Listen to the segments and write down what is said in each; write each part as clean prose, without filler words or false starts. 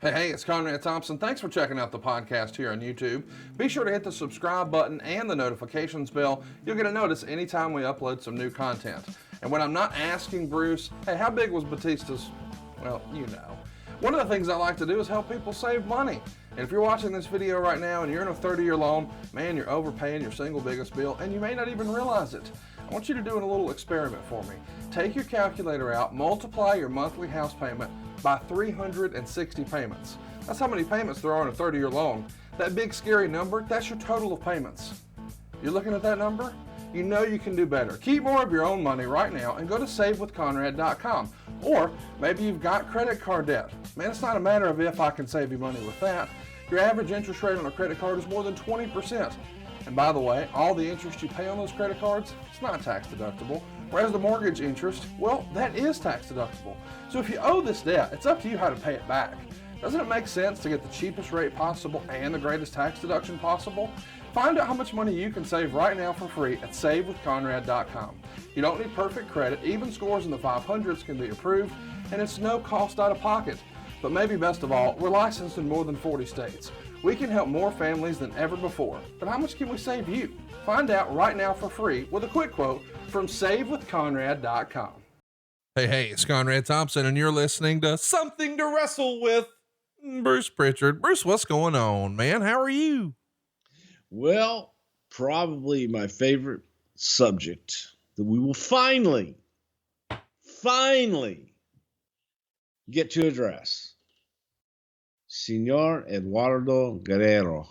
Hey, it's Conrad Thompson. Thanks for checking out the podcast here on YouTube. Be sure to hit the subscribe button and the notifications bell. You'll get a notice anytime we upload some new content. And when I'm not asking Bruce, hey, how big was Batista's? Well, you know. One of the things I like to do is help people save money. And if you're watching this video right now and you're in a 30-year loan, man, you're overpaying your single biggest bill and you may not even realize it. I want you to do a little experiment for me. Take your calculator out, multiply your monthly house payment by 360 payments. That's how many payments there are in a 30-year loan. That big scary number, that's your total of payments. You're looking at that number? You know you can do better. Keep more of your own money right now and go to savewithconrad.com. Or maybe you've got credit card debt. Man, it's not a matter of if I can save you money with that. Your average interest rate on a credit card is more than 20%. And by the way, all the interest you pay on those credit cards, it's not tax deductible. Whereas the mortgage interest, well, that is tax deductible. So if you owe this debt, it's up to you how to pay it back. Doesn't it make sense to get the cheapest rate possible and the greatest tax deduction possible? Find out how much money you can save right now for free at savewithconrad.com. You don't need perfect credit. Even scores in the 500s can be approved, and it's no cost out of pocket. But maybe best of all, we're licensed in more than 40 states. We can help more families than ever before. But how much can we save you? Find out right now for free with a quick quote from savewithconrad.com. Hey, it's Conrad Thompson, and you're listening to Something to Wrestle with Bruce Prichard. Bruce, what's going on, man? How are you? Well, probably my favorite subject that we will finally get to address. Señor Eduardo Guerrero.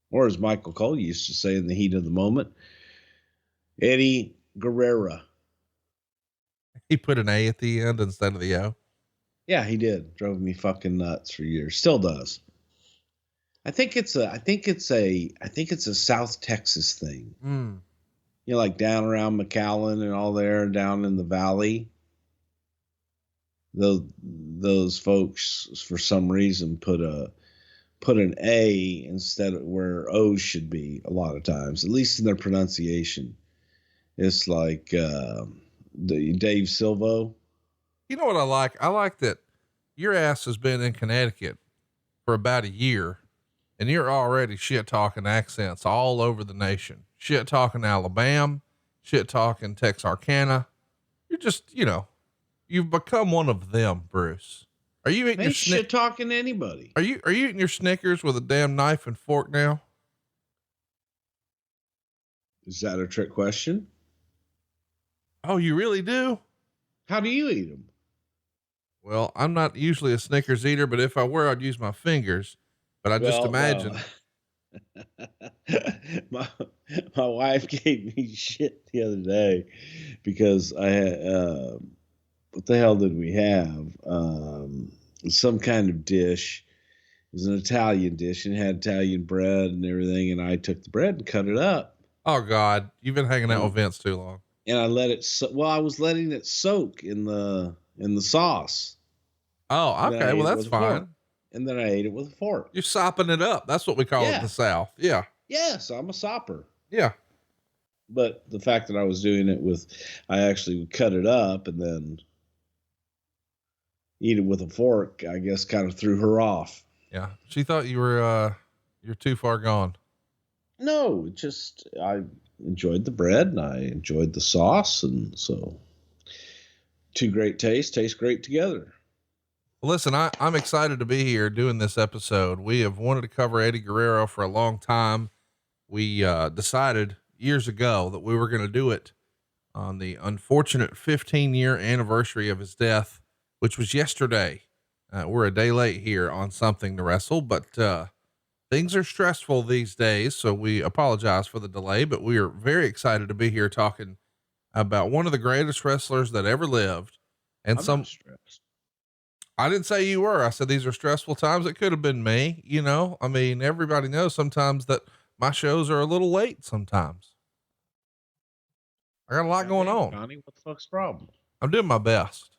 Or as Michael Cole used to say in the heat of the moment, Eddie Guerrero. He put an A at the end instead of the O. Yeah, he did. Drove me fucking nuts for years. Still does. I think it's a South Texas thing. You know, like down around McAllen and all there, down in the valley. Those folks, for some reason, put an A instead of where O's should be a lot of times, at least in their pronunciation. It's like the Dave Silva. You know what I like? I like that your ass has been in Connecticut for about a year and you're already shit talking accents all over the nation. Shit talking Alabama, shit talking Texarkana. You're just, you've become one of them, Bruce. Are you eating shit talking to anybody? Are you eating your Snickers with a damn knife and fork now? Is that a trick question? Oh, you really do? How do you eat them? Well, I'm not usually a Snickers eater, but if I were, I'd use my fingers. But I just imagine. My wife gave me shit the other day because I had, what the hell did we have? Some kind of dish. It was an Italian dish and it had Italian bread and everything. And I took the bread and cut it up. Oh God, you've been hanging out with Vince too long. And I let it, I was letting it soak in the sauce. Oh, okay. Well, that's fine. And then I ate it with a fork. You're sopping it up. That's what we call it in the South. Yeah. Yes. I'm a sopper. Yeah. But the fact that I was doing it I actually would cut it up and then eat it with a fork, I guess kind of threw her off. Yeah. She thought you're too far gone. No, just, I enjoyed the bread and I enjoyed the sauce. And so two great taste great together. Listen, I'm excited to be here doing this episode. We have wanted to cover Eddie Guerrero for a long time. We decided years ago that we were going to do it on the unfortunate 15-year anniversary of his death, which was yesterday. We're a day late here on Something to Wrestle, but things are stressful these days, so we apologize for the delay, but we are very excited to be here talking about one of the greatest wrestlers that ever lived. And I'm not stressed. I didn't say you were. I said these are stressful times. It could have been me. I mean, everybody knows sometimes that my shows are a little late sometimes. I got a lot going on. Connie, what the fuck's the problem? I'm doing my best.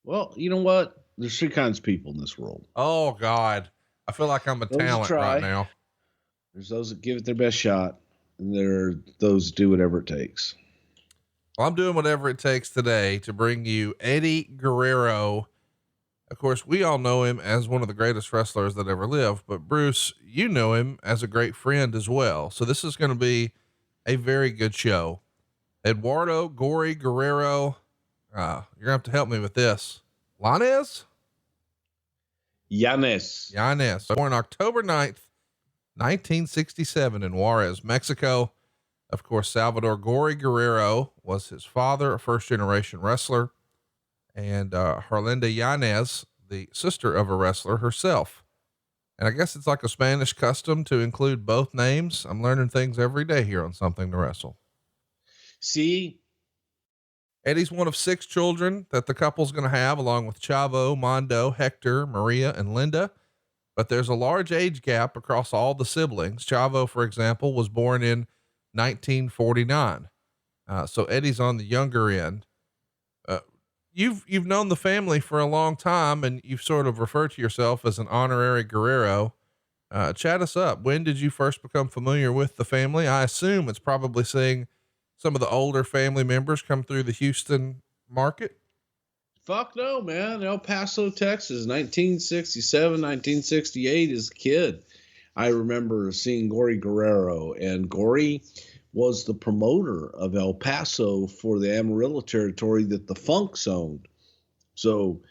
Well, you know what? There's three kinds of people in this world. Oh God. I feel like I'm a talent right now. There's those that give it their best shot, and there are those that do whatever it takes. Well, I'm doing whatever it takes today to bring you Eddie Guerrero, Of course, we all know him as one of the greatest wrestlers that ever lived, but Bruce, you know him as a great friend as well. So this is going to be a very good show. Eduardo Gory Guerrero. You're gonna have to help me with this. Yanez, born October 9th, 1967 in Juarez, Mexico. Of course, Salvador Gory Guerrero was his father, a first generation wrestler, and Herlinda Yanez, the sister of a wrestler herself. And I guess it's like a Spanish custom to include both names. I'm learning things every day here on Something to Wrestle. See, Eddie's one of 6 children that the couple's going to have, along with Chavo, Mondo, Hector, Maria, and Linda. But there's a large age gap across all the siblings. Chavo, for example, was born in 1949. So Eddie's on the younger end. You've known the family for a long time, and you've sort of referred to yourself as an honorary Guerrero. Chat us up. When did you first become familiar with the family? I assume it's probably seeing some of the older family members come through the Houston market. Fuck no, man. El Paso, Texas, 1967, 1968 as a kid. I remember seeing Gory Guerrero, and Gory was the promoter of El Paso for the Amarillo territory that the Funks owned. So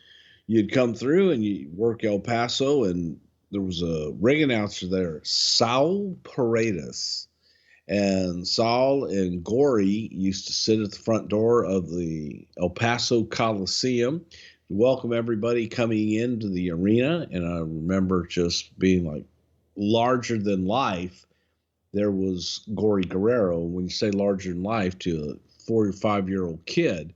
you'd come through and you work El Paso, and there was a ring announcer there, Saul Paredes. And Saul and Gory used to sit at the front door of the El Paso Coliseum to welcome everybody coming into the arena. And I remember just being like larger than life. There was Gory Guerrero. When you say larger than life to a 4 or 5-year-old kid,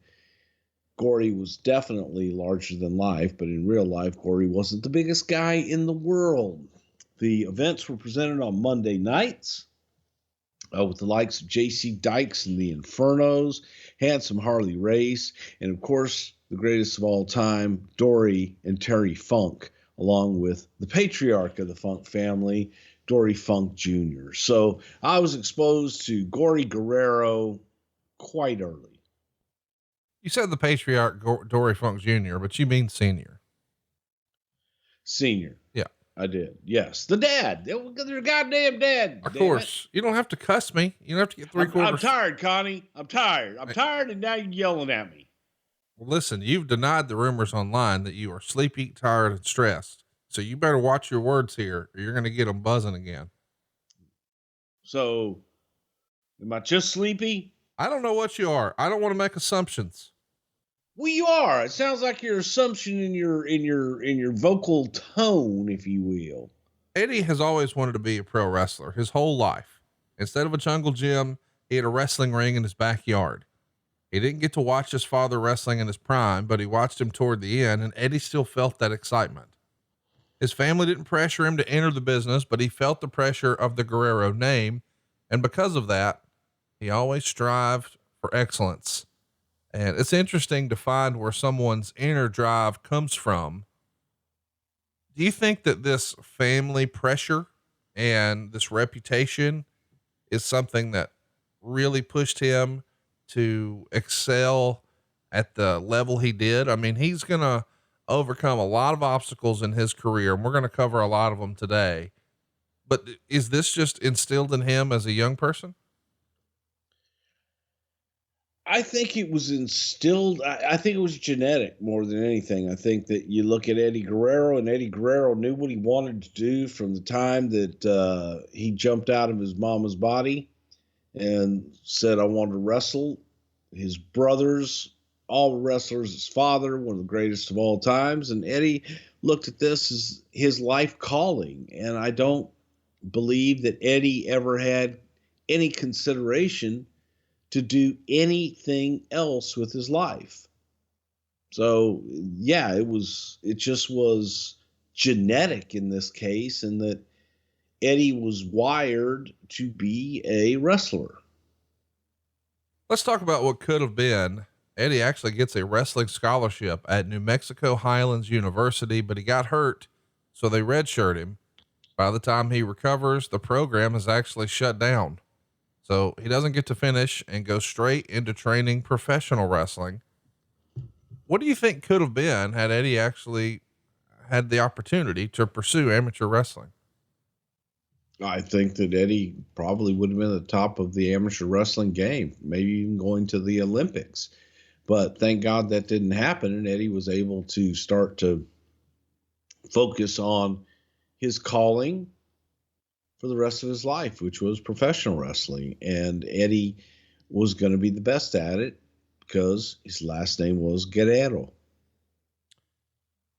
Gory was definitely larger than life, but in real life, Gory wasn't the biggest guy in the world. The events were presented on Monday nights with the likes of J.C. Dykes and the Infernos, Handsome Harley Race, and of course, the greatest of all time, Dory and Terry Funk, along with the patriarch of the Funk family, Dory Funk Jr. So I was exposed to Gory Guerrero quite early. You said the patriarch Dory Funk Jr., but you mean senior. Senior. Yeah, I did. Yes. The dad. Their goddamn dad. Of course. You don't have to cuss me. You don't have to get 3/4. I'm tired, Connie. I'm tired. I'm tired, and now you're yelling at me. Well, listen, you've denied the rumors online that you are sleepy, tired, and stressed. So you better watch your words here, or you're going to get them buzzing again. So, am I just sleepy? I don't know what you are. I don't want to make assumptions. Well, you are. It sounds like your assumption in your vocal tone, if you will. Eddie has always wanted to be a pro wrestler his whole life. Instead of a jungle gym, he had a wrestling ring in his backyard. He didn't get to watch his father wrestling in his prime, but he watched him toward the end, and Eddie still felt that excitement. His family didn't pressure him to enter the business, but he felt the pressure of the Guerrero name. And because of that, he always strived for excellence. And it's interesting to find where someone's inner drive comes from. Do you think that this family pressure and this reputation is something that really pushed him to excel at the level he did? I mean, he's going to overcome a lot of obstacles in his career, and we're going to cover a lot of them today. But is this just instilled in him as a young person? I think it was instilled. I think it was genetic more than anything. I think that you look at Eddie Guerrero, and Eddie Guerrero knew what he wanted to do from the time that he jumped out of his mama's body and said, I want to wrestle. His brothers, all wrestlers, his father, one of the greatest of all times. And Eddie looked at this as his life calling. And I don't believe that Eddie ever had any consideration to do anything else with his life. So yeah, it just was genetic in this case, and that Eddie was wired to be a wrestler. Let's talk about what could have been. Eddie actually gets a wrestling scholarship at New Mexico Highlands University, but he got hurt, so they redshirt him. By the time he recovers, the program is actually shut down. So he doesn't get to finish and go straight into training professional wrestling. What do you think could have been had Eddie actually had the opportunity to pursue amateur wrestling? I think that Eddie probably would have been at the top of the amateur wrestling game, maybe even going to the Olympics. But thank God that didn't happen, and Eddie was able to start to focus on his calling for the rest of his life, which was professional wrestling. And Eddie was going to be the best at it because his last name was Guerrero.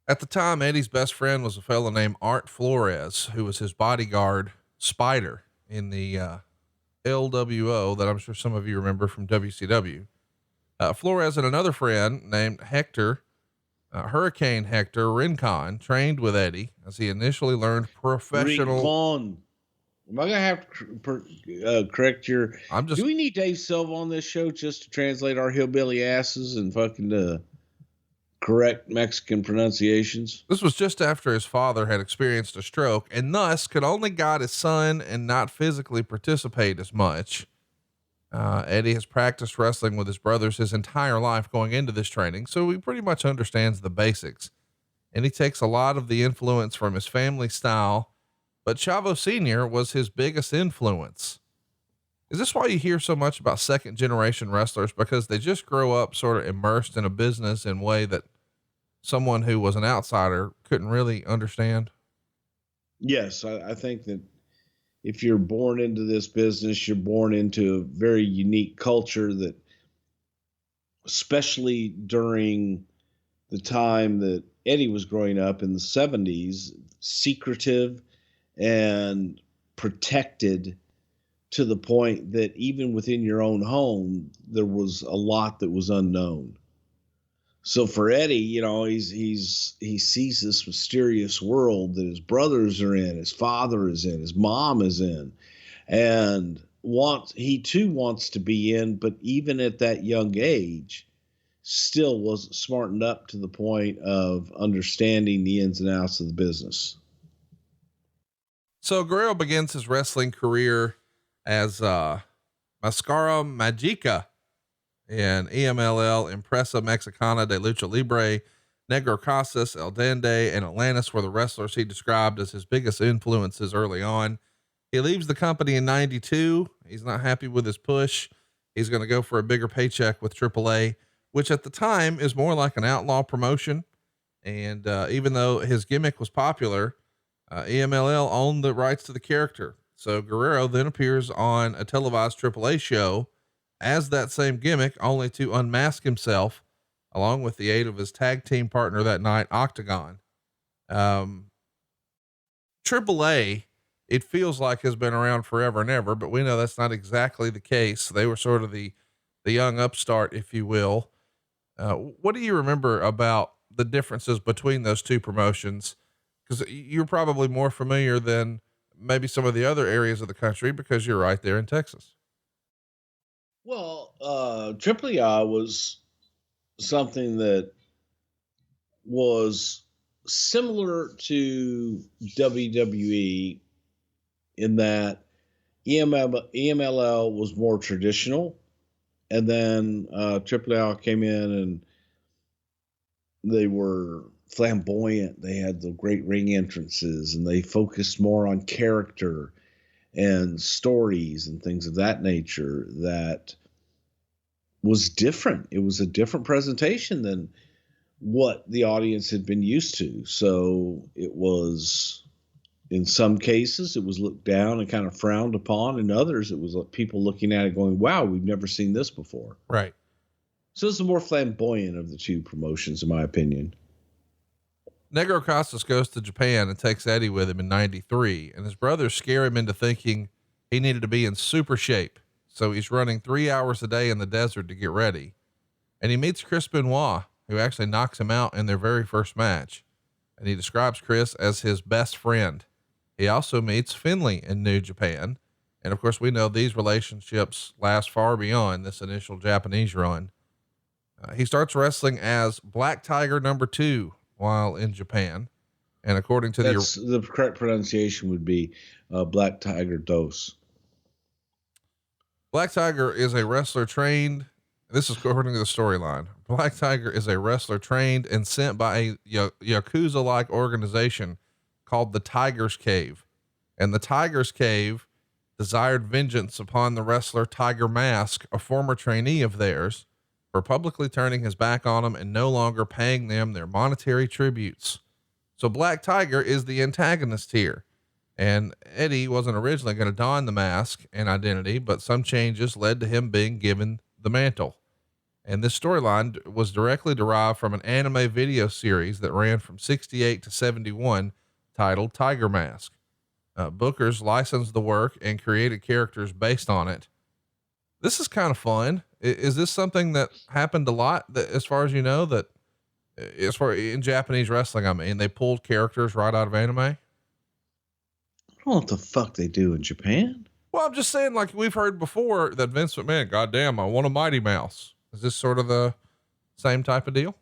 At the time, Eddie's best friend was a fellow named Art Flores, who was his bodyguard Spider in the LWO that I'm sure some of you remember from WCW. Flores and another friend named Hector, Hurricane Hector Rincon, trained with Eddie as he initially learned professional. Rincon. Am I going to have to correct your... Do we need Dave Silva on this show just to translate our hillbilly asses and fucking correct Mexican pronunciations? This was just after his father had experienced a stroke and thus could only guide his son and not physically participate as much. Eddie has practiced wrestling with his brothers his entire life going into this training, so he pretty much understands the basics, and he takes a lot of the influence from his family style, but Chavo Sr. was his biggest influence. Is this why you hear so much about second generation wrestlers? Because they just grow up sort of immersed in a business in a way that someone who was an outsider couldn't really understand? Yes. I think that if you're born into this business, you're born into a very unique culture that, especially during the time that Eddie was growing up in the 70s, secretive and protected to the point that even within your own home, there was a lot that was unknown. So for Eddie, you know, he sees this mysterious world that his brothers are in, his father is in, his mom is in, and he too wants to be in, but even at that young age, still wasn't smartened up to the point of understanding the ins and outs of the business. So Guerrero begins his wrestling career as Mascara Magica in EMLL, Impresa Mexicana de Lucha Libre, Negro Casas, El Dende, and Atlantis were the wrestlers he described as his biggest influences early on. He leaves the company in 92. He's not happy with his push. He's going to go for a bigger paycheck with AAA, which at the time is more like an outlaw promotion. And even though his gimmick was popular, EMLL owned the rights to the character. So Guerrero then appears on a televised AAA show as that same gimmick, only to unmask himself along with the aid of his tag team partner that night, Octagon. AAA, it feels like, has been around forever and ever, but we know that's not exactly the case. They were sort of the young upstart, if you will. What do you remember about the differences between those two promotions? Because you're probably more familiar than maybe some of the other areas of the country because you're right there in Texas. Well, AAA was something that was similar to WWE in that EMLL was more traditional, and then AAA came in and they were flamboyant. They had the great ring entrances, and they focused more on character and stories and things of that nature. That was different. It was a different presentation than what the audience had been used to. So it was, in some cases, it was looked down and kind of frowned upon. In others, it was like people looking at it going, wow, we've never seen this before. Right. So it's the more flamboyant of the two promotions, in my opinion. Negro Casas goes to Japan and takes Eddie with him in 93, and his brothers scare him into thinking he needed to be in super shape. So he's running 3 hours a day in the desert to get ready. And he meets Chris Benoit, who actually knocks him out in their very first match. And he describes Chris as his best friend. He also meets Finlay in New Japan. And of course, we know these relationships last far beyond this initial Japanese run. He starts wrestling as Black Tiger #2 while in Japan. And according to the correct pronunciation would be Black Tiger Dos. Black Tiger is a wrestler trained This is according to the storyline. Black Tiger is a wrestler trained and sent by a Yakuza-like organization called the Tiger's Cave. And the Tiger's Cave desired vengeance upon the wrestler Tiger Mask, a former trainee of theirs, for publicly turning his back on them and no longer paying them their monetary tributes. So Black Tiger is the antagonist here. And Eddie wasn't originally going to don the mask and identity, but some changes led to him being given the mantle. And this storyline was directly derived from an anime video series that ran from 68 to 71 titled Tiger Mask. Bookers licensed the work and created characters based on it. This is kind of fun. Is this something that happened a lot, that, as far as you know, that as far in Japanese wrestling, I mean, they pulled characters right out of anime? I don't know what the fuck they do in Japan. Well, I'm just saying, like we've heard before that Vince McMahon, goddamn, I want a Mighty Mouse. Is this sort of the same type of deal?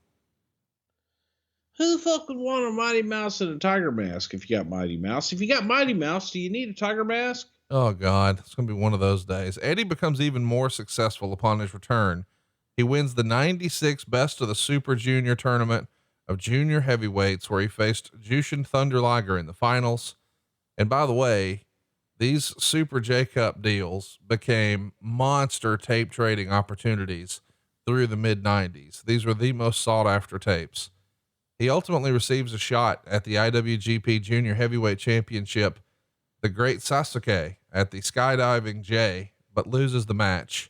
Who the fuck would want a Mighty Mouse and a Tiger Mask if you got Mighty Mouse? If you got Mighty Mouse, do you need a Tiger Mask? Oh God, it's going to be one of those days. Eddie becomes even more successful upon his return. He wins the 96 Best of the Super Junior tournament of junior heavyweights, where he faced Jushin Thunder Liger in the finals. And by the way, these Super J Cup deals became monster tape trading opportunities through the mid 90s. These were the most sought after tapes. He ultimately receives a shot at the IWGP Junior Heavyweight Championship, the Great Sasuke, at the Skydiving J, but loses the match.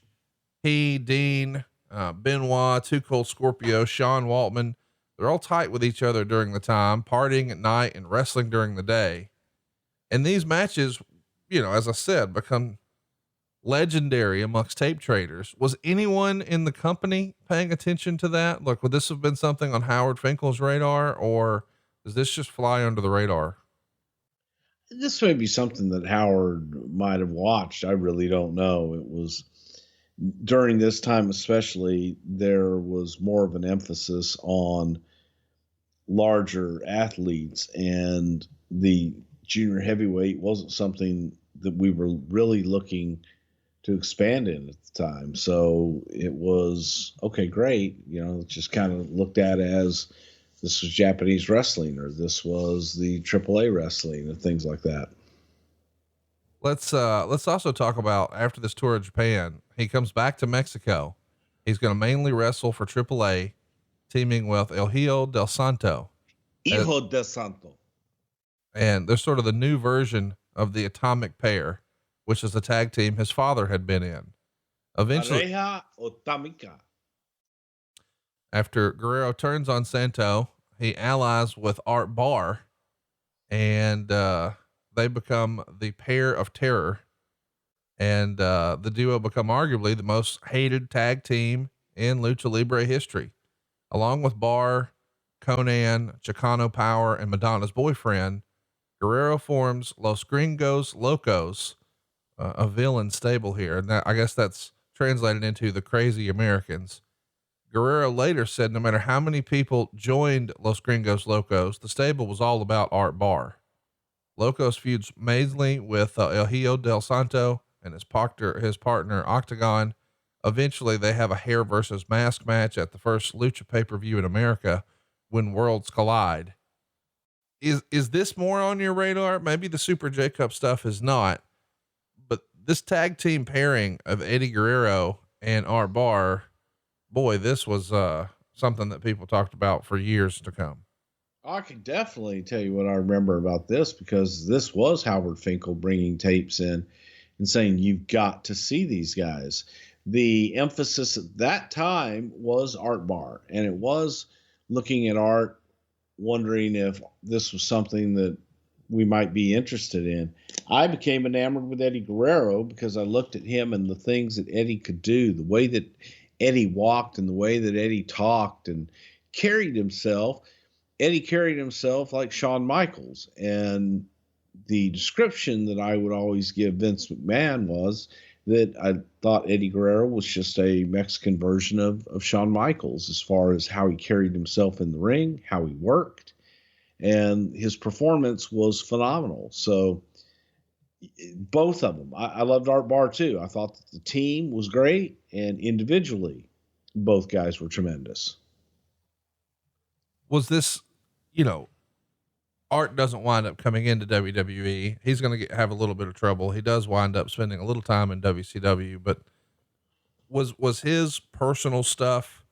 He, Dean, Benoit, Too Cold Scorpio, Sean Waltman, they're all tight with each other during the time, partying at night and wrestling during the day. And these matches, you know, as I said, become legendary amongst tape traders. Was anyone in the company paying attention to that? Like, would this have been something on Howard Finkel's radar, or does this just fly under the radar? This may be something that Howard might have watched. I really don't know. It was during this time, especially, there was more of an emphasis on larger athletes, and the junior heavyweight wasn't something that we were really looking to expand in at the time. So it was, okay, great. You know, just kind of looked at as this was Japanese wrestling, or this was the AAA wrestling and things like that. Let's also talk about, after this tour of Japan, he comes back to Mexico. He's going to mainly wrestle for AAA, teaming with El Hijo del Santo. Hijo del Santo. And they're sort of the new version of the Atomic Pair, which is the tag team his father had been in. Eventually, Pareja Atómica. After Guerrero turns on Santo, he allies with Art Barr, and they become the Pair of Terror. And the duo become arguably the most hated tag team in Lucha Libre history. Along with Barr, Conan, Chicano Power, and Madonna's boyfriend, Guerrero forms Los Gringos Locos, a villain stable here. And I guess that's translated into the Crazy Americans. Guerrero later said no matter how many people joined Los Gringos Locos, the stable was all about Art Barr. Locos feuds mainly with El Hijo del Santo and his partner Octagon. Eventually they have a hair versus mask match at the first Lucha pay-per-view in America, when worlds collide. Is this more on your radar? Maybe the Super J Cup stuff is not, but this tag team pairing of Eddie Guerrero and Art Barr, boy, this was something that people talked about for years to come. I can definitely tell you what I remember about this, because this was Howard Finkel bringing tapes in and saying, you've got to see these guys. The emphasis at that time was Art Barr, and it was looking at Art, wondering if this was something that we might be interested in. I became enamored with Eddie Guerrero because I looked at him and the things that Eddie could do, the way that Eddie walked and the way that Eddie talked and carried himself. Eddie carried himself like Shawn Michaels. And the description that I would always give Vince McMahon was that I thought Eddie Guerrero was just a Mexican version of Shawn Michaels, as far as how he carried himself in the ring, how he worked, and his performance was phenomenal. So both of them, I loved Art Barr too. I thought that the team was great, and individually both guys were tremendous. Was this, Art doesn't wind up coming into WWE. He's going to have a little bit of trouble. He does wind up spending a little time in WCW, but was his personal stuff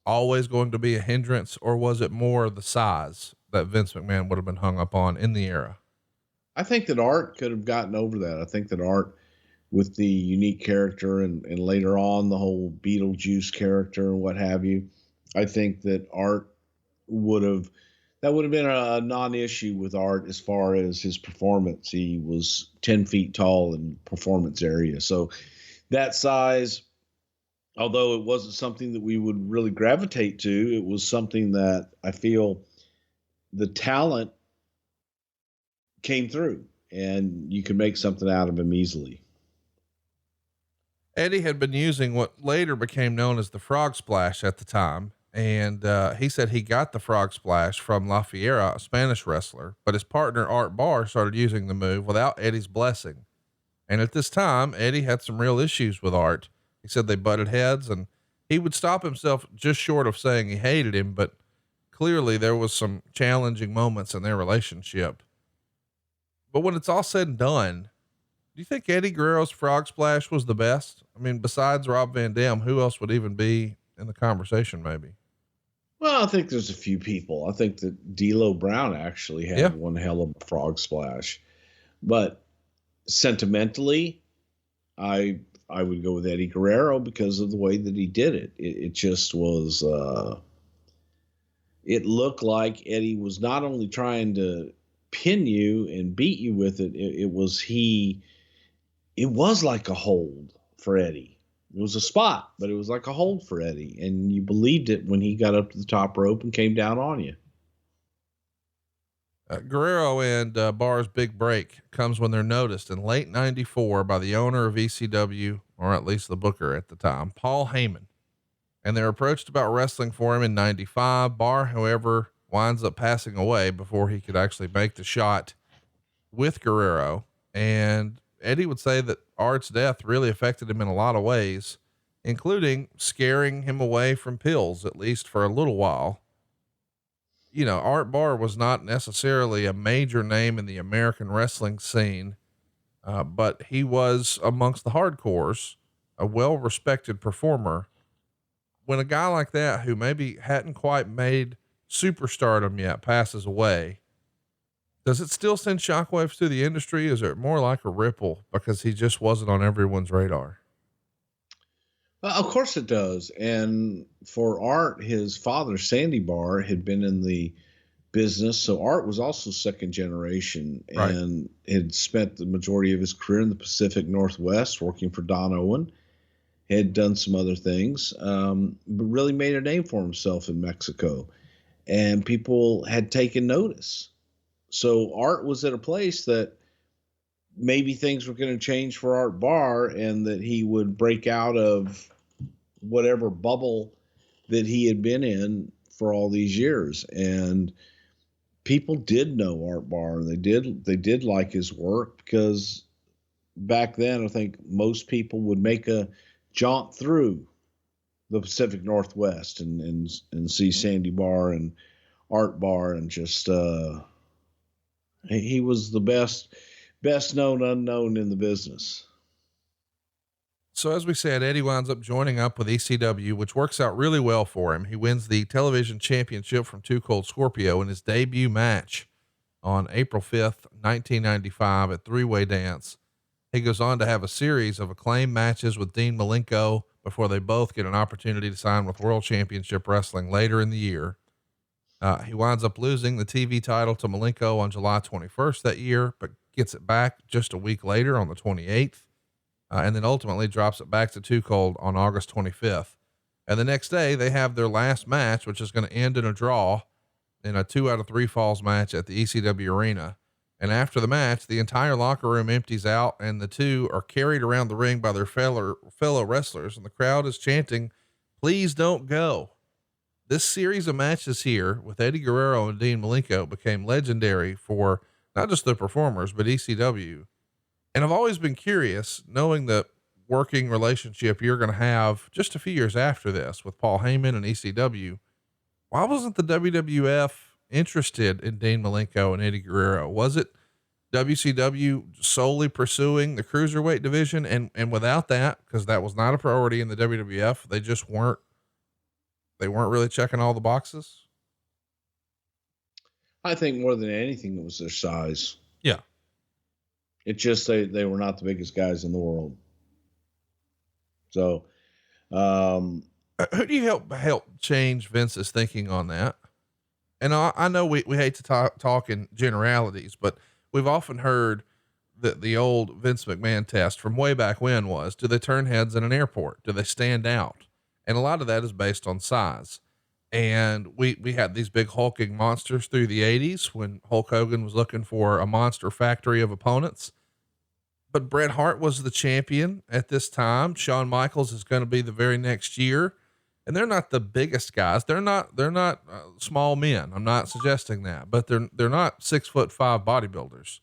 always going to be a hindrance, or was it more the size that Vince McMahon would have been hung up on in the era? I think that Art could have gotten over that. I think that Art, with the unique character and later on the whole Beetlejuice character and what have you, I think that Art would have been a non-issue with Art as far as his performance. He was 10 feet tall in performance area. So that size, although it wasn't something that we would really gravitate to, it was something that I feel the talent came through and you could make something out of him easily. Eddie had been using what later became known as the frog splash at the time. And, he said he got the frog splash from La Fiera, a Spanish wrestler, but his partner Art Barr started using the move without Eddie's blessing. And at this time, Eddie had some real issues with Art. He said they butted heads, and he would stop himself just short of saying he hated him, but clearly there was some challenging moments in their relationship. But when it's all said and done, do you think Eddie Guerrero's frog splash was the best? I mean, besides Rob Van Dam, who else would even be in the conversation maybe? Well, I think there's a few people. I think that D'Lo Brown actually had one hell of a frog splash, but sentimentally, I would go with Eddie Guerrero because of the way that he did it. It just was, it looked like Eddie was not only trying to pin you and beat you with it. It was like a hold for Eddie. It was a spot, but it was like a hold for Eddie. And you believed it when he got up to the top rope and came down on you. Guerrero and Barr's big break comes when they're noticed in late 94 by the owner of ECW, or at least the booker at the time, Paul Heyman. And they're approached about wrestling for him in 95. Barr, however, winds up passing away before he could actually make the shot with Guerrero. And Eddie would say that Art's death really affected him in a lot of ways, including scaring him away from pills, at least for a little while. Art Barr was not necessarily a major name in the American wrestling scene, but he was amongst the hardcores, a well-respected performer. When a guy like that, who maybe hadn't quite made superstardom yet, passes away, does it still send shockwaves through the industry? Is it more like a ripple because he just wasn't on everyone's radar? Of course it does. And for Art, his father, Sandy Barr, had been in the business. So Art was also second generation and had spent the majority of his career in the Pacific Northwest working for Don Owen, had done some other things, but really made a name for himself in Mexico. And people had taken notice. So Art was at a place that maybe things were going to change for Art Barr and that he would break out of whatever bubble that he had been in for all these years. And people did know Art Barr, and they did like his work, because back then I think most people would make a jaunt through the Pacific Northwest and see Sandy Barr and Art Barr, and just he was the best known unknown in the business. So as we said, Eddie winds up joining up with ECW, which works out really well for him. He wins the television championship from Too Cold Scorpio in his debut match on April 5th, 1995 at Three-Way Dance. He goes on to have a series of acclaimed matches with Dean Malenko before they both get an opportunity to sign with World Championship Wrestling later in the year. He winds up losing the TV title to Malenko on July 21st that year, but gets it back just a week later on the 28th. And then ultimately drops it back to Too Cold on August 25th. And the next day they have their last match, which is going to end in a draw in a 2 out of 3 falls match at the ECW arena. And after the match, the entire locker room empties out and the two are carried around the ring by their fellow wrestlers. And the crowd is chanting, "Please don't go." This series of matches here with Eddie Guerrero and Dean Malenko became legendary for not just the performers, but ECW. And I've always been curious, knowing the working relationship you're going to have just a few years after this with Paul Heyman and ECW, why wasn't the WWF interested in Dean Malenko and Eddie Guerrero? Was it WCW solely pursuing the cruiserweight division? And without that, cause that was not a priority in the WWF, they just weren't really checking all the boxes. I think more than anything, it was their size. Yeah. It's just, they were not the biggest guys in the world. So, who do you help change Vince's thinking on that? And I know we hate to talk in generalities, but we've often heard that the old Vince McMahon test from way back when was, do they turn heads in an airport? Do they stand out? And a lot of that is based on size. And we had these big hulking monsters through the 80s when Hulk Hogan was looking for a monster factory of opponents. But Bret Hart was the champion at this time. Shawn Michaels is going to be the very next year. And they're not the biggest guys. They're not small men. I'm not suggesting that, but they're not 6'5" bodybuilders.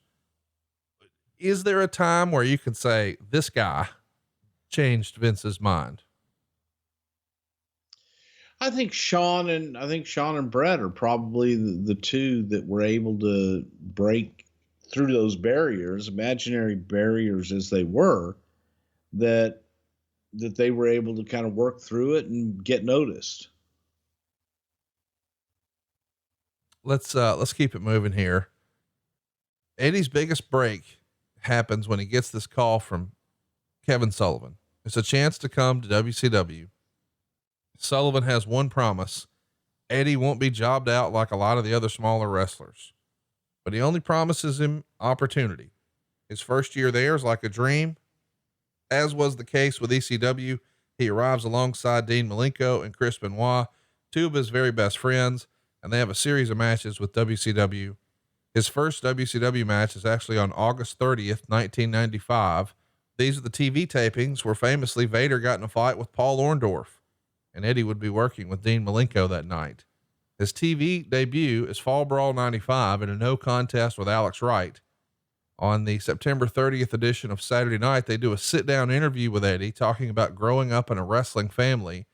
Is there a time where you can say this guy changed Vince's mind? I think Shawn and Bret are probably the two that were able to break through those barriers, imaginary barriers as they were, that they were able to kind of work through it and get noticed. Let's keep it moving here. Eddie's biggest break happens when he gets this call from Kevin Sullivan. It's a chance to come to WCW. Sullivan has one promise. Eddie won't be jobbed out like a lot of the other smaller wrestlers, but he only promises him opportunity. His first year there is like a dream. As was the case with ECW, he arrives alongside Dean Malenko and Chris Benoit, two of his very best friends, and they have a series of matches with WCW. His first WCW match is actually on August 30th, 1995. These are the TV tapings where famously Vader got in a fight with Paul Orndorff, and Eddie would be working with Dean Malenko that night. His TV debut is Fall Brawl 95 in a no contest with Alex Wright. On the September 30th edition of Saturday Night, they do a sit-down interview with Eddie talking about growing up in a wrestling family,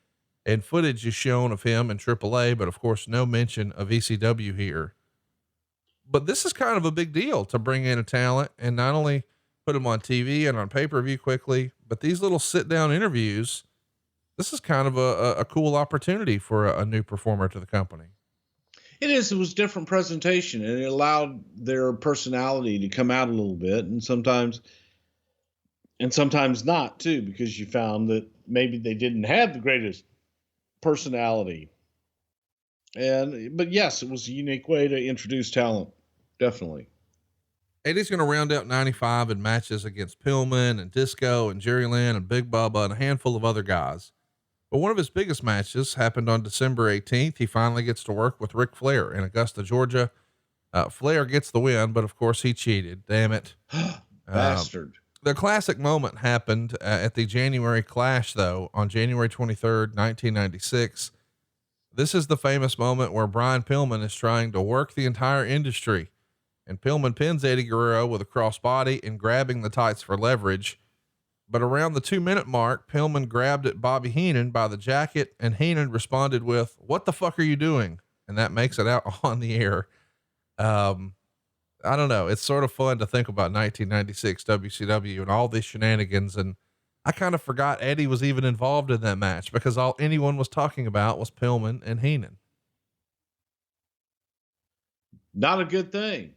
and footage is shown of him in AAA, but of course no mention of ECW here. But this is kind of a big deal to bring in a talent and not only put him on TV and on pay-per-view quickly, but these little sit-down interviews, this is kind of a cool opportunity for a new performer to the company. It is. It was different presentation, and it allowed their personality to come out a little bit, and sometimes not too, because you found that maybe they didn't have the greatest personality. But yes, it was a unique way to introduce talent. Definitely. Eddie's going to round out 95 in matches against Pillman and Disco and Jerry Lynn and Big Bubba and a handful of other guys. But one of his biggest matches happened on December 18th. He finally gets to work with Ric Flair in Augusta, Georgia. Flair gets the win, but of course he cheated. Damn it. Bastard. The classic moment happened at the January Clash, though, on January 23rd, 1996. This is the famous moment where Brian Pillman is trying to work the entire industry, and Pillman pins Eddie Guerrero with a crossbody and grabbing the tights for leverage. But around the 2-minute mark, Pillman grabbed at Bobby Heenan by the jacket, and Heenan responded with, "What the fuck are you doing?" And that makes it out on the air. I don't know. It's sort of fun to think about 1996 WCW and all these shenanigans. And I kind of forgot Eddie was even involved in that match because all anyone was talking about was Pillman and Heenan. Not a good thing.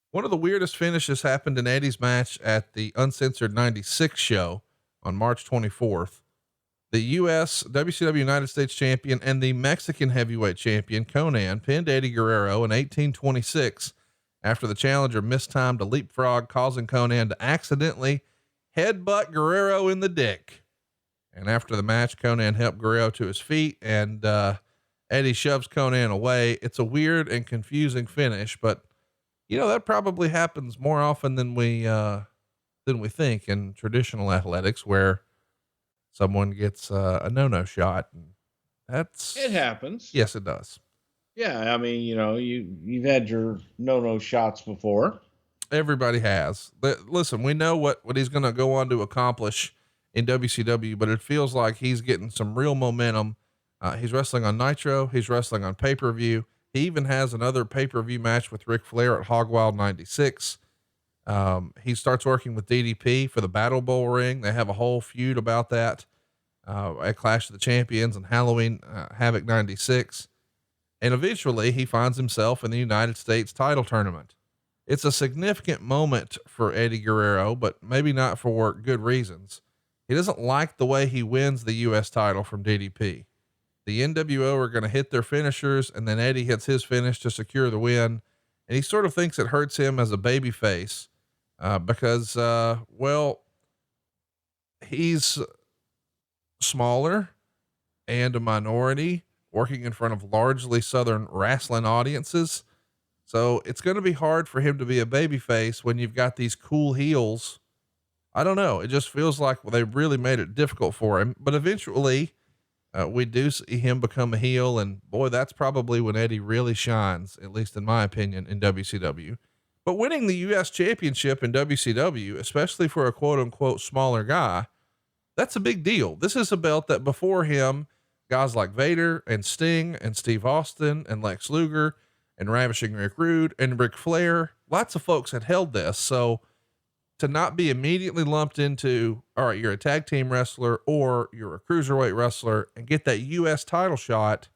One of the weirdest finishes happened in Eddie's match at the Uncensored 96 show on March 24th. The U.S. WCW United States champion and the Mexican heavyweight champion Conan pinned Eddie Guerrero in 1826 after the challenger mistimed a leapfrog, causing Conan to accidentally headbutt Guerrero in the dick. And after the match, Conan helped Guerrero to his feet, and Eddie shoves Conan away. It's a weird and confusing finish, but you know, that probably happens more often than we think in traditional athletics, where someone gets a no-no shot. And it happens. Yes, it does. Yeah. I mean, you know, you've had your no-no shots before. Everybody has. Listen, we know what he's going to go on to accomplish in WCW, but it feels like he's getting some real momentum. He's wrestling on Nitro. He's wrestling on pay-per-view. He even has another pay-per-view match with Ric Flair at Hog Wild 96. He starts working with DDP for the Battle Bowl ring. They have a whole feud about that, at Clash of the Champions and Halloween, Havoc 96. And eventually he finds himself in the United States title tournament. It's a significant moment for Eddie Guerrero, but maybe not for good reasons. He doesn't like the way he wins the U.S. title from DDP. The NWO are going to hit their finishers, and then Eddie hits his finish to secure the win. And he sort of thinks it hurts him as a baby face, because, well, he's smaller and a minority working in front of largely Southern wrestling audiences. So it's going to be hard for him to be a babyface when you've got these cool heels. I don't know. It just feels like they really made it difficult for him, but eventually, we do see him become a heel, and boy, that's probably when Eddie really shines, at least in my opinion, in WCW. But winning the U.S. championship in WCW, especially for a quote unquote smaller guy, that's a big deal. This is a belt that before him, guys like Vader and Sting and Steve Austin and Lex Luger and Ravishing Rick Rude and Ric Flair, lots of folks had held this. So to not be immediately lumped into, all right, you're a tag team wrestler or you're a cruiserweight wrestler and get that U.S. title shot,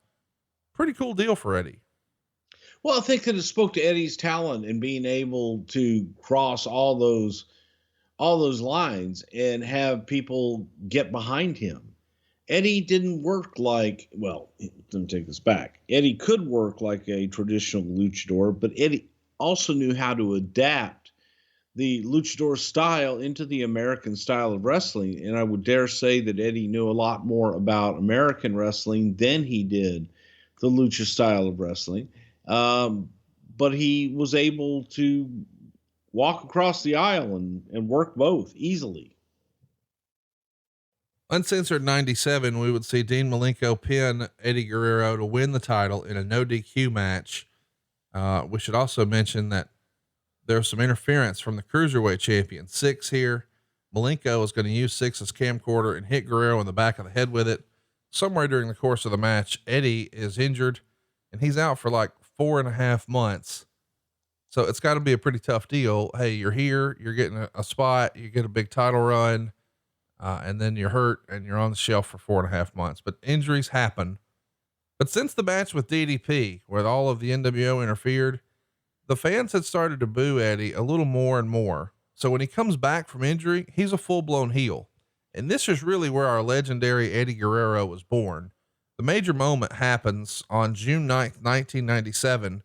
pretty cool deal for Eddie. Well, I think that it spoke to Eddie's talent and being able to cross all those lines and have people get behind him. Eddie didn't work like, well, let me take this back. Eddie could work like a traditional luchador, but Eddie also knew how to adapt the luchador style into the American style of wrestling. And I would dare say that Eddie knew a lot more about American wrestling than he did the lucha style of wrestling. But he was able to walk across the aisle and work both easily. Uncensored 97, we would see Dean Malenko pin Eddie Guerrero to win the title in a no DQ match. We should also mention that there's some interference from the cruiserweight champion Six here. Malenko is going to use Six's camcorder and hit Guerrero in the back of the head with it. Somewhere during the course of the match, Eddie is injured and he's out for like 4.5 months. So it's got to be a pretty tough deal. Hey, you're here, you're getting a spot, you get a big title run, and then you're hurt and you're on the shelf for 4.5 months, but injuries happen. But since the match with DDP, where all of the NWO interfered, the fans had started to boo Eddie a little more and more. So when he comes back from injury, he's a full blown heel. And this is really where our legendary Eddie Guerrero was born. The major moment happens on June 9th, 1997.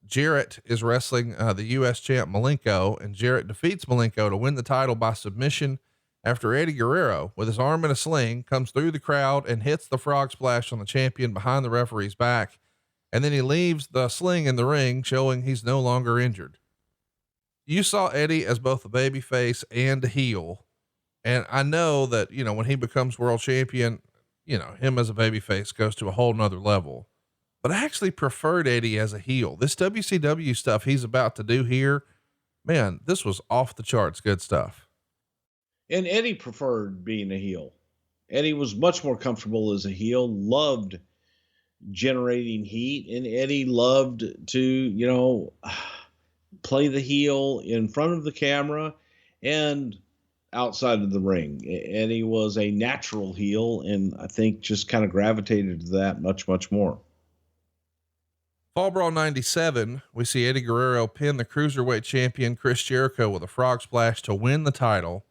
Jarrett is wrestling the U.S. champ Malenko, and Jarrett defeats Malenko to win the title by submission after Eddie Guerrero, with his arm in a sling, comes through the crowd and hits the frog splash on the champion behind the referee's back. And then he leaves the sling in the ring, showing he's no longer injured. You saw Eddie as both a babyface and a heel. And I know that, you know, when he becomes world champion, you know, him as a babyface goes to a whole nother level. But I actually preferred Eddie as a heel. This WCW stuff he's about to do here, man, this was off the charts good stuff. And Eddie preferred being a heel. Eddie was much more comfortable as a heel, loved generating heat, and Eddie loved to, you know, play the heel in front of the camera and outside of the ring. Eddie was a natural heel, and I think just kind of gravitated to that much, much more. Fall Brawl 97, we see Eddie Guerrero pin the cruiserweight champion Chris Jericho with a frog splash to win the title.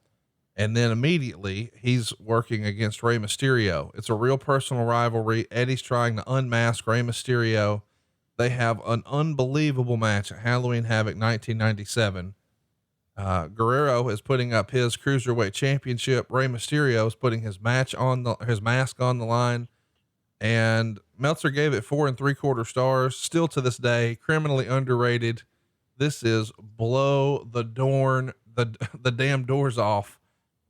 And then immediately he's working against Rey Mysterio. It's a real personal rivalry. Eddie's trying to unmask Rey Mysterio. They have an unbelievable match at Halloween Havoc 1997. Guerrero is putting up his cruiserweight championship. Rey Mysterio is putting his mask on the line, and Meltzer gave it 4 3/4 stars. Still to this day, criminally underrated. This is blow the damn doors off.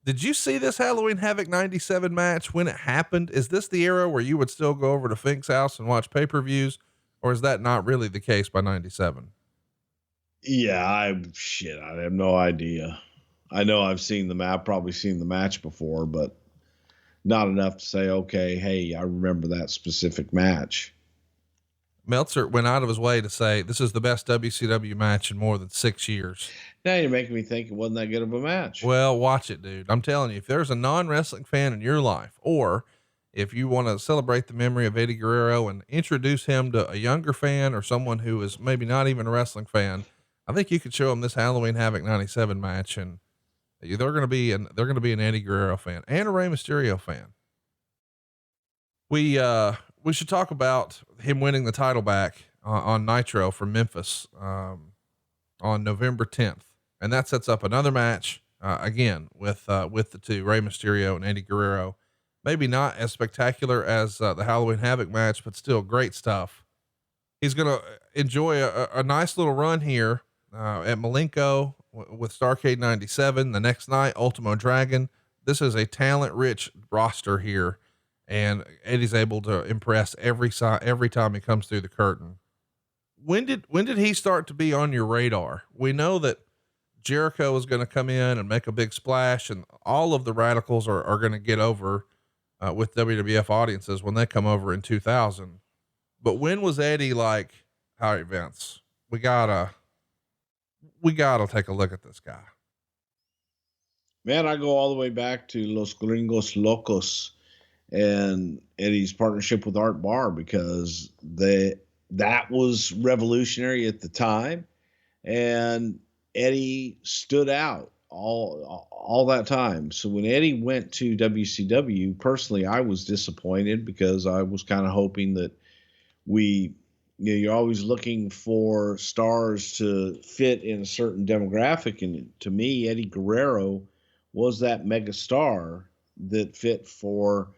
Did you see this Halloween Havoc 97 match when it happened? Is this the era where you would still go over to Fink's house and watch pay-per-views, or is that not really the case by 97? Yeah, I have no idea. I know I've probably seen the match before, but not enough to say, okay, hey, I remember that specific match. Meltzer went out of his way to say, this is the best WCW match in more than 6 years. Now you're making me think it wasn't that good of a match. Well, watch it, dude. I'm telling you, if there's a non-wrestling fan in your life, or if you want to celebrate the memory of Eddie Guerrero and introduce him to a younger fan or someone who is maybe not even a wrestling fan, I think you could show them this Halloween Havoc 97 match, and they're going to be an Eddie Guerrero fan and a Rey Mysterio fan. We should talk about him winning the title back on Nitro from Memphis, on November 10th. And that sets up another match, again, with the two, Rey Mysterio and Eddie Guerrero. Maybe not as spectacular as the Halloween Havoc match, but still great stuff. He's going to enjoy a nice little run here, at Malenko with Starrcade 97. The next night, Ultimo Dragon. This is a talent rich roster here, and Eddie's able to impress every time he comes through the curtain. When did he start to be on your radar? We know that Jericho is going to come in and make a big splash, and all of the radicals are going to get over, with WWF audiences when they come over in 2000. But when was Eddie like, all right, Vince, we gotta take a look at this guy? Man, I go all the way back to Los Gringos Locos and Eddie's partnership with Art Barr, because that was revolutionary at the time, and Eddie stood out all that time. So when Eddie went to WCW, personally, I was disappointed, because I was kind of hoping that you're always looking for stars to fit in a certain demographic. And to me, Eddie Guerrero was that mega star that fit for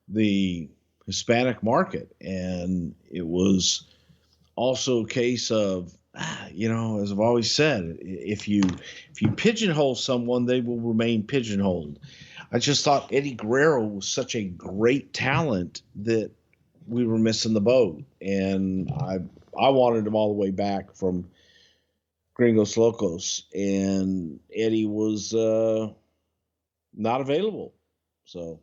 the Hispanic market. And it was also a case of, as I've always said, if you pigeonhole someone, they will remain pigeonholed. I just thought Eddie Guerrero was such a great talent that we were missing the boat. And I wanted him all the way back from Gringos Locos, and Eddie was not available. So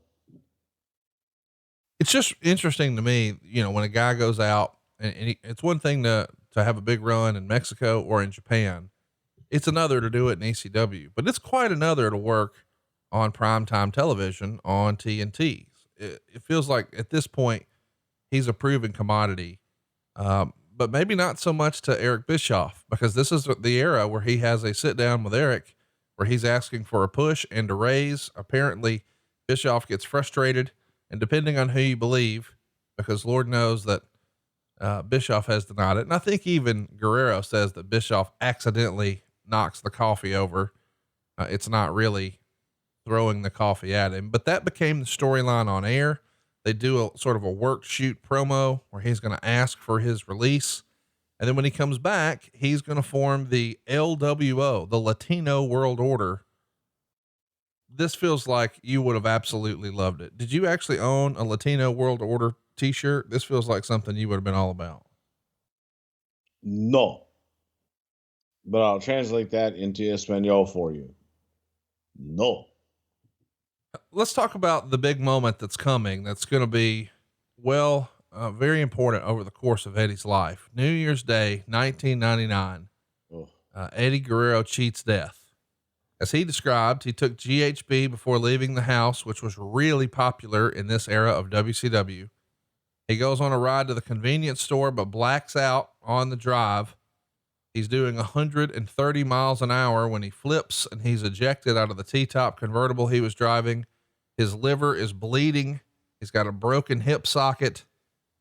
it's just interesting to me, when a guy goes out and it's one thing to have a big run in Mexico or in Japan. It's another to do it in ECW, but it's quite another to work on primetime television on TNT. It feels like at this point he's a proven commodity. But maybe not so much to Eric Bischoff, because this is the era where he has a sit down with Eric where he's asking for a push and a raise. Apparently Bischoff gets frustrated, and depending on who you believe, because Lord knows that Bischoff has denied it. And I think even Guerrero says that Bischoff accidentally knocks the coffee over. It's not really throwing the coffee at him, but that became the storyline on air. They do a sort of a work shoot promo where he's going to ask for his release. And then when he comes back, he's going to form the LWO, the Latino World Order. This feels like you would have absolutely loved it. Did you actually own a Latino World Order t-shirt? This feels like something you would have been all about. No, but I'll translate that into Espanol for you. No. Let's talk about the big moment that's coming. That's going to be, very important over the course of Eddie's life. New Year's Day, 1999. Eddie Guerrero cheats death. As he described, he took GHB before leaving the house, which was really popular in this era of WCW. He goes on a ride to the convenience store, but blacks out on the drive. He's doing 130 miles an hour when he flips, and he's ejected out of the T-top convertible he was driving. His liver is bleeding. He's got a broken hip socket.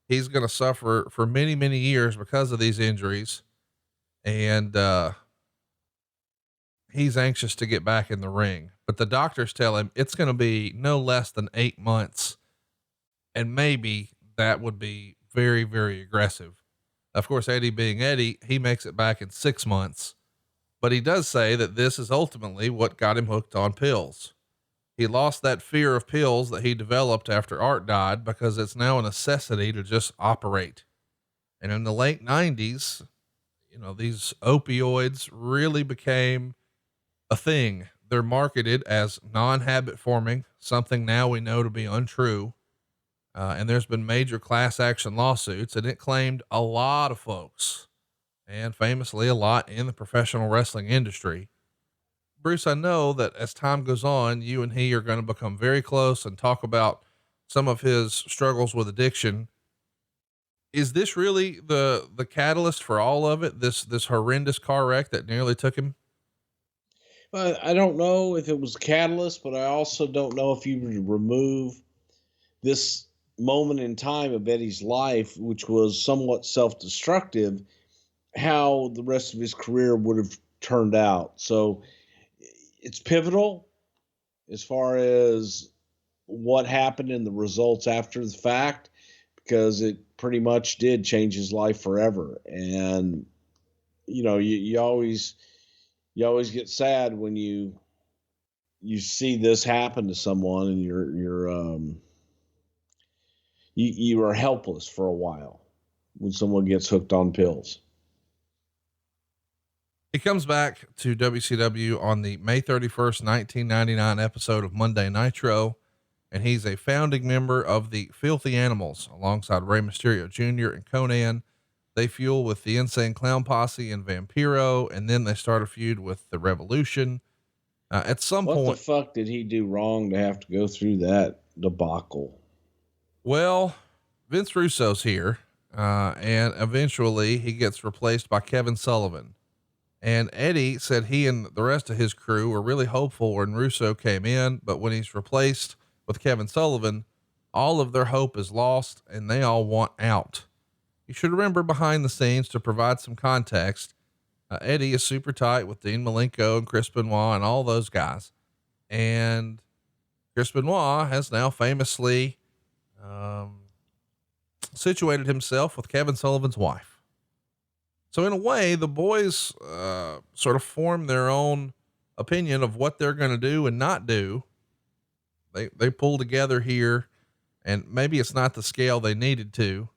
He's going to suffer for many, many years because of these injuries. And, he's anxious to get back in the ring, but the doctors tell him it's going to be no less than 8 months. And maybe that would be very, very aggressive. Of course, Eddie being Eddie, he makes it back in 6 months, but he does say that this is ultimately what got him hooked on pills. He lost that fear of pills that he developed after Art died, because it's now a necessity to just operate. And in the late 90s, these opioids really became a thing. they're marketed as non-habit forming, something now we know to be untrue. And there's been major class action lawsuits, and it claimed a lot of folks, and famously a lot in the professional wrestling industry. Bruce, I know that as time goes on, you and he are going to become very close and talk about some of his struggles with addiction. Is this really the catalyst for all of it? This horrendous car wreck that nearly took him? But I don't know if it was a catalyst, but I also don't know if you would remove this moment in time of Eddie's life, which was somewhat self-destructive, how the rest of his career would have turned out. So it's pivotal as far as what happened and the results after the fact, because it pretty much did change his life forever. And, you always get sad when you see this happen to someone and you are helpless for a while when someone gets hooked on pills. He comes back to WCW on the May 31st, 1999 episode of Monday Nitro, and he's a founding member of the Filthy Animals alongside Rey Mysterio Jr. and Conan. They fuel with the Insane Clown Posse and Vampiro, and then they start a feud with the Revolution. At some point, what the fuck did he do wrong to have to go through that debacle? Well, Vince Russo's here, and eventually he gets replaced by Kevin Sullivan. And Eddie said he and the rest of his crew were really hopeful when Russo came in, but when he's replaced with Kevin Sullivan, all of their hope is lost and they all want out. You should remember behind the scenes to provide some context. Eddie is super tight with Dean Malenko and Chris Benoit and all those guys. And Chris Benoit has now famously, situated himself with Kevin Sullivan's wife. So in a way, the boys, sort of form their own opinion of what they're going to do and not do. They pull together here, and maybe it's not the scale they needed to,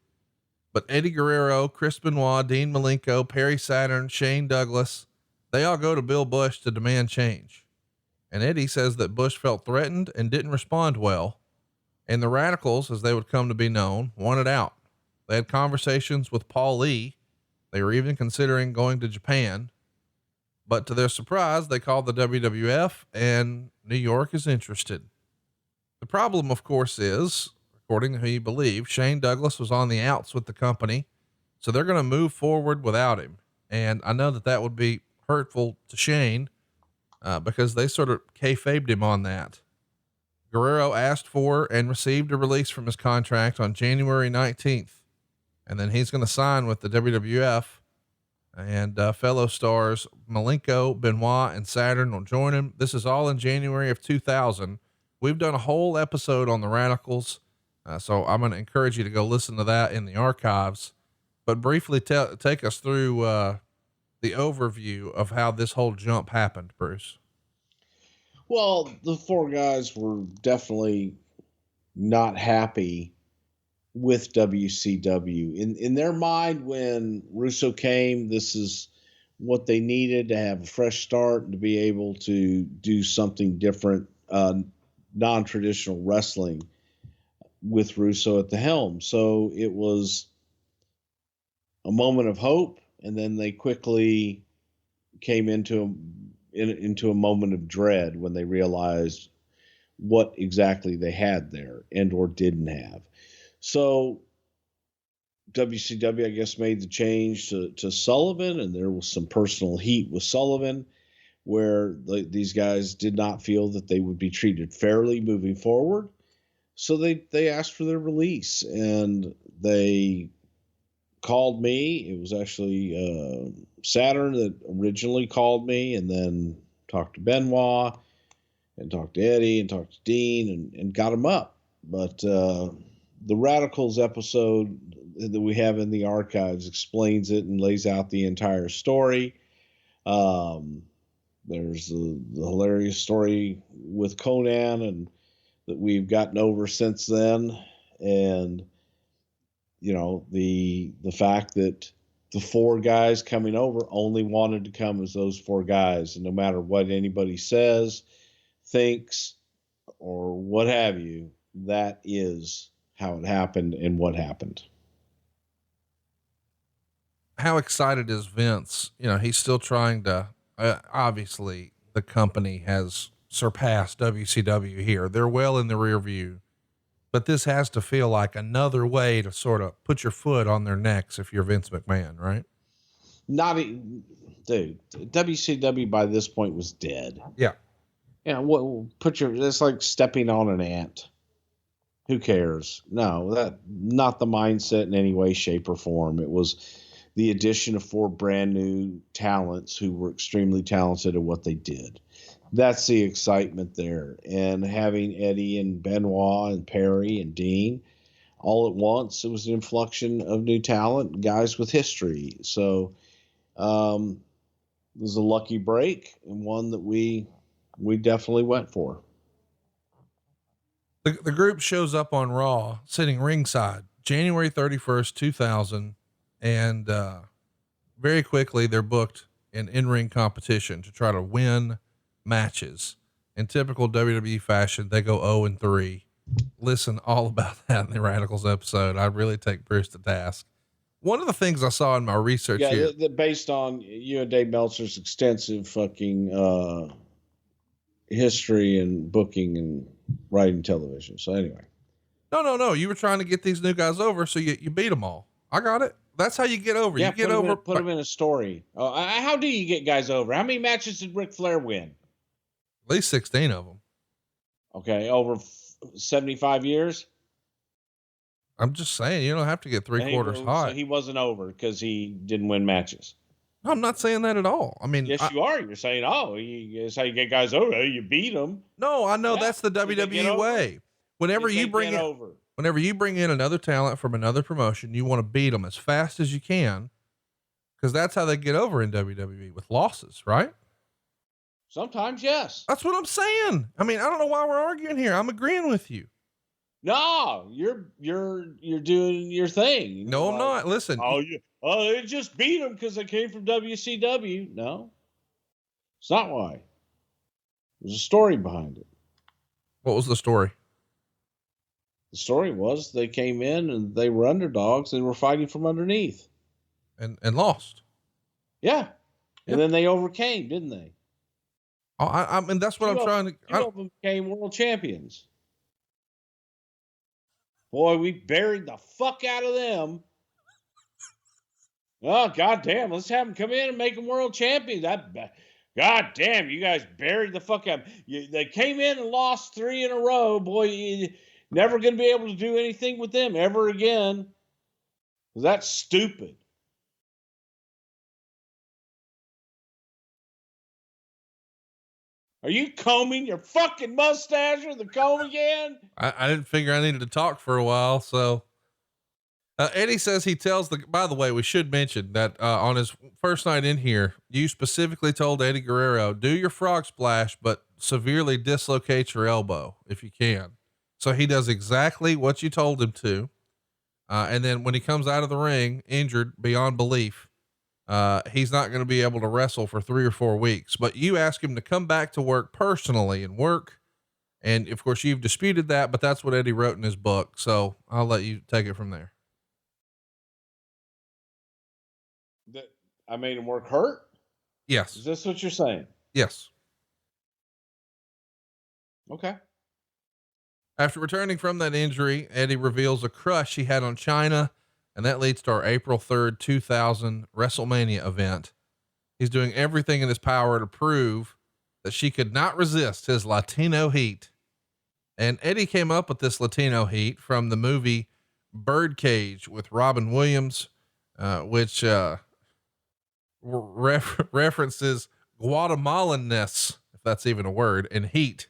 but Eddie Guerrero, Chris Benoit, Dean Malenko, Perry Saturn, Shane Douglas, they all go to Bill Bush to demand change. And Eddie says that Bush felt threatened and didn't respond well. And the Radicals, as they would come to be known, wanted out. They had conversations with Paul Lee. They were even considering going to Japan, but to their surprise, they called the WWF and New York is interested. The problem, of course, is, according to who you believe, Shane Douglas was on the outs with the company, so they're going to move forward without him. And I know that would be hurtful to Shane, because they sort of kayfabed him on that. Guerrero asked for and received a release from his contract on January 19th. And then he's going to sign with the WWF, and fellow stars Malenko, Benoit, and Saturn will join him. This is all in January of 2000. We've done a whole episode on the Radicals. So I'm going to encourage you to go listen to that in the archives, but briefly take us through, the overview of how this whole jump happened, Bruce. Well, the four guys were definitely not happy with WCW. In their mind, when Russo came, this is what they needed to have a fresh start and to be able to do something different, non-traditional wrestling with Russo at the helm. So it was a moment of hope, and then they quickly came into a moment of dread when they realized what exactly they had there and or didn't have. So WCW, I guess, made the change to Sullivan, and there was some personal heat with Sullivan where these guys did not feel that they would be treated fairly moving forward. So they asked for their release, and they called me. It was actually Saturn that originally called me, and then talked to Benoit and talked to Eddie and talked to Dean and got them up. But the Radicals episode that we have in the archives explains it and lays out the entire story. There's the hilarious story with Conan and that we've gotten over since then. And, the fact that the 4 guys coming over only wanted to come as those 4 guys. And no matter what anybody says, thinks, or what have you, that is how it happened and what happened. How excited is Vince? You know, he's still trying to, obviously the company has surpassed WCW here. They're well in the rear view, but this has to feel like another way to sort of put your foot on their necks if you're Vince McMahon, right? Dude, WCW by this point was dead. Yeah. Yeah. It's like stepping on an ant. Who cares? No, not the mindset in any way, shape, or form. It was the addition of 4 brand new talents who were extremely talented at what they did. That's the excitement there. And having Eddie and Benoit and Perry and Dean all at once, it was an inflection of new talent, guys with history. So it was a lucky break and one that we definitely went for. The group shows up on Raw sitting ringside January 31st, 2000. And, very quickly they're booked in ring competition to try to win matches. In typical WWE fashion, they go 0-3. Listen all about that in the Radicals episode. I really take Bruce to task. One of the things I saw in my research here, based on you and Dave Meltzer's extensive fucking, history and booking and writing television. So anyway. No. You were trying to get these new guys over. So you beat them all. I got it. That's how you get over. Yeah, you get over. Put them in a story. How do you get guys over? How many matches did Ric Flair win? At least 16 of them. Okay. Over 75 years. I'm just saying, you don't have to get 3/4 hot. So he wasn't over because he didn't win matches. No, I'm not saying that at all. I mean, yes, you are. You're saying, that's how you get guys over. You beat them. No, I know that's the WWE way. Whenever you bring in another talent from another promotion, you want to beat them as fast as you can, because that's how they get over in WWE, with losses, right? Sometimes, yes. That's what I'm saying. I mean, I don't know why we're arguing here. I'm agreeing with you. No, you're doing your thing. No, I'm not. Listen. They just beat them because they came from WCW. No, it's not why. There's a story behind it. What was the story? The story was they came in and they were underdogs and were fighting from underneath. And lost. Yeah. And then they overcame, didn't they? Oh, I mean, that's what I'm trying to. Two of them became world champions. Boy, we buried the fuck out of them. Oh, goddamn. Let's have them come in and make them world champions. God damn, you guys buried the fuck out. They came in and lost 3 in a row. Boy, you're never going to be able to do anything with them ever again. That's stupid. Are you combing your fucking mustache with the comb again? I didn't figure I needed to talk for a while. So, Eddie says he tells by the way, we should mention that, on his first night in here, you specifically told Eddie Guerrero, do your frog splash, but severely dislocate your elbow if you can. So he does exactly what you told him to. And then when he comes out of the ring, injured beyond belief, he's not going to be able to wrestle for 3 or 4 weeks, but you ask him to come back to work personally and work. And of course you've disputed that, but that's what Eddie wrote in his book. So I'll let you take it from there. That I made him work hurt? Yes. Is this what you're saying? Yes. Okay. After returning from that injury, Eddie reveals a crush he had on China, and that leads to our April 3rd, 2000 WrestleMania event. He's doing everything in his power to prove that she could not resist his Latino heat. And Eddie came up with this Latino heat from the movie Birdcage with Robin Williams, which references Guatemalan-ness, if that's even a word, and heat.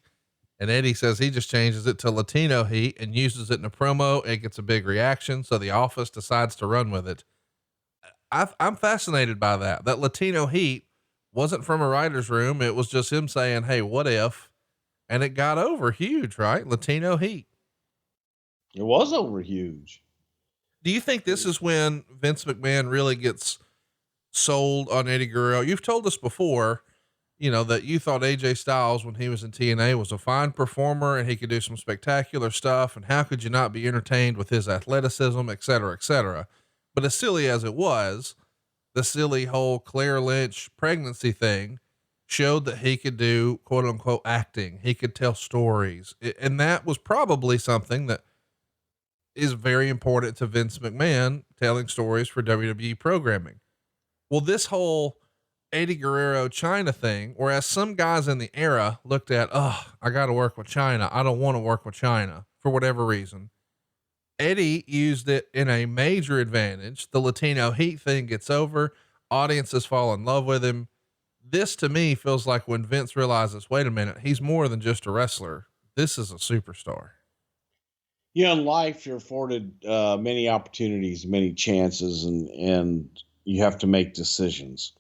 And Eddie says he just changes it to Latino heat and uses it in a promo. It gets a big reaction. So the office decides to run with it. I'm fascinated by that Latino heat wasn't from a writer's room. It was just him saying, hey, what if, and it got over huge, right? Latino heat. It was over huge. Do you think this is when Vince McMahon really gets sold on Eddie Guerrero. You've told us before, that you thought AJ Styles, when he was in TNA, was a fine performer and he could do some spectacular stuff. And how could you not be entertained with his athleticism, et cetera, et cetera. But as silly as it was, the silly whole Claire Lynch pregnancy thing showed that he could do quote unquote acting. He could tell stories. And that was probably something that is very important to Vince McMahon, telling stories for WWE programming. Well, this whole Eddie Guerrero China thing, whereas some guys in the era looked at, I got to work with China. I don't want to work with China for whatever reason. Eddie used it in a major advantage. The Latino heat thing gets over. Audiences fall in love with him. This to me feels like when Vince realizes, wait a minute, he's more than just a wrestler. This is a superstar. Yeah. In life, you're afforded many opportunities, many chances, and you have to make decisions.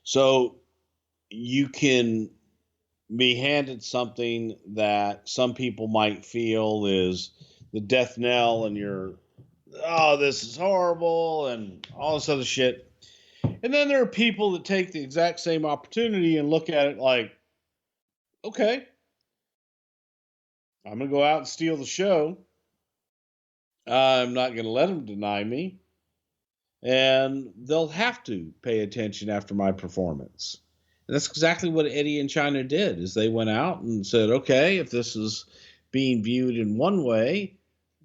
So you can be handed something that some people might feel is the death knell, and you're, this is horrible and all this other shit. And then there are people that take the exact same opportunity and look at it like, okay, I'm going to go out and steal the show. I'm not going to let them deny me. And they'll have to pay attention after my performance. And that's exactly what Eddie and China did, is they went out and said, okay, if this is being viewed in one way,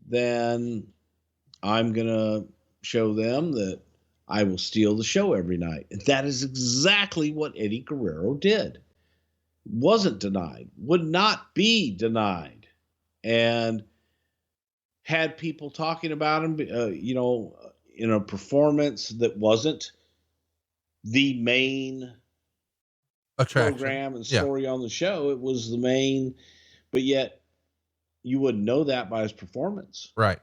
then I'm going to show them that I will steal the show every night. And that is exactly what Eddie Guerrero did. Wasn't denied, would not be denied, and had people talking about him, in a performance that wasn't the main attraction, program and story on the show. It was the main, but yet you wouldn't know that by his performance. Right.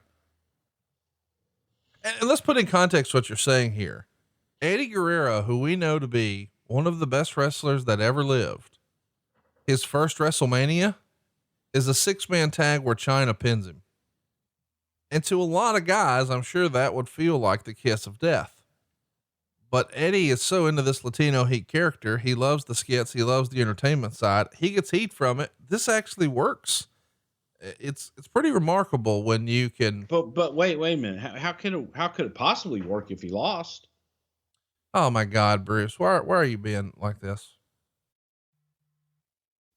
And let's put in context what you're saying here. Eddie Guerrero, who we know to be one of the best wrestlers that ever lived, his first WrestleMania is a 6-man tag where China pins him. And to a lot of guys, I'm sure that would feel like the kiss of death. But Eddie is so into this Latino heat character. He loves the skits. He loves the entertainment side. He gets heat from it. This actually works. It's pretty remarkable when you can. But wait a minute. How could it possibly work if he lost? Oh my God, Bruce, why are you being like this?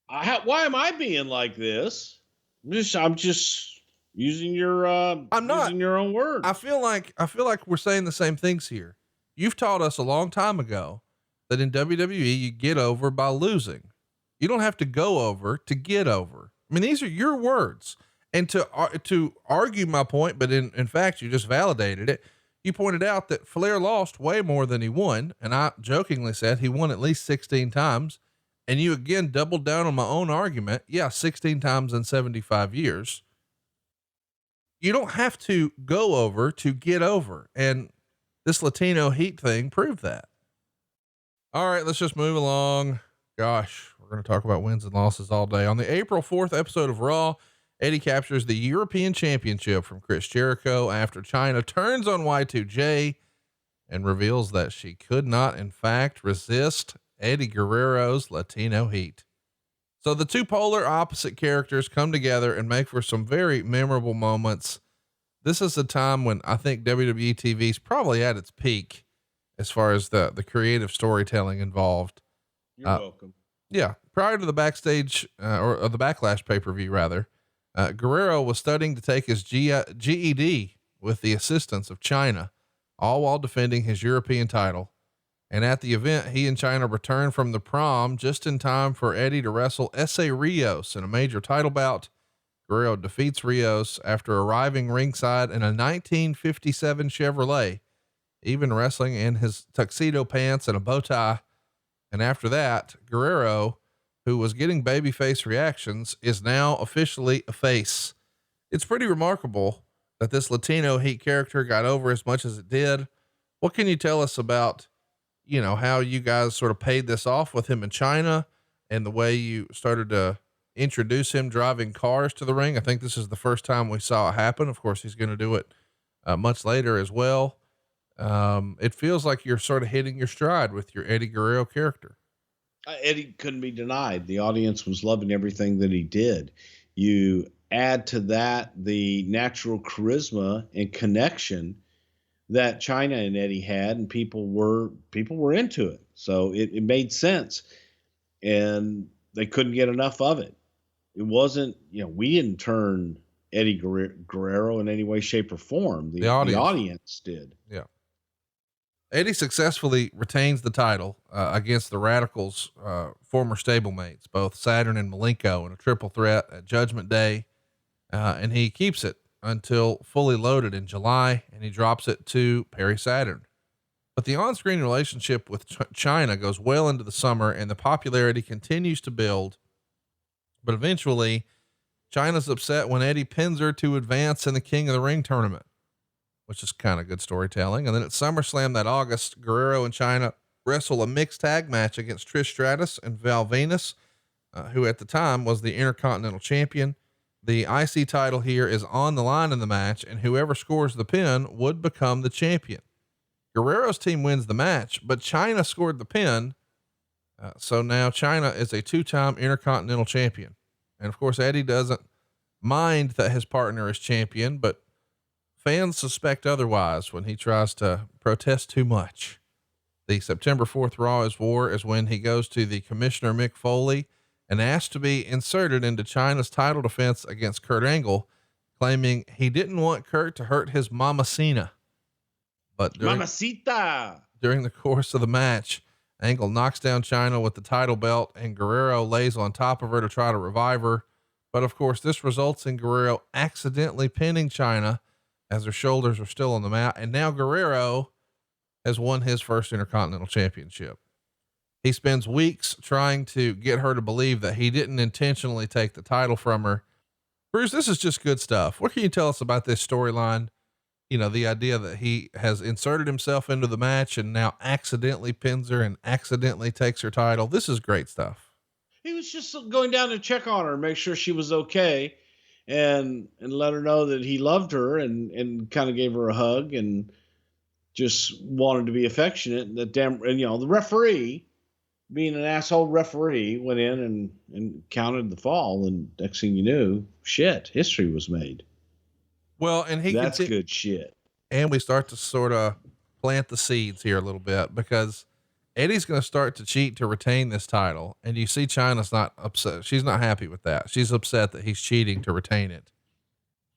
Why am I being like this? I'm just using your, using your own words. I feel like we're saying the same things here. You've taught us a long time ago that in WWE, you get over by losing. You don't have to go over to get over. I mean, these are your words. And to argue my point, but in fact, you just validated it. You pointed out that Flair lost way more than he won. And I jokingly said he won at least 16 times. And you again doubled down on my own argument. Yeah. 16 times in 75 years. You don't have to go over to get over. And this Latino heat thing proved that. All right, let's just move along. Gosh, we're going to talk about wins and losses all day. On the April 4th episode of Raw, Eddie captures the European Championship from Chris Jericho after China turns on Y2J and reveals that she could not, in fact, resist Eddie Guerrero's Latino heat. So the two polar opposite characters come together and make for some very memorable moments. This is a time when I think WWE TV is probably at its peak as far as the creative storytelling involved. You're welcome. Yeah. Prior to the backstage, or the Backlash pay-per-view rather, Guerrero was studying to take his GED with the assistance of China, all while defending his European title. And at the event, he and China returned from the prom just in time for Eddie to wrestle S.A. Rios in a major title bout. Guerrero defeats Rios after arriving ringside in a 1957 Chevrolet, even wrestling in his tuxedo pants and a bow tie. And after that, Guerrero, who was getting babyface reactions, is now officially a face. It's pretty remarkable that this Latino heat character got over as much as it did. What can you tell us about, how you guys sort of paid this off with him in China and the way you started to introduce him driving cars to the ring? I think this is the first time we saw it happen. Of course, he's going to do it much later as well. It feels like you're sort of hitting your stride with your Eddie Guerrero character. Eddie couldn't be denied. The audience was loving everything that he did. You add to that the natural charisma and connection that China and Eddie had, and people were into it. So it made sense, and they couldn't get enough of it. It wasn't, we didn't turn Eddie Guerrero in any way, shape, or form. The audience did. Yeah. Eddie successfully retains the title against the Radicals' former stablemates, both Saturn and Malenko, in a triple threat at Judgment Day. And he keeps it until Fully Loaded in July, and he drops it to Perry Saturn. But the on-screen relationship with China goes well into the summer, and the popularity continues to build. But eventually, China's upset when Eddie pins her to advance in the King of the Ring tournament, which is kind of good storytelling. And then at SummerSlam that August, Guerrero and China wrestle a mixed tag match against Trish Stratus and Val Venus, who at the time was the Intercontinental Champion. The IC title here is on the line in the match, and whoever scores the pin would become the champion. Guerrero's team wins the match, but China scored the pin. So now China is a 2-time Intercontinental Champion. And of course, Eddie doesn't mind that his partner is champion, but fans suspect otherwise when he tries to protest too much. The September 4th Raw is War is when he goes to the Commissioner Mick Foley and asked to be inserted into China's title defense against Kurt Angle, claiming he didn't want Kurt to hurt his Mama Cena. But Mamacita! During the course of the match, Angle knocks down China with the title belt, and Guerrero lays on top of her to try to revive her. But of course, this results in Guerrero accidentally pinning China as her shoulders are still on the mat. And now Guerrero has won his first Intercontinental Championship. He spends weeks trying to get her to believe that he didn't intentionally take the title from her. Bruce, this is just good stuff. What can you tell us about this storyline? The idea that he has inserted himself into the match and now accidentally pins her and accidentally takes her title. This is great stuff. He was just going down to check on her, make sure she was okay, and let her know that he loved her, and kind of gave her a hug and just wanted to be affectionate. And the referee, being an asshole referee, went in and counted the fall. And next thing you knew, history was made. Well, and that's good shit. And we start to sort of plant the seeds here a little bit, because Eddie's going to start to cheat to retain this title. And you see, China's not upset. She's not happy with that. She's upset that he's cheating to retain it.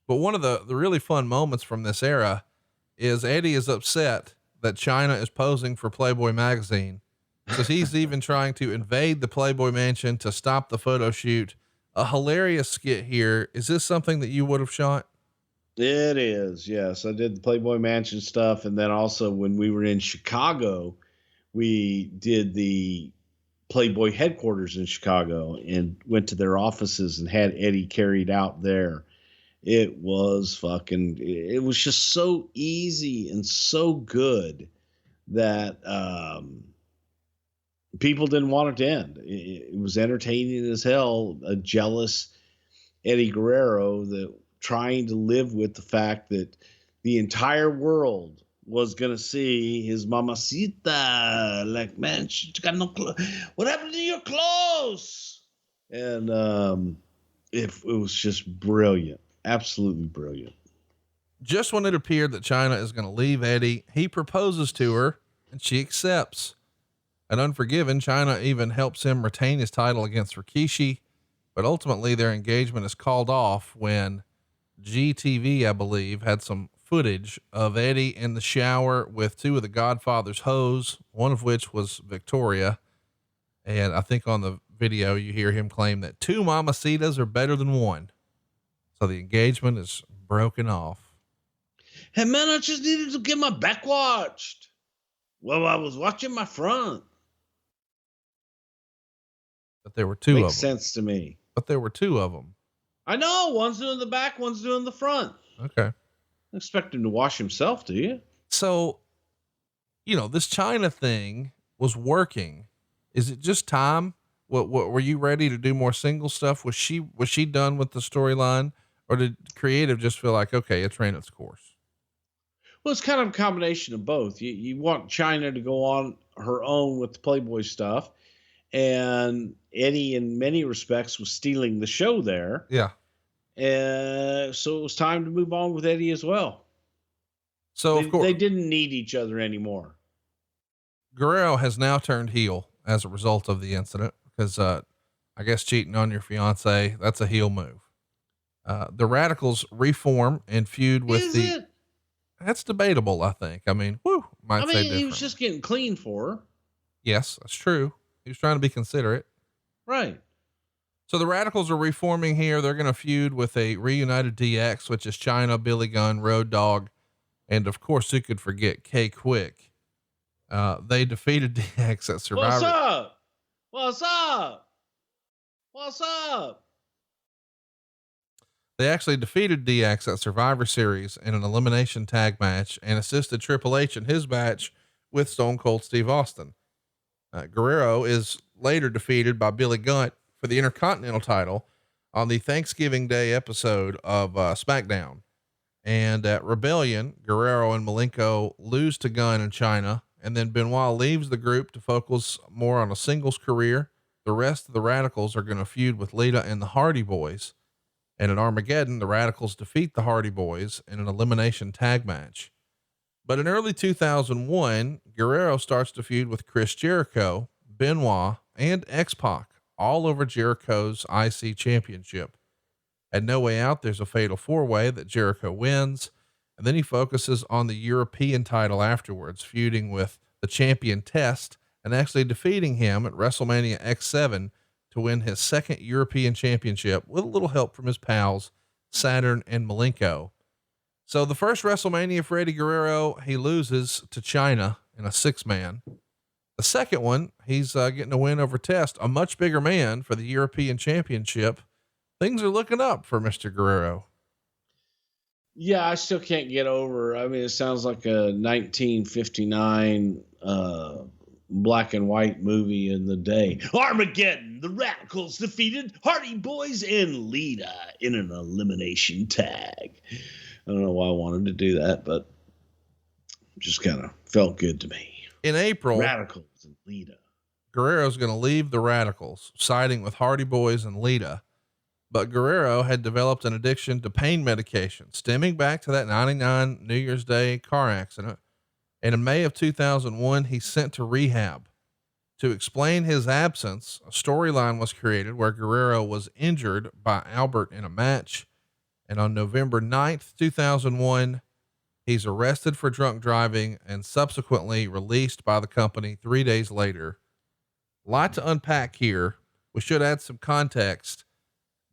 But one of the really fun moments from this era is Eddie is upset that China is posing for Playboy magazine, because he's even trying to invade the Playboy mansion to stop the photo shoot. A hilarious skit here. Is this something that you would have shot? It is. Yes. I did the Playboy Mansion stuff. And then also when we were in Chicago, we did the Playboy headquarters in Chicago and went to their offices and had Eddie carried out there. It was just so easy and so good that, people didn't want it to end. It was entertaining as hell. A jealous Eddie Guerrero that trying to live with the fact that the entire world was going to see his mamacita. Like, man, she got no clothes. What happened to your clothes? And it was just brilliant. Absolutely brilliant. Just when it appeared that China is going to leave Eddie, he proposes to her and she accepts. At Unforgiven, China even helps him retain his title against Rikishi, but ultimately their engagement is called off when GTV, I believe, had some footage of Eddie in the shower with two of the Godfather's hoes, one of which was Victoria. And I think on the video, you hear him claim that 2 mamacitas are better than 1. So the engagement is broken off. Hey man, I just needed to get my back watched. Well, I was watching my front. But there were 2 of them. Makes sense to me. But there were 2 of them. I know. One's doing the back, one's doing the front. Okay. Expect him to wash himself, do you? So, this China thing was working. Is it just time? What were you ready to do more single stuff? Was she done with the storyline, or did creative just feel like, okay, it's ran its course? Well, it's kind of a combination of both. You want China to go on her own with the Playboy stuff, and Eddie, in many respects, was stealing the show there. Yeah. So it was time to move on with Eddie as well. So of course they didn't need each other anymore. Guerrero has now turned heel as a result of the incident because, I guess cheating on your fiance, that's a heel move. The Radicals reform and feud with that's debatable. I think, I mean, say differently. He was just getting clean for her. Yes, that's true. He was trying to be considerate. Right. So the Radicals are reforming here. They're going to feud with a reunited DX, which is China, Billy Gunn, Road Dogg, and of course, who could forget K Quick. They defeated DX at Survivor. What's up? What's up? What's up? They actually defeated DX at Survivor Series in an elimination tag match and assisted Triple H in his match with Stone Cold Steve Austin. Guerrero is later defeated by Billy Gunn for the Intercontinental title on the Thanksgiving Day episode of Smackdown. And at Rebellion, Guerrero and Malenko lose to Gunn in China, and then Benoit leaves the group to focus more on a singles career. The rest of the Radicals are going to feud with Lita and the Hardy Boys. And at Armageddon, the Radicals defeat the Hardy Boys in an elimination tag match. But in early 2001, Guerrero starts to feud with Chris Jericho, Benoit, and X-Pac, all over Jericho's IC championship. At No Way Out, there's a fatal 4-way that Jericho wins, and then he focuses on the European title afterwards, feuding with the champion Test and actually defeating him at WrestleMania X7 to win his second European championship with a little help from his pals, Saturn and Malenko. So the first WrestleMania for Eddie Guerrero, he loses to China in a 6-man. The second one, he's getting a win over Test, a much bigger man, for the European championship. Things are looking up for Mr. Guerrero. Yeah, I still can't get over. I mean, it sounds like a 1959 black and white movie in the day. Armageddon, the Radicals defeated Hardy Boys and Lita in an elimination tag. I don't know why I wanted to do that, but it just kind of felt good to me. In April, Radicals and Lita. Guerrero's going to leave the Radicals, siding with Hardy Boys and Lita. But Guerrero had developed an addiction to pain medication, stemming back to that 99 New Year's Day car accident. And in May of 2001, he's sent to rehab. To explain his absence, a storyline was created where Guerrero was injured by Albert in a match. And on November 9th, 2001, he's arrested for drunk driving and subsequently released by the company 3 days later. A lot to unpack here. We should add some context.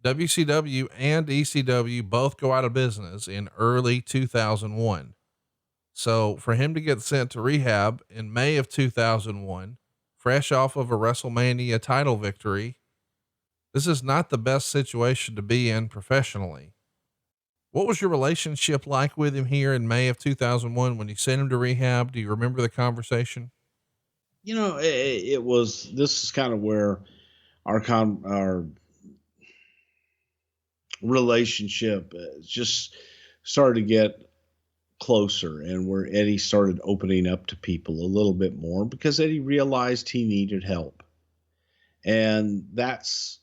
WCW and ECW both go out of business in early 2001. So for him to get sent to rehab in May of 2001, fresh off of a WrestleMania title victory, this is not the best situation to be in professionally. What was your relationship like with him here in May of 2001 when you sent him to rehab? Do you remember the conversation? You know, this is kind of where our relationship just started to get closer, and where Eddie started opening up to people a little bit more because Eddie realized he needed help. And that's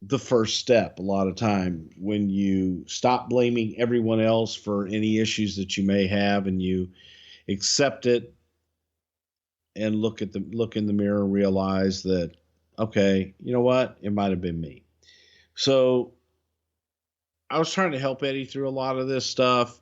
the first step a lot of time, when you stop blaming everyone else for any issues that you may have and you accept it and look in the mirror, realize that, okay, you know what? It might've been me. So I was trying to help Eddie through a lot of this stuff,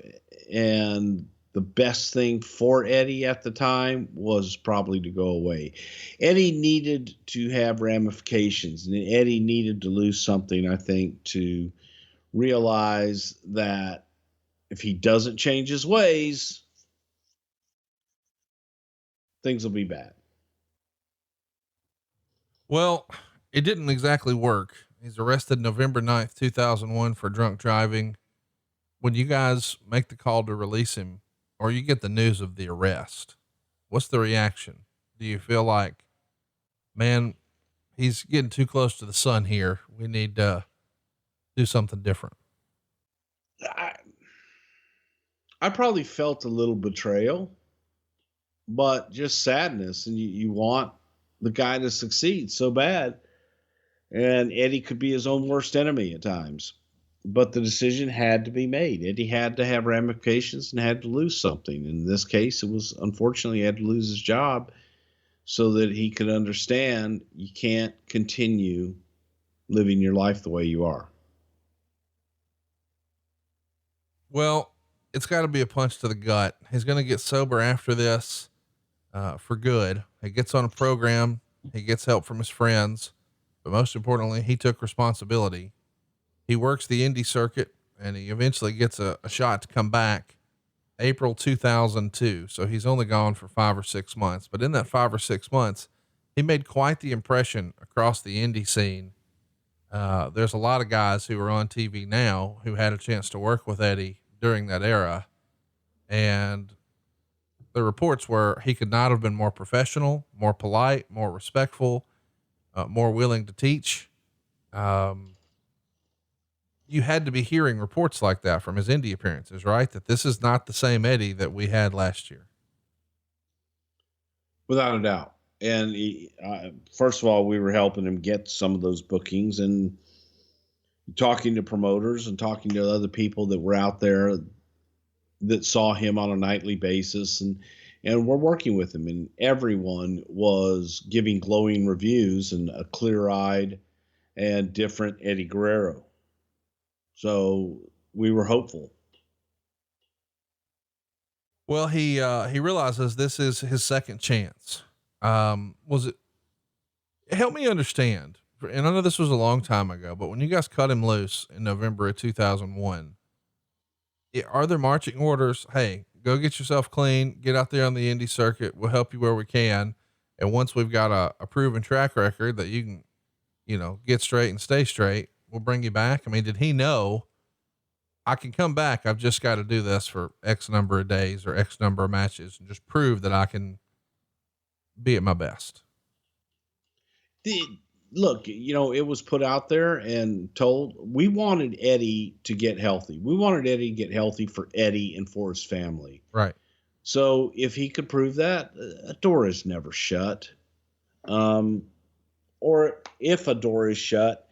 and the best thing for Eddie at the time was probably to go away. Eddie needed to have ramifications, and Eddie needed to lose something, I think, to realize that if he doesn't change his ways, things will be bad. Well, it didn't exactly work. He's arrested November 9th, 2001 for drunk driving. When you guys make the call to release him, or you get the news of the arrest, what's the reaction? Do you feel like, man, he's getting too close to the sun here, we need to do something different? I probably felt a little betrayal, but just sadness. And you want the guy to succeed so bad. And Eddie could be his own worst enemy at times. But the decision had to be made. Eddie had to have ramifications and had to lose something. In this case, it was unfortunately he had to lose his job so that he could understand you can't continue living your life the way you are. Well, it's got to be a punch to the gut. He's going to get sober after this, for good. He gets on a program. He gets help from his friends, but most importantly, he took responsibility. He works the indie circuit and he eventually gets a shot to come back April 2002. So he's only gone for 5 or 6 months, but in that 5 or 6 months, he made quite the impression across the indie scene. There's a lot of guys who are on TV now who had a chance to work with Eddie during that era. And the reports were he could not have been more professional, more polite, more respectful, more willing to teach. You had to be hearing reports like that from his indie appearances, right? That this is not the same Eddie that we had last year. Without a doubt. And first of all, we were helping him get some of those bookings and talking to promoters and talking to other people that were out there that saw him on a nightly basis. And we're working with him, and everyone was giving glowing reviews and a clear-eyed and different Eddie Guerrero. So we were hopeful. Well, he realizes this is his second chance. Was it, help me understand. And I know this was a long time ago, but when you guys cut him loose in November of 2001, are there marching orders? Hey, go get yourself clean, get out there on the indie circuit. We'll help you where we can. And once we've got a proven track record that you can, get straight and stay straight, we'll bring you back. I mean, did he know I can come back? I've just got to do this for X number of days or X number of matches and just prove that I can be at my best. Look, it was put out there and told, we wanted Eddie to get healthy. We wanted Eddie to get healthy for Eddie and for his family. Right. So if he could prove that, a door is never shut. Or if a door is shut,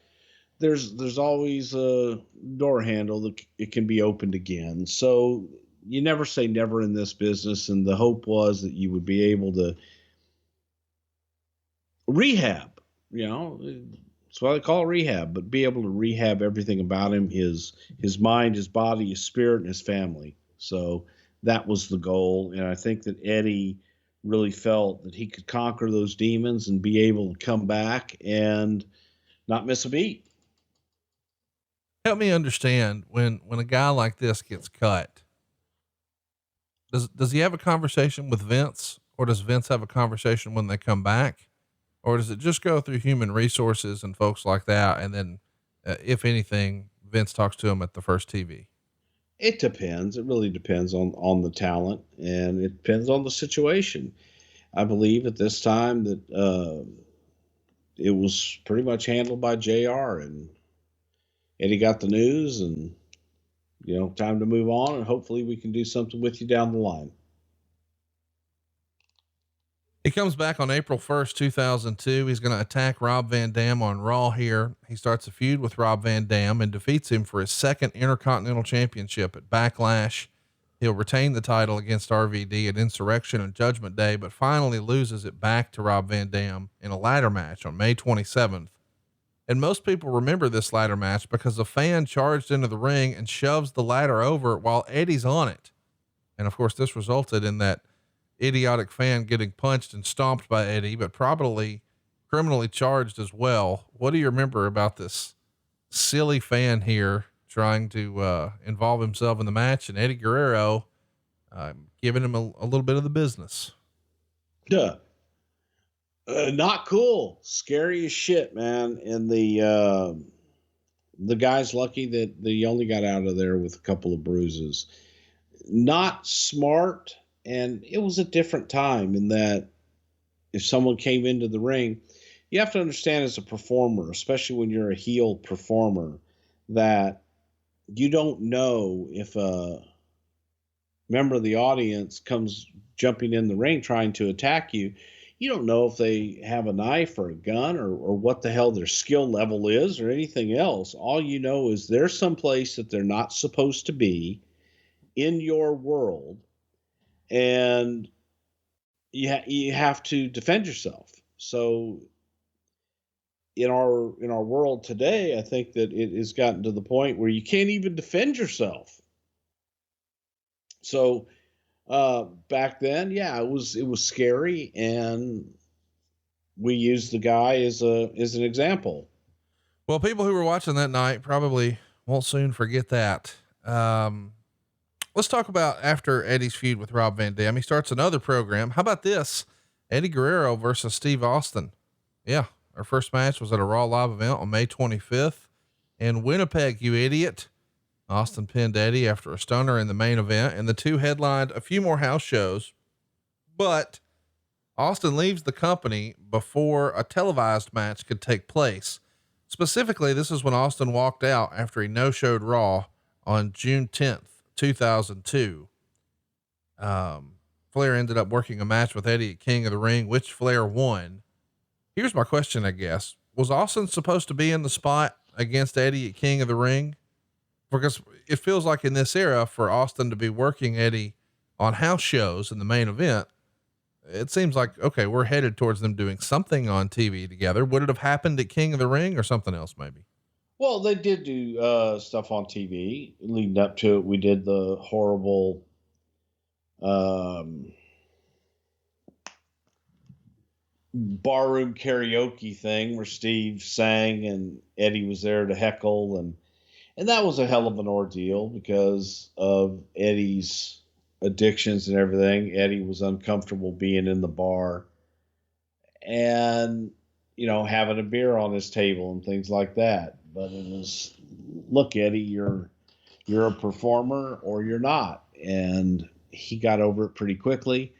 there's always a door handle that it can be opened again. So you never say never in this business. And the hope was that you would be able to rehab, that's why they call it rehab, but be able to rehab everything about him, his mind, his body, his spirit, and his family. So that was the goal. And I think that Eddie really felt that he could conquer those demons and be able to come back and not miss a beat. Help me understand, when a guy like this gets cut, does he have a conversation with Vince, or does Vince have a conversation when they come back, or does it just go through human resources and folks like that? And then, if anything, Vince talks to him at the first TV. It depends. It really depends on the talent, and it depends on the situation. I believe at this time that, it was pretty much handled by JR, and Eddie got the news, and, time to move on, and hopefully we can do something with you down the line. He comes back on April 1st, 2002. He's going to attack Rob Van Dam on Raw here. He starts a feud with Rob Van Dam and defeats him for his second Intercontinental Championship at Backlash. He'll retain the title against RVD at Insurrection and Judgment Day, but finally loses it back to Rob Van Dam in a ladder match on May 27th. And most people remember this ladder match because a fan charged into the ring and shoves the ladder over while Eddie's on it. And of course, this resulted in that idiotic fan getting punched and stomped by Eddie, but probably criminally charged as well. What do you remember about this silly fan here trying to involve himself in the match, and Eddie Guerrero giving him a little bit of the business? Yeah. Not cool. Scary as shit, man. And the guy's lucky that he only got out of there with a couple of bruises. Not smart. And it was a different time in that if someone came into the ring, you have to understand as a performer, especially when you're a heel performer, that you don't know if a member of the audience comes jumping in the ring trying to attack you, you don't know if they have a knife or a gun or what the hell their skill level is or anything else. All you know is they're someplace that they're not supposed to be in your world, and you have to defend yourself. So in our world today, I think that it has gotten to the point where you can't even defend yourself. So back then, yeah, it was scary, and we used the guy as an example. Well, people who were watching that night probably won't soon forget that. Let's talk about after Eddie's feud with Rob Van Dam. He starts another program. How about this? Eddie Guerrero versus Steve Austin. Yeah. Our first match was at a Raw live event on May 25th in Winnipeg, you idiot. Austin pinned Eddie after a stunner in the main event, and the two headlined a few more house shows, but Austin leaves the company before a televised match could take place. Specifically, this is when Austin walked out after he no-showed Raw on June 10th, 2002. Flair ended up working a match with Eddie at King of the Ring, which Flair won. Here's my question, I guess. Was Austin supposed to be in the spot against Eddie at King of the Ring? Because it feels like in this era for Austin to be working Eddie on house shows in the main event, it seems like, okay, we're headed towards them doing something on TV together. Would it have happened at King of the Ring or something else maybe? Well, they did do stuff on TV leading up to it. We did the horrible barroom karaoke thing where Steve sang and Eddie was there to heckle, and that was a hell of an ordeal because of Eddie's addictions and everything. Eddie was uncomfortable being in the bar and, you know, having a beer on his table and things like that. But it was, look, Eddie, you're a performer or you're not. And he got over it pretty quickly.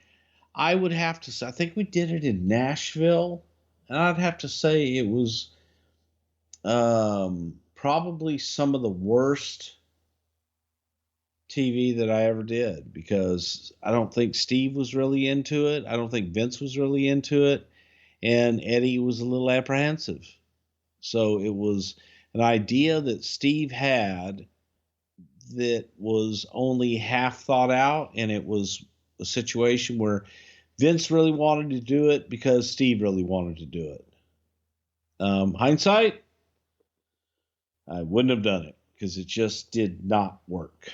I would have to say, I think we did it in Nashville, and I'd have to say it was probably some of the worst TV that I ever did, because I don't think Steve was really into it. I don't think Vince was really into it. And Eddie was a little apprehensive. So it was an idea that Steve had that was only half thought out. And it was a situation where Vince really wanted to do it because Steve really wanted to do it. Hindsight, I wouldn't have done it because it just did not work.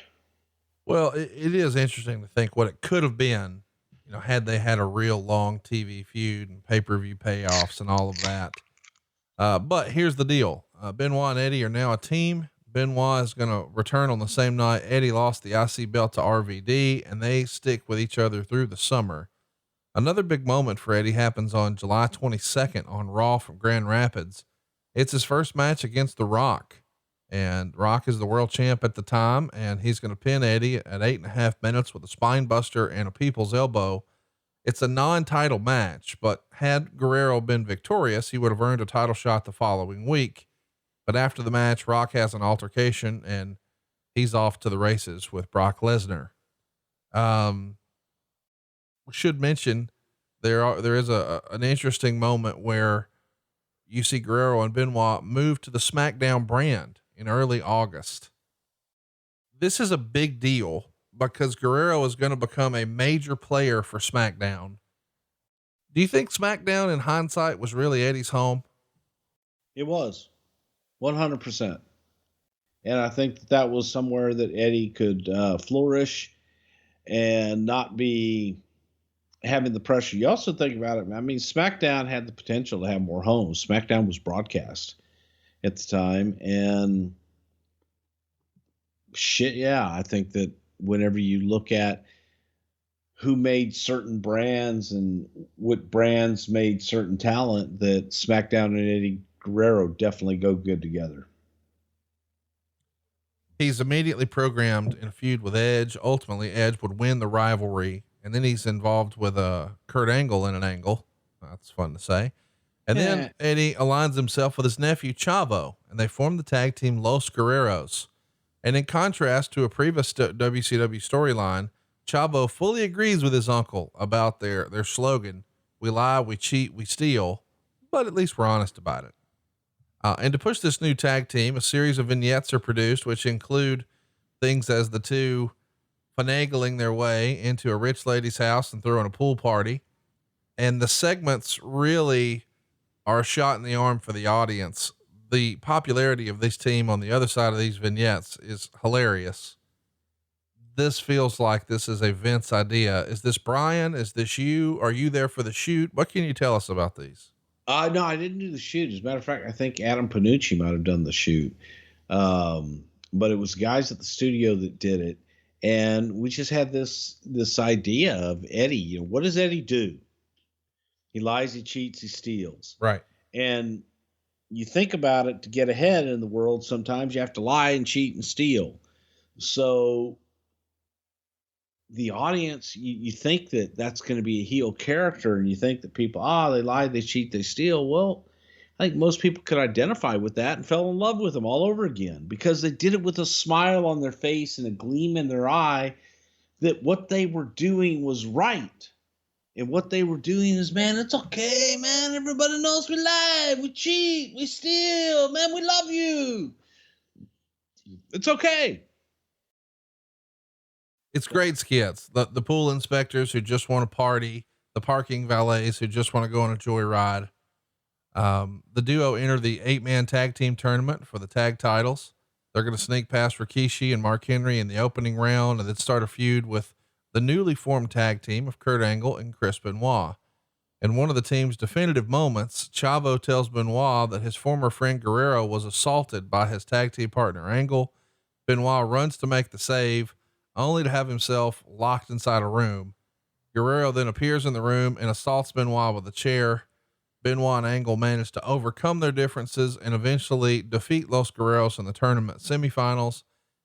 Well, it is interesting to think what it could have been, you know, had they had a real long TV feud and pay-per-view payoffs and all of that. But here's the deal. Benoit and Eddie are now a team. Benoit is going to return on the same night Eddie lost the IC belt to RVD, and they stick with each other through the summer. Another big moment for Eddie happens on July 22nd on Raw from Grand Rapids. It's his first match against The Rock, and Rock is the world champ at the time, and he's going to pin Eddie at 8.5 minutes with a spine buster and a people's elbow. It's a non-title match, but had Guerrero been victorious, he would have earned a title shot the following week. But after the match, Rock has an altercation and he's off to the races with Brock Lesnar. We should mention there is an interesting moment where you see Guerrero and Benoit move to the Smackdown brand in early August. This is a big deal because Guerrero is going to become a major player for Smackdown. Do you think Smackdown in hindsight was really Eddie's home? It was 100%. And I think that was somewhere that Eddie could flourish and not be having the pressure. You also think about it. I mean, SmackDown had the potential to have more homes. SmackDown was broadcast at the time, and shit. Yeah. I think that whenever you look at who made certain brands and what brands made certain talent, that SmackDown and Eddie Guerrero definitely go good together. He's immediately programmed in a feud with Edge. Ultimately, Edge would win the rivalry. And then he's involved with Kurt Angle in an angle. That's fun to say. And then Eddie aligns himself with his nephew Chavo, and they form the tag team Los Guerreros. And in contrast to a previous WCW storyline, Chavo fully agrees with his uncle about their slogan. We lie, we cheat, we steal, but at least we're honest about it. And to push this new tag team, a series of vignettes are produced, which include things as the two finagling their way into a rich lady's house and throwing a pool party. And the segments really are a shot in the arm for the audience. The popularity of this team on the other side of these vignettes is hilarious. This feels like this is a Vince idea. Is this Brian? Is this you? Are you there for the shoot? What can you tell us about these? No, I didn't do the shoot. As a matter of fact, I think Adam Panucci might have done the shoot. But it was guys at the studio that did it. And we just had this idea of Eddie. You know, what does Eddie do? He lies, he cheats, he steals. Right. And you think about it, to get ahead in the world, sometimes you have to lie and cheat and steal. So the audience, you think that that's going to be a heel character, and you think that people, they lie, they cheat, they steal. Well, I think most people could identify with that and fell in love with them all over again, because they did it with a smile on their face and a gleam in their eye that what they were doing was right. And what they were doing is, man, it's okay, man. Everybody knows we lie, we cheat, we steal, man. We love you. It's okay. It's great skits. The pool inspectors who just want to party, the parking valets who just want to go on a joyride. The duo enter the 8-man tag team tournament for the tag titles. They're going to sneak past Rikishi and Mark Henry in the opening round and then start a feud with the newly formed tag team of Kurt Angle and Chris Benoit. In one of the team's definitive moments, Chavo tells Benoit that his former friend Guerrero was assaulted by his tag team partner Angle. Benoit runs to make the save, only to have himself locked inside a room. Guerrero then appears in the room and assaults Benoit with a chair. Benoit and Angle manage to overcome their differences and eventually defeat Los Guerreros in the tournament semifinals.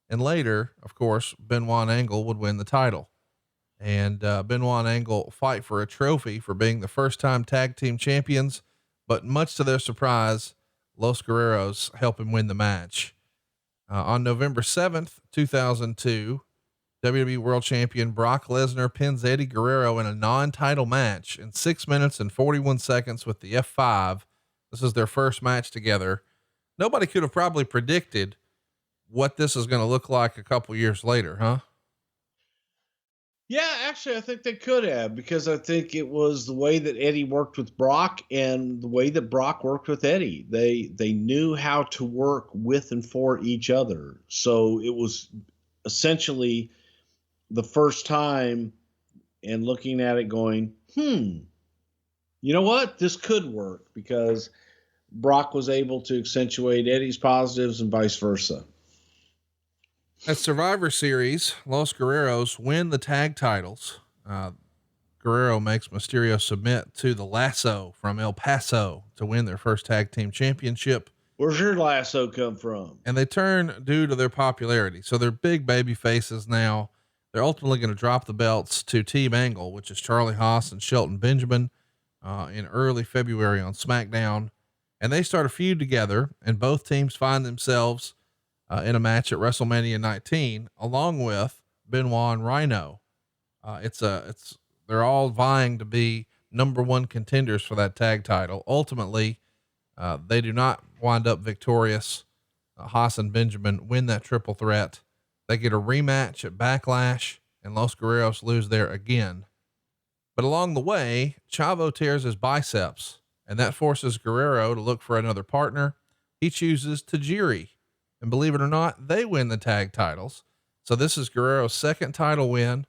And later, of course, Benoit and Angle would win the title. And Benoit and Angle fight for a trophy for being the first time tag team champions, but much to their surprise, Los Guerreros help him win the match. On November 7th, 2002, WWE World Champion Brock Lesnar pins Eddie Guerrero in a non-title match in 6 minutes and 41 seconds with the F5. This is their first match together. Nobody could have probably predicted what this is going to look like a couple years later, huh? Yeah, actually, I think they could have, because I think it was the way that Eddie worked with Brock and the way that Brock worked with Eddie. They knew how to work with and for each other. So it was essentially the first time, and looking at it going, you know what? This could work, because Brock was able to accentuate Eddie's positives and vice versa. At Survivor Series, Los Guerreros win the tag titles. Guerrero makes Mysterio submit to the Lasso from El Paso to win their first tag team championship. Where's your lasso come from? And they turn due to their popularity. So they're big baby faces now. They're ultimately going to drop the belts to Team Angle, which is Charlie Haas and Shelton Benjamin, in early February on SmackDown. And they start a feud together, and both teams find themselves in a match at WrestleMania 19, along with Benoit and Rhino. They're all vying to be number one contenders for that tag title. Ultimately, they do not wind up victorious. Haas and Benjamin win that triple threat. They get a rematch at Backlash, and Los Guerreros lose there again. But along the way, Chavo tears his biceps, and that forces Guerrero to look for another partner. He chooses Tajiri. And believe it or not, they win the tag titles. So this is Guerrero's second title win.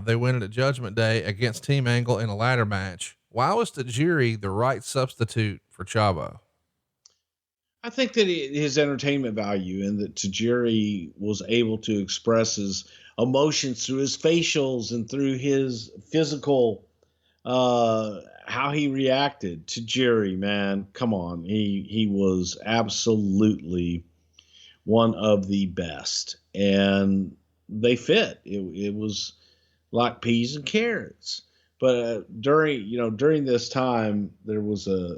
They win it at Judgment Day against Team Angle in a ladder match. Why was Tajiri the right substitute for Chavo? I think that his entertainment value, and that Tajiri was able to express his emotions through his facials and through his physical, how he reacted. Tajiri, man, come on. He was absolutely one of the best, and they fit. It was like peas and carrots. But during this time, there was a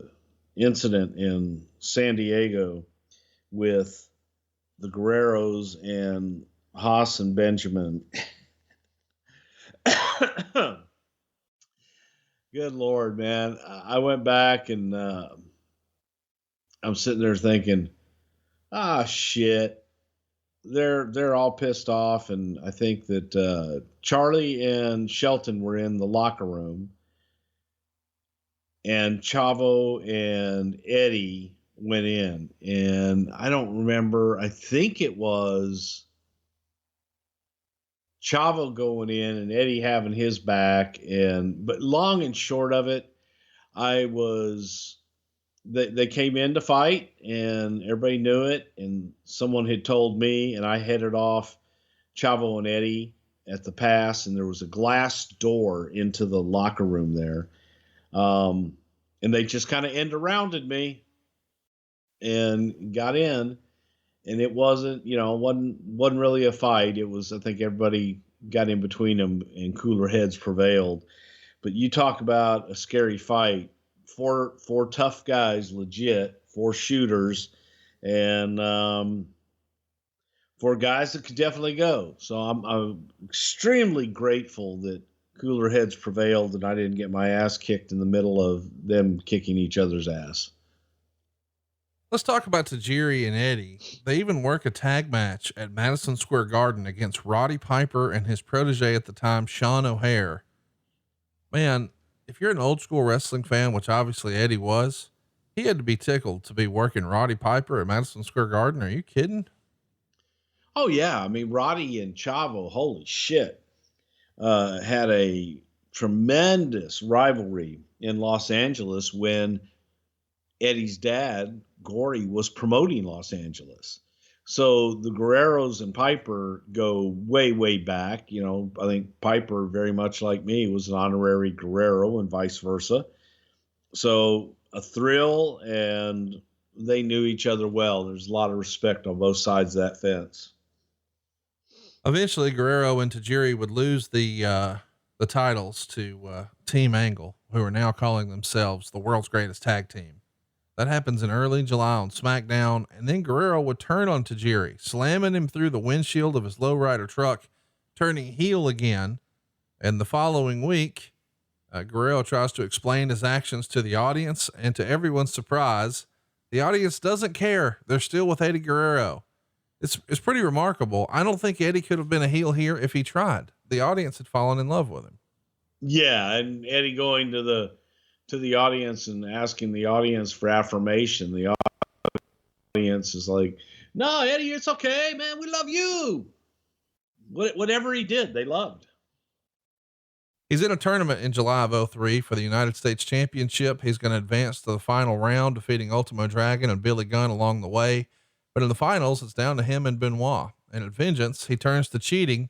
incident in San Diego with the Guerreros and Haas and Benjamin. Good Lord, man. I went back and I'm sitting there thinking, shit. They're all pissed off, and I think that Charlie and Shelton were in the locker room, and Chavo and Eddie went in, and I don't remember. I think it was Chavo going in and Eddie having his back, but long and short of it, they came in to fight, and everybody knew it, and someone had told me, and I headed off Chavo and Eddie at the pass, and there was a glass door into the locker room there. And they just kind of end-arounded me and got in, and it wasn't really a fight. It was, I think everybody got in between them and cooler heads prevailed. But you talk about a scary fight. Four tough guys, legit, 4 shooters, and 4 guys that could definitely go. So I'm extremely grateful that cooler heads prevailed and I didn't get my ass kicked in the middle of them kicking each other's ass. Let's talk about Tajiri and Eddie. They even work a tag match at Madison Square Garden against Roddy Piper and his protege at the time, Sean O'Hare. Man, if you're an old school wrestling fan, which obviously Eddie was, he had to be tickled to be working Roddy Piper at Madison Square Garden. Are you kidding? Oh yeah. I mean, Roddy and Chavo, holy shit, had a tremendous rivalry in Los Angeles when Eddie's dad, Gory, was promoting Los Angeles. So the Guerreros and Piper go way, way back. I think Piper, very much like me, was an honorary Guerrero and vice versa. So a thrill, and they knew each other well. There's a lot of respect on both sides of that fence. Eventually Guerrero and Tajiri would lose the titles to Team Angle, who are now calling themselves the world's greatest tag team. That happens in early July on Smackdown, and then Guerrero would turn on Tajiri, slamming him through the windshield of his lowrider truck, turning heel again. And the following week, Guerrero tries to explain his actions to the audience, and to everyone's surprise, the audience doesn't care. They're still with Eddie Guerrero. It's pretty remarkable. I don't think Eddie could have been a heel here if he tried. The audience had fallen in love with him. Yeah. And Eddie going to the audience and asking the audience for affirmation. The audience is like, no, Eddie, it's okay, man. We love you. Whatever he did, they loved. He's in a tournament in July of 2003 for the United States Championship. He's going to advance to the final round, defeating Ultimo Dragon and Billy Gunn along the way. But in the finals, it's down to him and Benoit. And at vengeance, he turns to cheating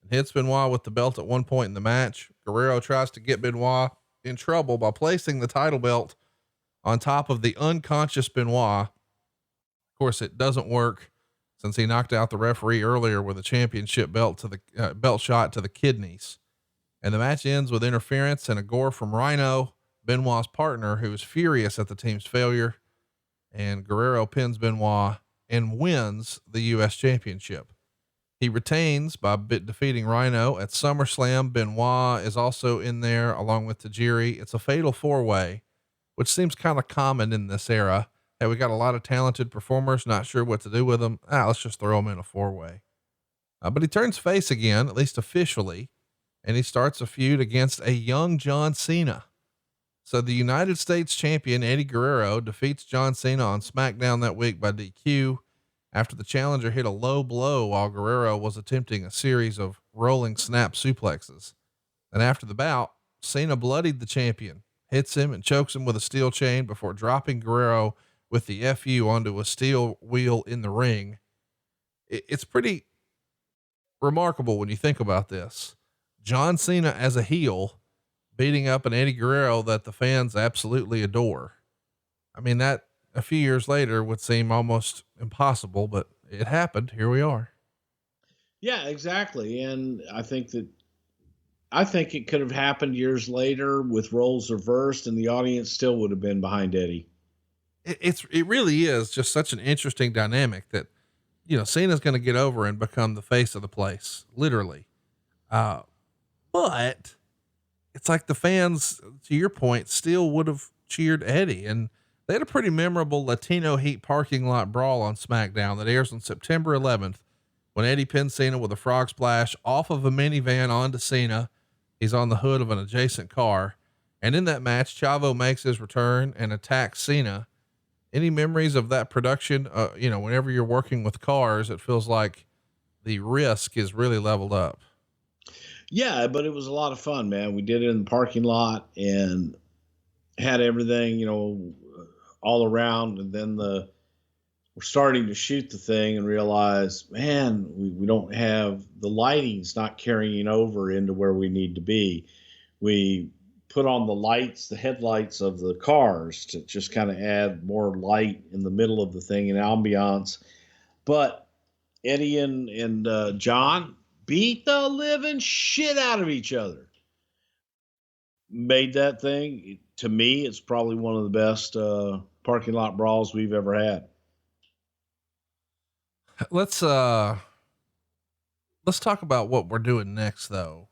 and hits Benoit with the belt at one point in the match. Guerrero tries to get Benoit in trouble by placing the title belt on top of the unconscious Benoit. Of course, it doesn't work since he knocked out the referee earlier with a championship belt to the belt shot to the kidneys. And the match ends with interference and a gore from Rhino, Benoit's partner, who is furious at the team's failure. And Guerrero pins Benoit and wins the U.S. Championship. He retains by defeating Rhino at SummerSlam. Benoit is also in there along with Tajiri. It's a fatal 4-way, which seems kind of common in this era. Hey, we got a lot of talented performers, not sure what to do with them. Let's just throw them in a 4-way. But he turns face again, at least officially, and he starts a feud against a young John Cena. So the United States champion Eddie Guerrero defeats John Cena on SmackDown that week by DQ after the challenger hit a low blow while Guerrero was attempting a series of rolling snap suplexes. And after the bout, Cena bloodied the champion, hits him and chokes him with a steel chain before dropping Guerrero with the FU onto a steel wheel in the ring. It's pretty remarkable when you think about this. John Cena as a heel beating up an Eddie Guerrero that the fans absolutely adore. I mean, that a few years later would seem almost impossible, but it happened. Here we are. Yeah, exactly. And I think it could have happened years later with roles reversed and the audience still would have been behind Eddie. It really is just such an interesting dynamic that, Cena's going to get over and become the face of the place, literally. but it's like the fans, to your point, still would have cheered Eddie. And they had a pretty memorable Latino Heat parking lot brawl on SmackDown that airs on September 11th when Eddie pins Cena with a frog splash off of a minivan onto Cena. He's on the hood of an adjacent car. And in that match, Chavo makes his return and attacks Cena. Any memories of that production? Whenever you're working with cars, it feels like the risk is really leveled up. Yeah, but it was a lot of fun, man. We did it in the parking lot and had everything, all around. And then we're starting to shoot the thing and realize, man, we don't have the lighting's not carrying over into where we need to be. We put on the lights, the headlights of the cars to just kind of add more light in the middle of the thing and ambiance. But Eddie and John beat the living shit out of each other. Made that thing, to me, it's probably one of the best parking lot brawls we've ever had. Let's talk about what we're doing next, though,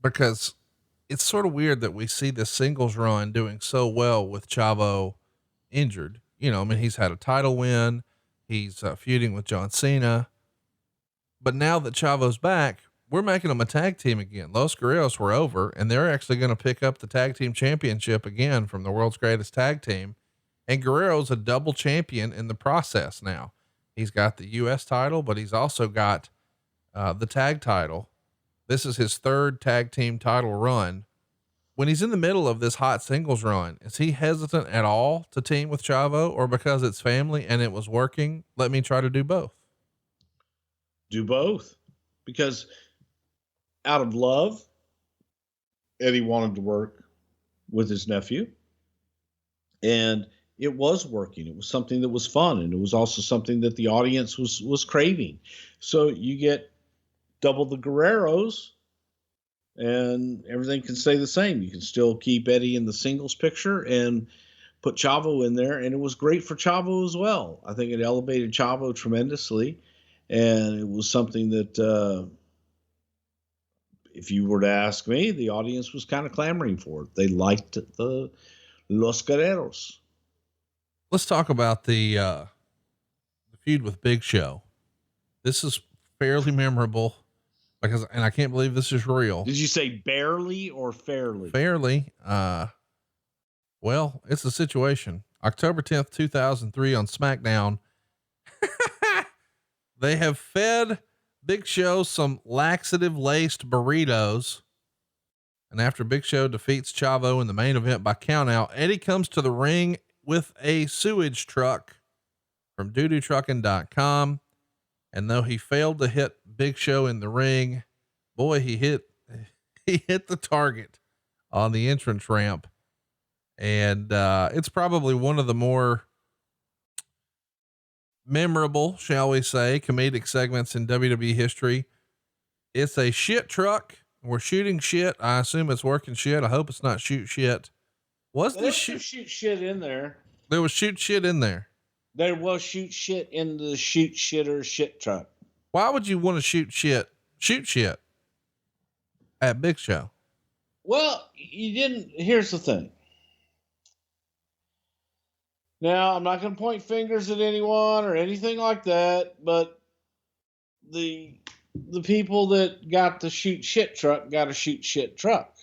because it's sort of weird that we see this singles run doing so well with Chavo injured. He's had a title win. He's feuding with John Cena. But now that Chavo's back, we're making them a tag team again. Los Guerreros were over, and they're actually going to pick up the tag team championship again from the world's greatest tag team. And Guerrero's a double champion in the process now. He's got the US title, but he's also got the tag title. This is his third tag team title run. When he's in the middle of this hot singles run, is he hesitant at all to team with Chavo, or because it's family and it was working, let me try to do both? Do both, because out of love, Eddie wanted to work with his nephew, and it was working. It was something that was fun, and it was also something that the audience was craving. So you get double the Guerreros, and everything can stay the same. You can still keep Eddie in the singles picture and put Chavo in there, and it was great for Chavo as well. I think it elevated Chavo tremendously. And it was something that, if you were to ask me, the audience was kind of clamoring for it. They liked the Los Guerreros. Let's talk about the feud with Big Show. This is fairly memorable and I can't believe this is real. Did you say barely or fairly? Fairly. Well, it's a situation. October 10th, 2003 on SmackDown. They have fed Big Show some laxative laced burritos. And after Big Show defeats Chavo in the main event by countout, Eddie comes to the ring with a sewage truck from doodoo-trucking.com. And though he failed to hit Big Show in the ring, boy, he hit the target on the entrance ramp. And, it's probably one of the more memorable, shall we say, comedic segments in WWE history. It's a shit truck. We're shooting shit. I assume it's working shit. I hope it's not shoot shit. Was this shoot shit in there? There was shoot shit in there. There was shoot shit in the shoot shitter shit truck. Why would you want to shoot shit at Big Show? Well, you didn't. Here's the thing. Now, I'm not going to point fingers at anyone or anything like that, but the people that got the shoot shit truck got a shoot shit truck.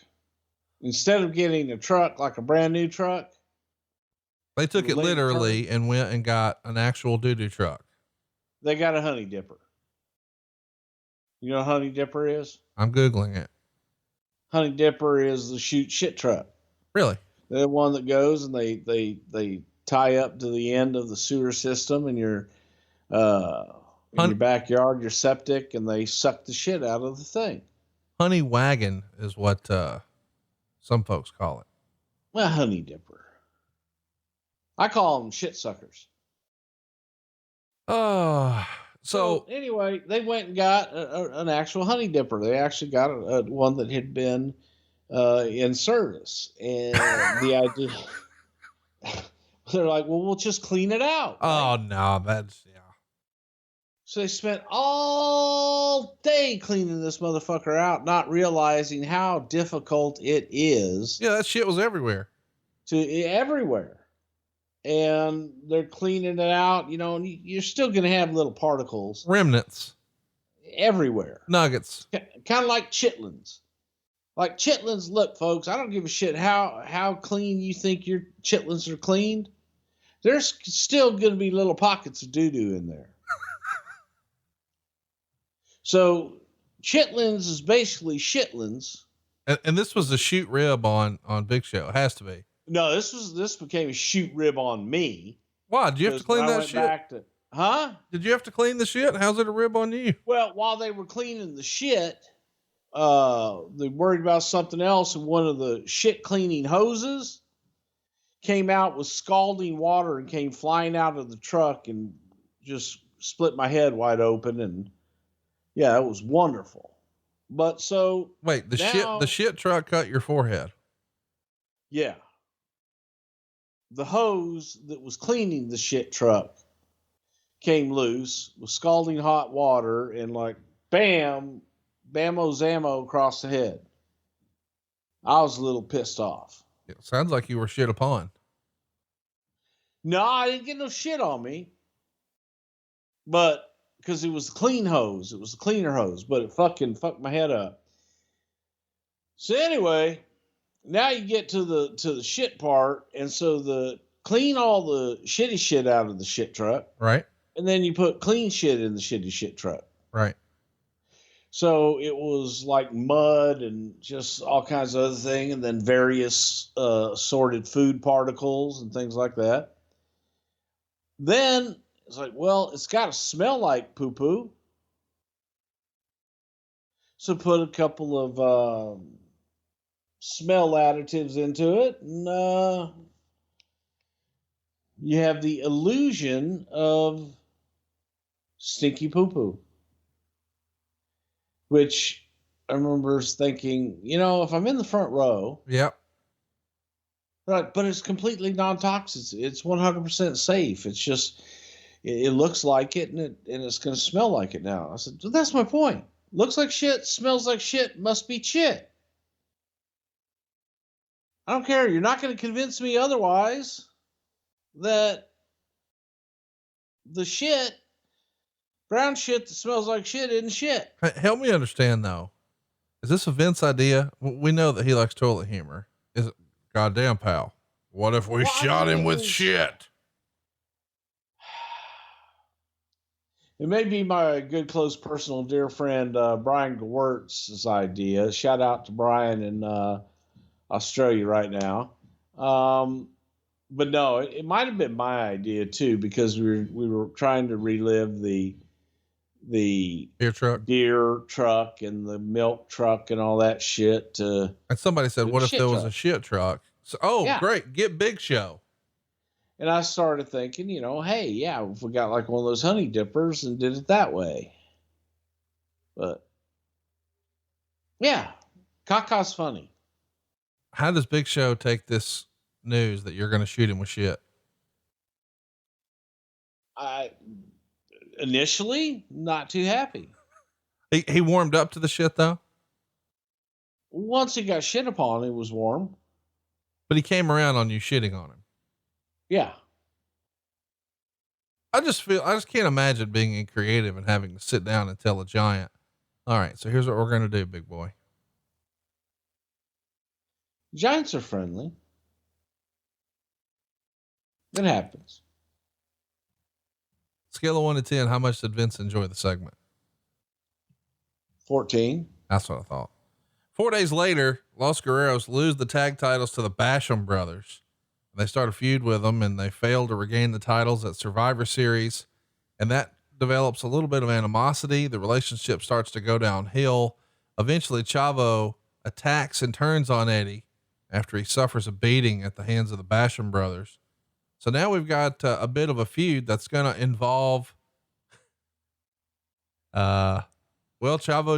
Instead of getting a truck like a brand new truck, they took it literally and went and got an actual doo-doo truck. They got a honey dipper. You know what a honey dipper is? I'm Googling it. Honey dipper is the shoot shit truck. Really? They're the one that goes and they tie up to the end of the sewer system in your backyard, your septic, and they suck the shit out of the thing. Honey wagon is what some folks call it. Well, honey dipper. I call them shit suckers. So anyway, they went and got an actual honey dipper. They actually got one that had been in service, and the idea. They're like, well, we'll just clean it out. Oh, right? no, that's, yeah. So they spent all day cleaning this motherfucker out, not realizing how difficult it is. Yeah, that shit was everywhere. Everywhere. And they're cleaning it out, you know, and you're still going to have little particles. Remnants. Everywhere. Nuggets. Kind of like chitlins. Like chitlins, look, folks, I don't give a shit how clean you think your chitlins are cleaned. There's still going to be little pockets of doo-doo in there. So chitlins is basically shitlins. And this was a shoot rib on Big Show. It has to be. No, this became a shoot rib on me. Why? Did you have to clean that shit? Did you have to clean the shit? How's it a rib on you? Well, while they were cleaning the shit, they worried about something else, and one of the shit cleaning hoses came out with scalding water and came flying out of the truck and just split my head wide open. And yeah, it was wonderful. But so wait, the shit truck cut your forehead. Yeah. The hose that was cleaning the shit truck came loose with scalding hot water and like bam, bammo zammo across the head. I was a little pissed off. It sounds like you were shit upon. No, I didn't get no shit on me. But because it was a clean hose, it was a cleaner hose, but it fucking fucked my head up. So anyway, now you get to the shit part, and so clean all the shitty shit out of the shit truck. Right. And then you put clean shit in the shitty shit truck. Right. So it was like mud and just all kinds of other things, and then various assorted food particles and things like that. Then it's like, well, it's got to smell like poo-poo. So put a couple of smell additives into it, and you have the illusion of stinky poo-poo. Which I remember thinking, you know, if I'm in the front row, yep. Right, but it's completely non-toxic. It's 100% safe. It's just, it looks like it, and it's going to smell like it now. I said, well, that's my point. Looks like shit, smells like shit, must be shit. I don't care. You're not going to convince me otherwise that the shit, brown shit that smells like shit isn't shit. Help me understand though. Is this a Vince idea? We know that he likes toilet humor. Is it, goddamn pal, what if we shot him with shit? It may be my good, close, personal, dear friend, Brian Gewirtz's idea. Shout out to Brian in Australia right now. But no, it might have been my idea too, because we were trying to relive the beer truck and the milk truck and all that shit. And somebody said, what if there was a shit truck? So, yeah. Great. Get Big Show. And I started thinking, you know, hey, yeah, if we got like one of those honey dippers and did it that way. But yeah, caca's funny. How does Big Show take this news that you're going to shoot him with shit? Initially, not too happy. He warmed up to the shit though. Once he got shit upon, it was warm. But he came around on you shitting on him. Yeah. I just can't imagine being creative and having to sit down and tell a giant, all right, so here's what we're going to do, big boy. Giants are friendly. It happens. Scale of 1 to 10, how much did Vince enjoy the segment? 14. That's what I thought. 4 days later, Los Guerreros lose the tag titles to the Basham brothers. They start a feud with them, and they fail to regain the titles at Survivor Series. And that develops a little bit of animosity. The relationship starts to go downhill. Eventually Chavo attacks and turns on Eddie after he suffers a beating at the hands of the Basham brothers. So now we've got a bit of a feud that's going to involve, Chavo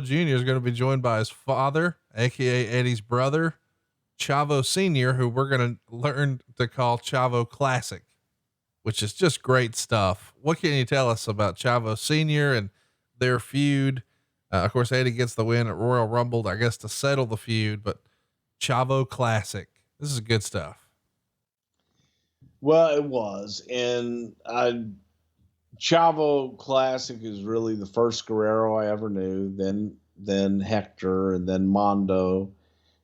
Jr. is going to be joined by his father, AKA Eddie's brother, Chavo Sr., who we're going to learn to call Chavo Classic, which is just great stuff. What can you tell us about Chavo Sr. and their feud? Of course, Eddie gets the win at Royal Rumble, I guess, to settle the feud, but Chavo Classic. This is good stuff. Well, it was. And Chavo Classic is really the first Guerrero I ever knew, then Hector, and then Mondo,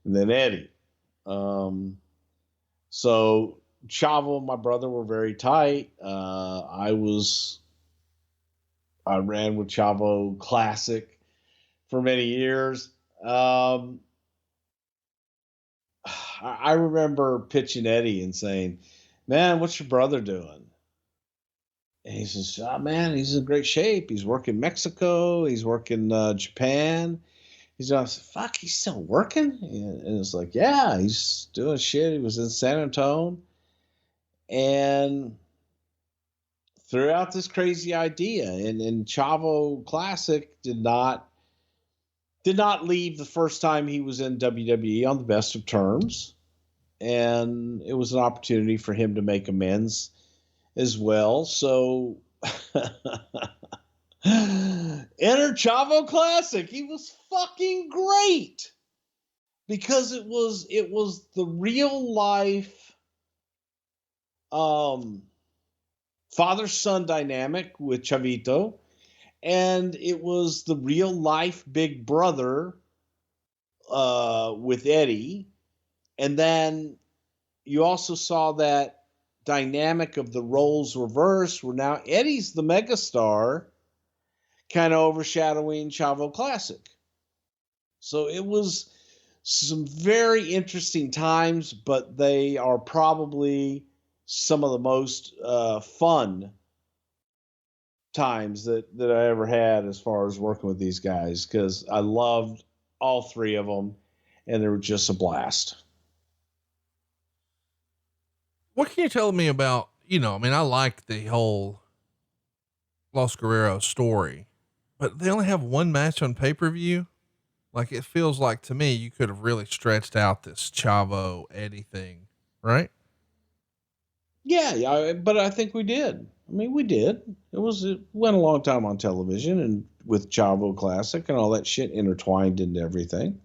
and then Eddie. So Chavo and my brother were very tight. I ran with Chavo Classic for many years. I remember pitching Eddie and saying, "Man, what's your brother doing?" And he says, "Oh, man, he's in great shape. He's working Mexico. He's working Japan." He's like, "Fuck, he's still working?" And it's like, "Yeah, he's doing shit." He was in San Antonio and threw out this crazy idea. And Chavo Classic did not leave the first time he was in WWE on the best of terms. And it was an opportunity for him to make amends as well. So enter Chavo Classic. He was fucking great because it was the real life father-son dynamic with Chavito, and it was the real life big brother with Eddie. And then you also saw that dynamic of the roles reversed, where now Eddie's the megastar, kind of overshadowing Chavo Classic. So it was some very interesting times, but they are probably some of the most fun times that I ever had as far as working with these guys, because I loved all three of them, and they were just a blast. What can you tell me about, I like the whole Los Guerrero story, but they only have one match on pay-per-view. Like, it feels like to me, you could have really stretched out this Chavo Eddie thing, right? Yeah, but I think we did. I mean, we did. It went a long time on television, and with Chavo Classic and all that shit intertwined into everything.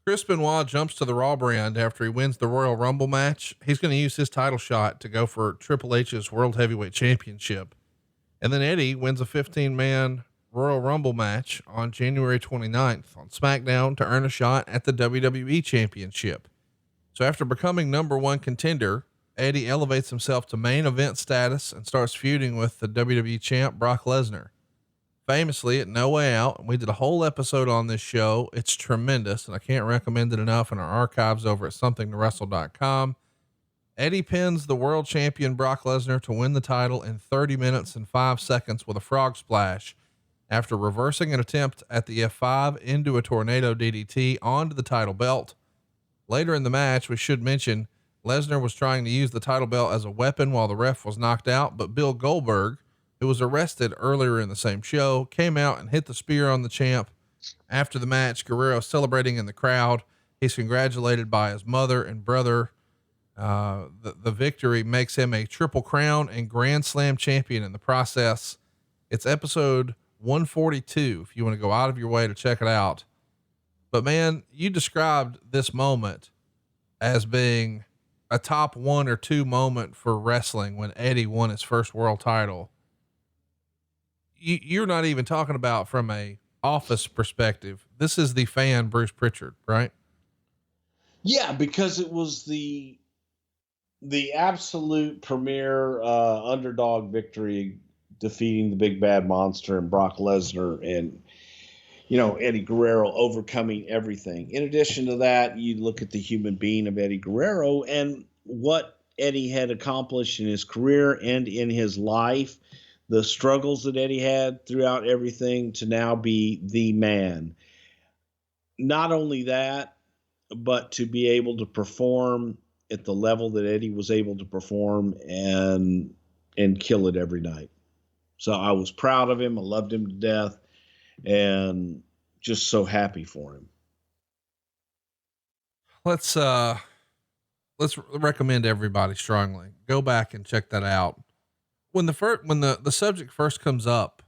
Chris Benoit jumps to the Raw brand after he wins the Royal Rumble match. He's going to use his title shot to go for Triple H's World Heavyweight Championship. And then Eddie wins a 15-man Royal Rumble match on January 29th on SmackDown to earn a shot at the WWE Championship. So after becoming number one contender, Eddie elevates himself to main event status and starts feuding with the WWE champ Brock Lesnar. Famously at No Way Out, we did a whole episode on this show. It's tremendous, and I can't recommend it enough in our archives over at somethingtowrestle.com. Eddie pins the world champion Brock Lesnar to win the title in 30 minutes and 5 seconds with a frog splash after reversing an attempt at the F5 into a tornado DDT onto the title belt. Later in the match, we should mention Lesnar was trying to use the title belt as a weapon while the ref was knocked out, but Bill Goldberg, who was arrested earlier in the same show, came out and hit the spear on the champ. After the match, Guerrero celebrating in the crowd. He's congratulated by his mother and brother. The victory makes him a Triple Crown and Grand Slam champion in the process. It's episode 142 if you want to go out of your way to check it out. But man, you described this moment as being a top 1 or 2 moment for wrestling when Eddie won his first world title. You're not even talking about from a office perspective. This is the fan Bruce Prichard, right? Yeah, because it was the absolute premier underdog victory, defeating the big bad monster and Brock Lesnar, and Eddie Guerrero overcoming everything. In addition to that, you look at the human being of Eddie Guerrero and what Eddie had accomplished in his career and in his life, the struggles that Eddie had throughout everything to now be the man. Not only that, but to be able to perform at the level that Eddie was able to perform and kill it every night. So I was proud of him. I loved him to death and just so happy for him. Let's let's recommend everybody strongly go back and check that out. When the subject first comes up,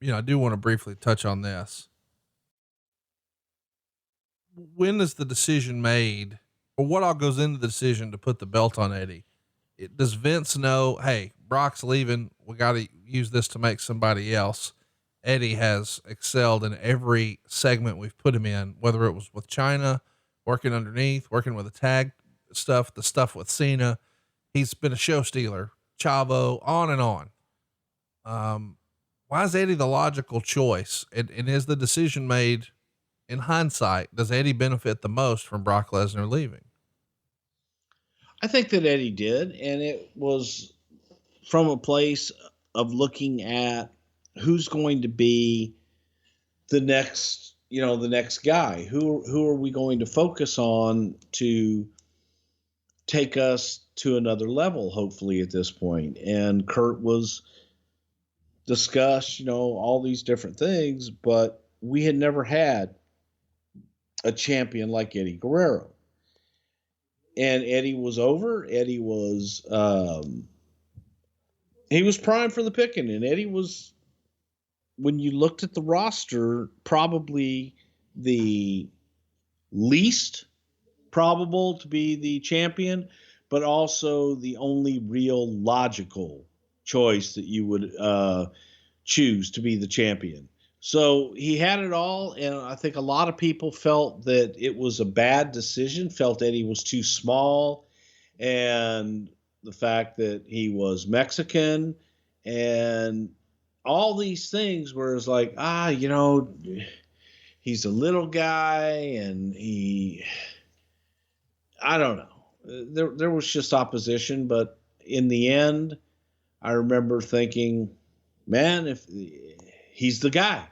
I do want to briefly touch on this. When is the decision made, or what all goes into the decision to put the belt on Eddie? Does Vince know, hey, Brock's leaving, we got to use this to make somebody else? Eddie has excelled in every segment we've put him in, whether it was with China, working underneath, working with the tag stuff, the stuff with Cena. He's been a show stealer, Chavo, on and on. Why is Eddie the logical choice? And is the decision made in hindsight? Does Eddie benefit the most from Brock Lesnar leaving? I think that Eddie did. And it was from a place of looking at who's going to be the next, the next guy. Who are we going to focus on to take us to another level, hopefully at this point? And Kurt was discussed, all these different things, but we had never had a champion like Eddie Guerrero. And Eddie was over. Eddie was, he was primed for the picking, and Eddie was, when you looked at the roster, probably the least probable to be the champion, but also the only real logical choice that you would choose to be the champion. So he had it all, and I think a lot of people felt that it was a bad decision, felt Eddie was too small, and the fact that he was Mexican, and all these things where it's like, he's a little guy, and I don't know. There was just opposition, but in the end, I remember thinking, man, if he's the guy.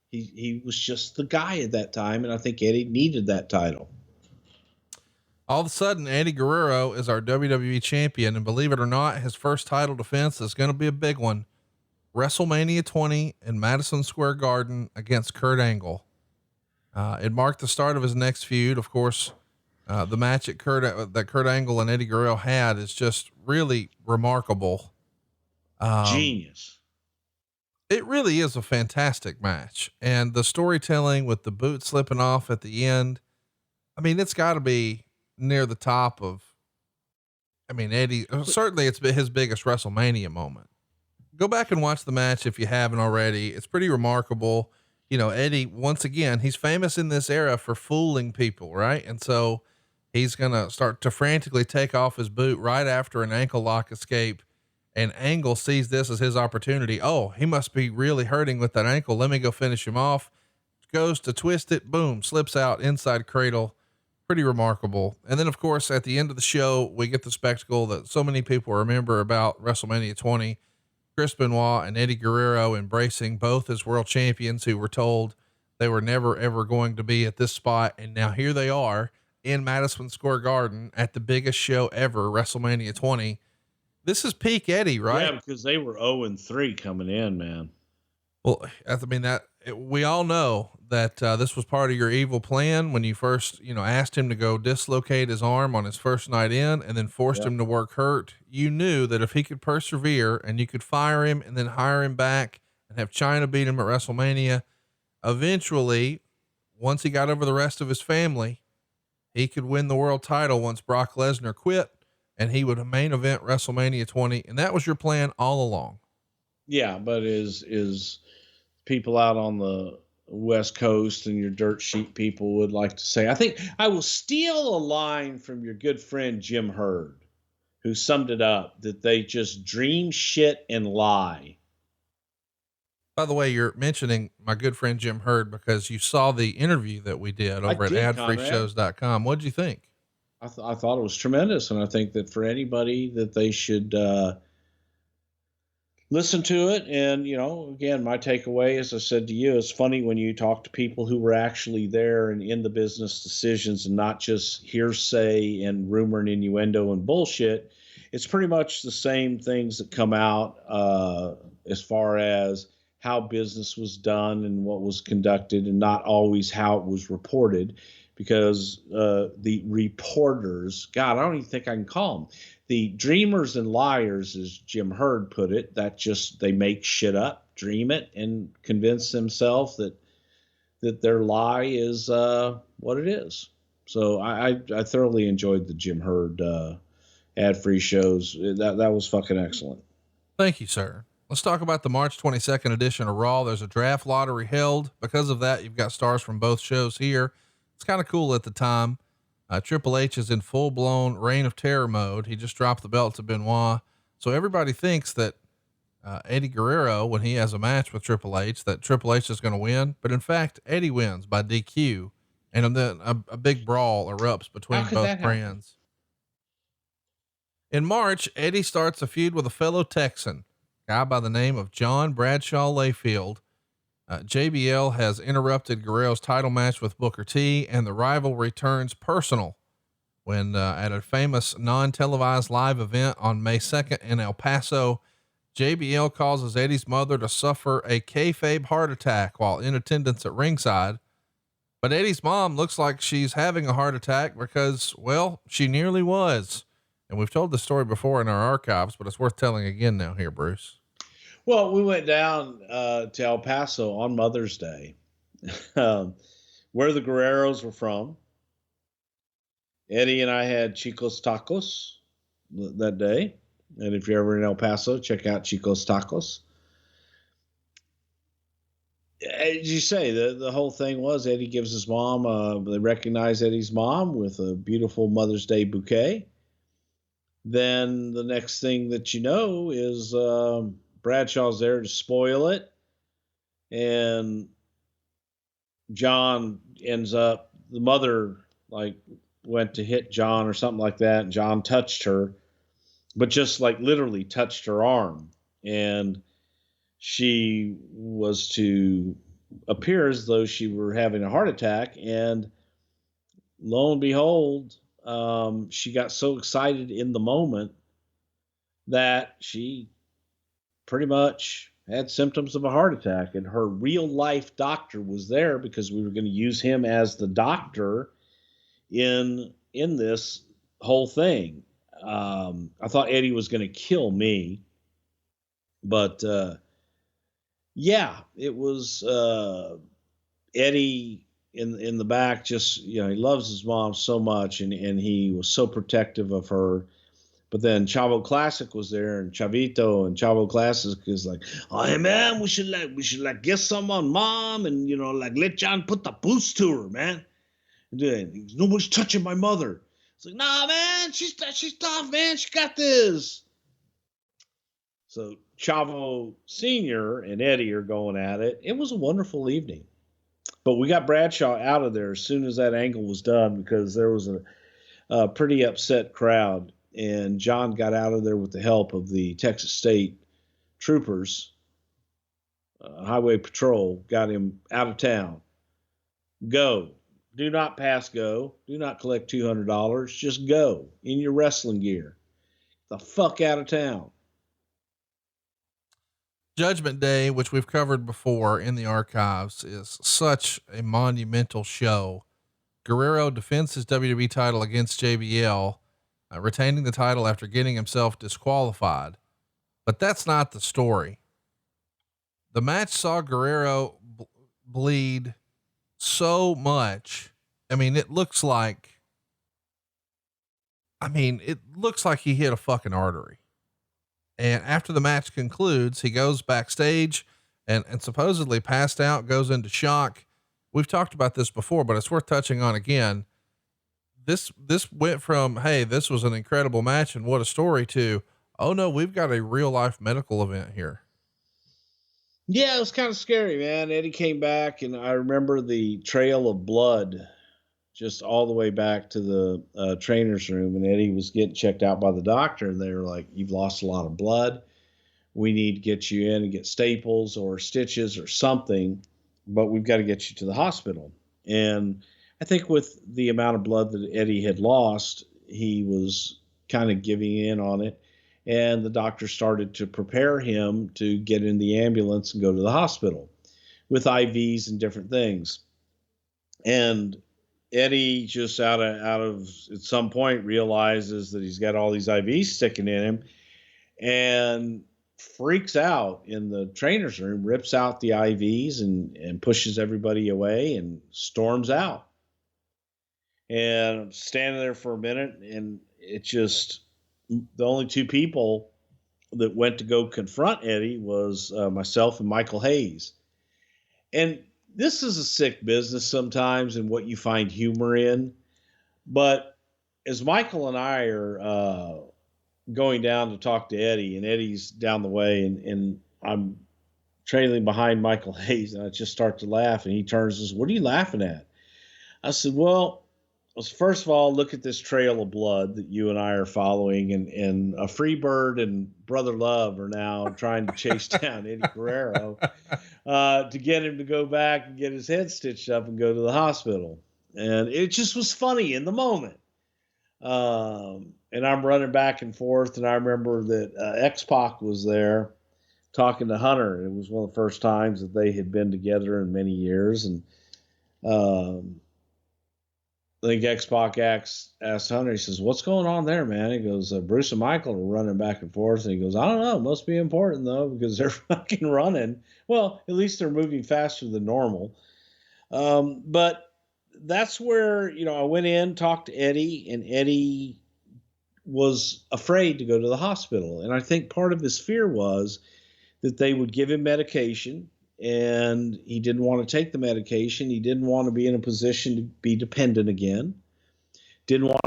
He was just the guy at that time, and I think Eddie needed that title. All of a sudden, Eddie Guerrero is our WWE champion, and believe it or not, his first title defense is going to be a big one. WrestleMania 20 in Madison Square Garden against Kurt Angle. It marked the start of his next feud. Of course, the match that Kurt Angle and Eddie Guerrero had is just really remarkable. Genius. It really is a fantastic match, and the storytelling with the boot slipping off at the end. I mean, it's gotta be near the top of, Eddie, certainly it's been his biggest WrestleMania moment. Go back and watch the match if you haven't already. It's pretty remarkable. Eddie, once again, he's famous in this era for fooling people, right? And so he's going to start to frantically take off his boot right after an ankle lock escape. And Angle sees this as his opportunity. Oh, he must be really hurting with that ankle. Let me go finish him off. Goes to twist it. Boom, slips out inside cradle. Pretty remarkable. And then of course, at the end of the show, we get the spectacle that so many people remember about WrestleMania 20, Chris Benoit and Eddie Guerrero embracing both as world champions who were told they were never, ever going to be at this spot. And now here they are in Madison Square Garden at the biggest show ever, WrestleMania 20. This is peak Eddie, right? Yeah, because they were 0-3 coming in, man. Well, we all know that this was part of your evil plan when you first, asked him to go dislocate his arm on his first night in and then forced him to work hurt. You knew that if he could persevere and you could fire him and then hire him back and have China beat him at WrestleMania, eventually, once he got over the rest of his family, he could win the world title once Brock Lesnar quit, and he would main event WrestleMania 20. And that was your plan all along. Yeah. But is people out on the West Coast and your dirt sheet people would like to say, I think I will steal a line from your good friend, Jim Hurd, who summed it up that they just dream shit and lie. By the way, you're mentioning my good friend, Jim Hurd, because you saw the interview that we did over at adfreeshows.com. What'd you think? I thought it was tremendous. And I think that for anybody that they should, listen to it. And, again, my takeaway, as I said to you, it's funny when you talk to people who were actually there and in the business decisions and not just hearsay and rumor and innuendo and bullshit. It's pretty much the same things that come out, as far as how business was done and what was conducted, and not always how it was reported. because the reporters, God, I don't even think I can call them the dreamers and liars, as Jim Hurd put it. That just, they make shit up, dream it, and convince themselves that their lie is what it is. So I thoroughly enjoyed the Jim Hurd ad-free shows. That was fucking excellent. Thank you, sir. Let's talk about the March 22nd edition of Raw. There's a draft lottery held. Because of that, you've got stars from both shows here. It's kind of cool at the time. Triple H is in full blown reign of terror mode. He just dropped the belt to Benoit. So everybody thinks that Eddie Guerrero, when he has a match with Triple H, that Triple H is going to win. But in fact, Eddie wins by DQ. And then a big brawl erupts between both brands. In March, Eddie starts a feud with a fellow Texan, a guy by the name of John Bradshaw Layfield. JBL has interrupted Guerrero's title match with Booker T, and the rivalry turns personal when at a famous non-televised live event on May 2nd in El Paso, JBL causes Eddie's mother to suffer a kayfabe heart attack while in attendance at ringside. But Eddie's mom looks like she's having a heart attack because, well, she nearly was. And we've told the story before in our archives, but it's worth telling again now here, Bruce. Well, we went down to El Paso on Mother's Day, where the Guerreros were from. Eddie and I had Chico's Tacos that day. And if you're ever in El Paso, check out Chico's Tacos. As you say, the whole thing was Eddie gives his mom, they recognize Eddie's mom with a beautiful Mother's Day bouquet. Then the next thing that you know is Bradshaw's there to spoil it. And John ends up, the mother like went to hit John or something like that. And John touched her, but just like literally touched her arm. And she was to appear as though she were having a heart attack. And lo and behold, she got so excited in the moment that she pretty much had symptoms of a heart attack, and her real life doctor was there because we were going to use him as the doctor in this whole thing. I thought Eddie was going to kill me, but yeah, it was Eddie in the back, just, you know, he loves his mom so much, and he was so protective of her. But then Chavo Classic was there, and Chavito, and Chavo Classic is like, oh, hey man, we should get some on mom, and, you know, like let John put the boost to her, man. And then nobody's touching my mother. It's like, nah, man, she's tough, man. She got this. So Chavo Sr. and Eddie are going at it. It was a wonderful evening. But we got Bradshaw out of there as soon as that angle was done because there was a pretty upset crowd. And John got out of there with the help of the Texas State troopers. Highway Patrol got him out of town. Go. Do not pass go. Do not collect $200. Just go in your wrestling gear. The fuck out of town. Judgment Day, which we've covered before in the archives, is such a monumental show. Guerrero defends his WWE title against JBL, retaining the title after getting himself disqualified. But that's not the story. The match saw Guerrero bleed so much. I mean, it looks like he hit a fucking artery. And after the match concludes, he goes backstage and supposedly passed out, goes into shock. We've talked about this before, but it's worth touching on again. This went from, hey, this was an incredible match and what a story, to, oh no, we've got a real life medical event here. Yeah, it was kind of scary, man. Eddie came back, and I remember the trail of blood just all the way back to the trainer's room, and Eddie was getting checked out by the doctor, and they were like, you've lost a lot of blood. We need to get you in and get staples or stitches or something, but we've got to get you to the hospital. And I think with the amount of blood that Eddie had lost, he was kind of giving in on it. And the doctor started to prepare him to get in the ambulance and go to the hospital with IVs and different things. And Eddie just out of at some point realizes that he's got all these IVs sticking in him and freaks out in the trainer's room, rips out the IVs and pushes everybody away and storms out. And I'm standing there for a minute, and it just, the only two people that went to go confront Eddie was myself and Michael Hayes. And this is a sick business sometimes and what you find humor in. But as Michael and I are going down to talk to Eddie, and Eddie's down the way, and I'm trailing behind Michael Hayes, and I just start to laugh, and he turns and says, "What are you laughing at?" I said, well, first of all, look at this trail of blood that you and I are following, and a Freebird and Brother Love are now trying to chase down Eddie Guerrero to get him to go back and get his head stitched up and go to the hospital. And it just was funny in the moment. And I'm running back and forth, and I remember that X-Pac was there talking to Hunter. It was one of the first times that they had been together in many years, and I think X-Pac asked Hunter, he says, "What's going on there, man?" He goes, "Bruce and Michael are running back and forth." And he goes, "I don't know. Must be important, though, because they're fucking running. Well, at least they're moving faster than normal." But that's where, I went in, talked to Eddie, and Eddie was afraid to go to the hospital. And I think part of his fear was that they would give him medication, and he didn't want to take the medication. He didn't want to be in a position to be dependent again. Didn't want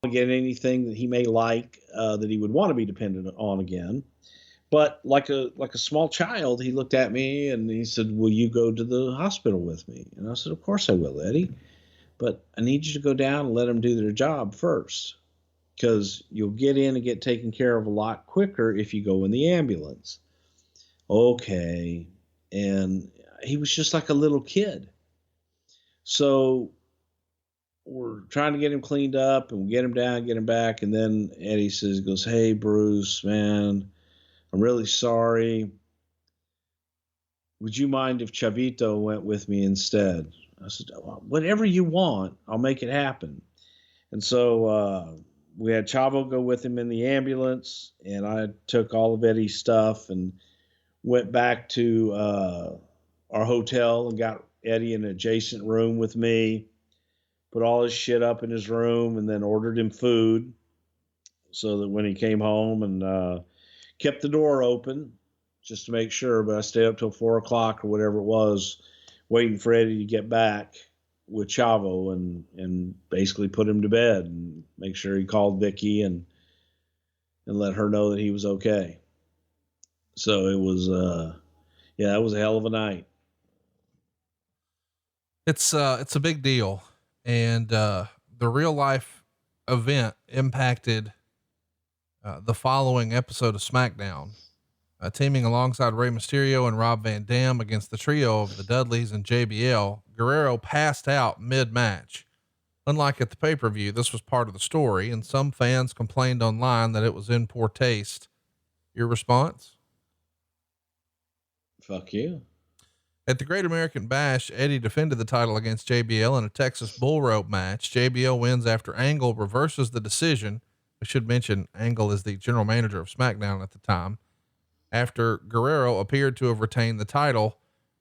to get anything that he may like that he would want to be dependent on again. But like a small child, he looked at me and he said, "Will you go to the hospital with me?" And I said, "Of course I will, Eddie. But I need you to go down and let them do their job first, because you'll get in and get taken care of a lot quicker if you go in the ambulance." Okay. And he was just like a little kid. So we're trying to get him cleaned up and get him down, get him back. And then Eddie goes, "Hey, Bruce, man, I'm really sorry. Would you mind if Chavito went with me instead?" I said, "Whatever you want, I'll make it happen." And so we had Chavo go with him in the ambulance, and I took all of Eddie's stuff and went back to our hotel and got Eddie in an adjacent room with me, put all his shit up in his room, and then ordered him food so that when he came home, and kept the door open just to make sure, but I stayed up till 4 o'clock or whatever it was, waiting for Eddie to get back with Chavo and basically put him to bed and make sure he called Vicky and let her know that he was okay. So it was, that was a hell of a night. It's a big deal. And, the real life event impacted, the following episode of Smackdown, teaming alongside Rey Mysterio and Rob Van Dam against the trio of the Dudleys and JBL. Guerrero passed out mid-match. Unlike at the pay-per-view, this was part of the story, and some fans complained online that it was in poor taste. Your response? Fuck you. At the Great American Bash, Eddie defended the title against JBL in a Texas bull rope match. JBL wins after Angle reverses the decision. I should mention Angle is the general manager of SmackDown at the time. After Guerrero appeared to have retained the title,